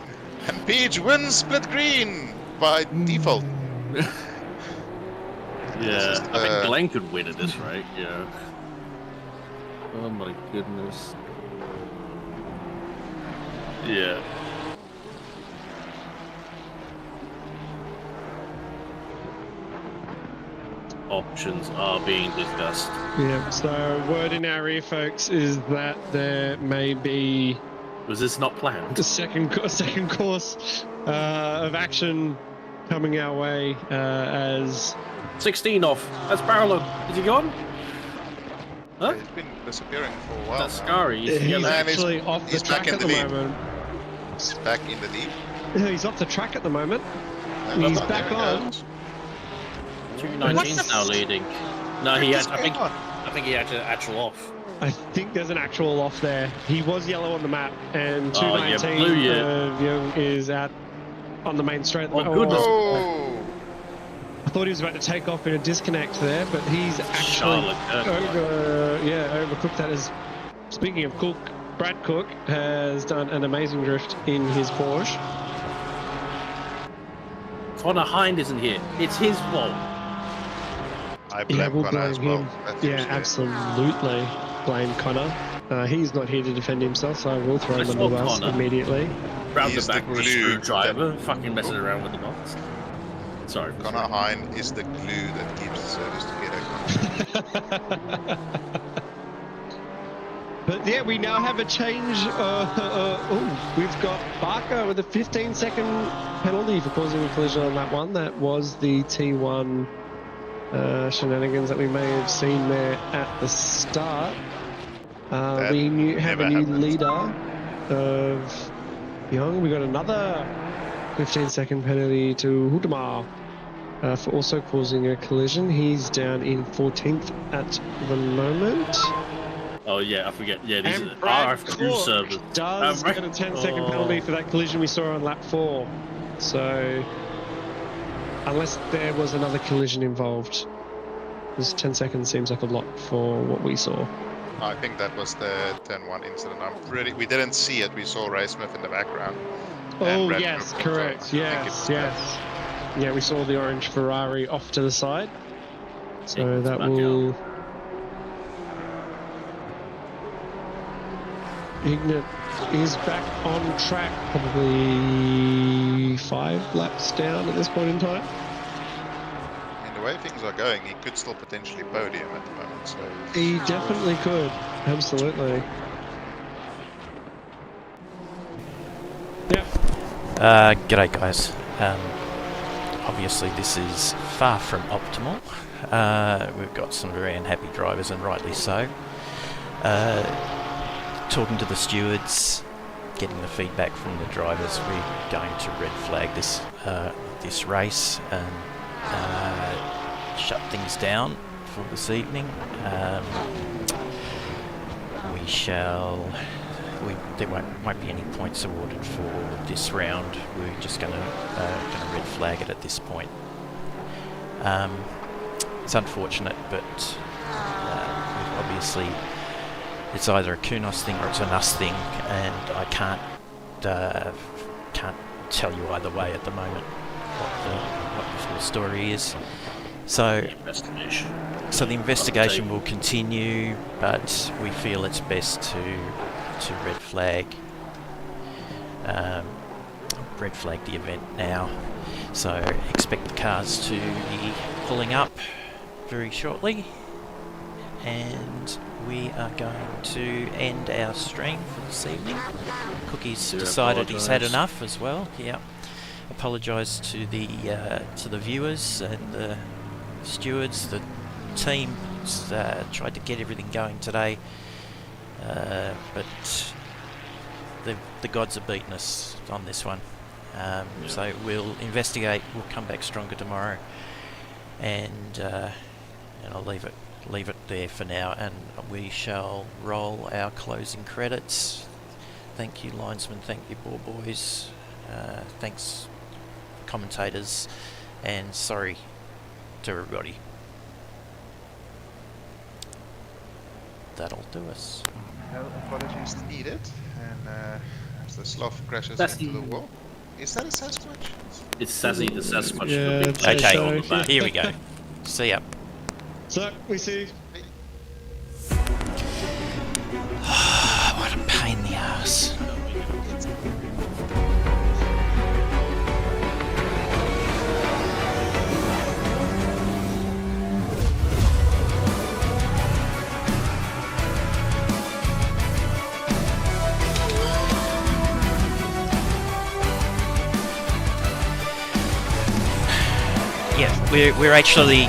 And Peach wins split green by default. Yeah, I think Glenn could win at this rate, yeah. Oh my goodness. Yeah. Options are being discussed. Yeah, so word in our ear, folks, is that there may be Was this not planned? a second course of action coming our way as 16 off. That's parallel. Is he gone? Huh? He's been disappearing for a while. That's now. Scary. he's yellow. Man, actually off the he's back track in at the the lead. moment. He's back in the lead. He's off the track at the moment. And He's there back he on. goes. 219's now leading. No, he What's had. going on? I think he had an actual off. I think there's an actual off there. He was yellow on the map, and Oh, yeah, 219 blue, yeah. Young is out on the main straight. Oh, goodness. Oh! I thought he was about to take off in a disconnect there, but he's actually Charlotte, overcooked that. As speaking of Cook, Brad Cook has done an amazing drift in his Porsche. Connor Hind isn't here. It's his fault. I blame we'll Connor blame as well. him. That's Yeah, usually- absolutely blame Connor. He's not here to defend himself, so I will throw I him under the saw bus Connor. immediately. Round He's the back the with a glue screwdriver, fucking messing around with the knots. Sorry. Connor Hine is the glue that keeps the service together. But yeah, we now have a change. We've got Barker with a 15-second penalty for causing a collision on that one. That was the T1 shenanigans that we may have seen there at the start. That We have a never new happens. leader of Young. We got another 15-second penalty to Hudemar for also causing a collision. He's down in 14th at the moment. Oh yeah, I forget. Yeah, these And are Brad RFQ Cook servers. does get a 10-second penalty for that collision we saw on lap 4. So, unless there was another collision involved, this 10 seconds seems like a lot for what we saw. I think that was the 10-1 incident. We didn't see it. We saw Ray Smith in the background. And Oh, Red yes, Bull, correct. so I think Yes, it's yes. Yeah, we saw the orange Ferrari off to the side. So Yeah, it's that back will... Ignat is back on track, probably 5 laps down at this point in time. I mean, the way things are going, he could still potentially podium at the moment. So He definitely could, absolutely. Yep. G'day guys. Obviously this is far from optimal. We've got some very unhappy drivers, and rightly so. Talking to the stewards, getting the feedback from the drivers, we're going to red flag this this race, and shut things down for this evening. There won't be any points awarded for this round. We're just going to red flag it at this point. It's unfortunate, but obviously it's either a Kunos thing or it's an us thing, and I can't tell you either way at the moment what the full story is. So the investigation will continue, but we feel it's best to red flag the event now. So expect the cars to be pulling up very shortly, and we are going to end our stream for this evening. Cookie's decided he's had enough as well. Yeah, apologise to the viewers and the stewards. The team tried to get everything going today, but the gods are beating us on this one. So we'll investigate. We'll come back stronger tomorrow, and I'll leave it there for now. And we shall roll our closing credits. Thank you, linesmen. Thank you, ball boys. Thanks, commentators, and sorry to everybody. That'll do us. No apologies needed. And as the sloth crashes into the wall. Is that a Sasquatch? It's Sassy the Sasquatch. Yeah, the big it's black okay. show on the back. Here we go. See ya. So we see. What a pain in the ass. Yeah, we're actually,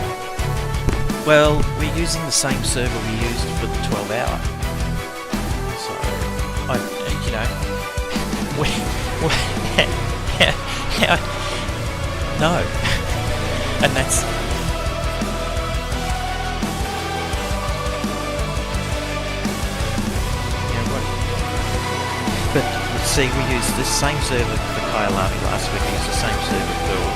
well, we're using the same server we used for the 12 hour. So, no. And that's, but see, we used the same server for Kyalami last week, we used the same server for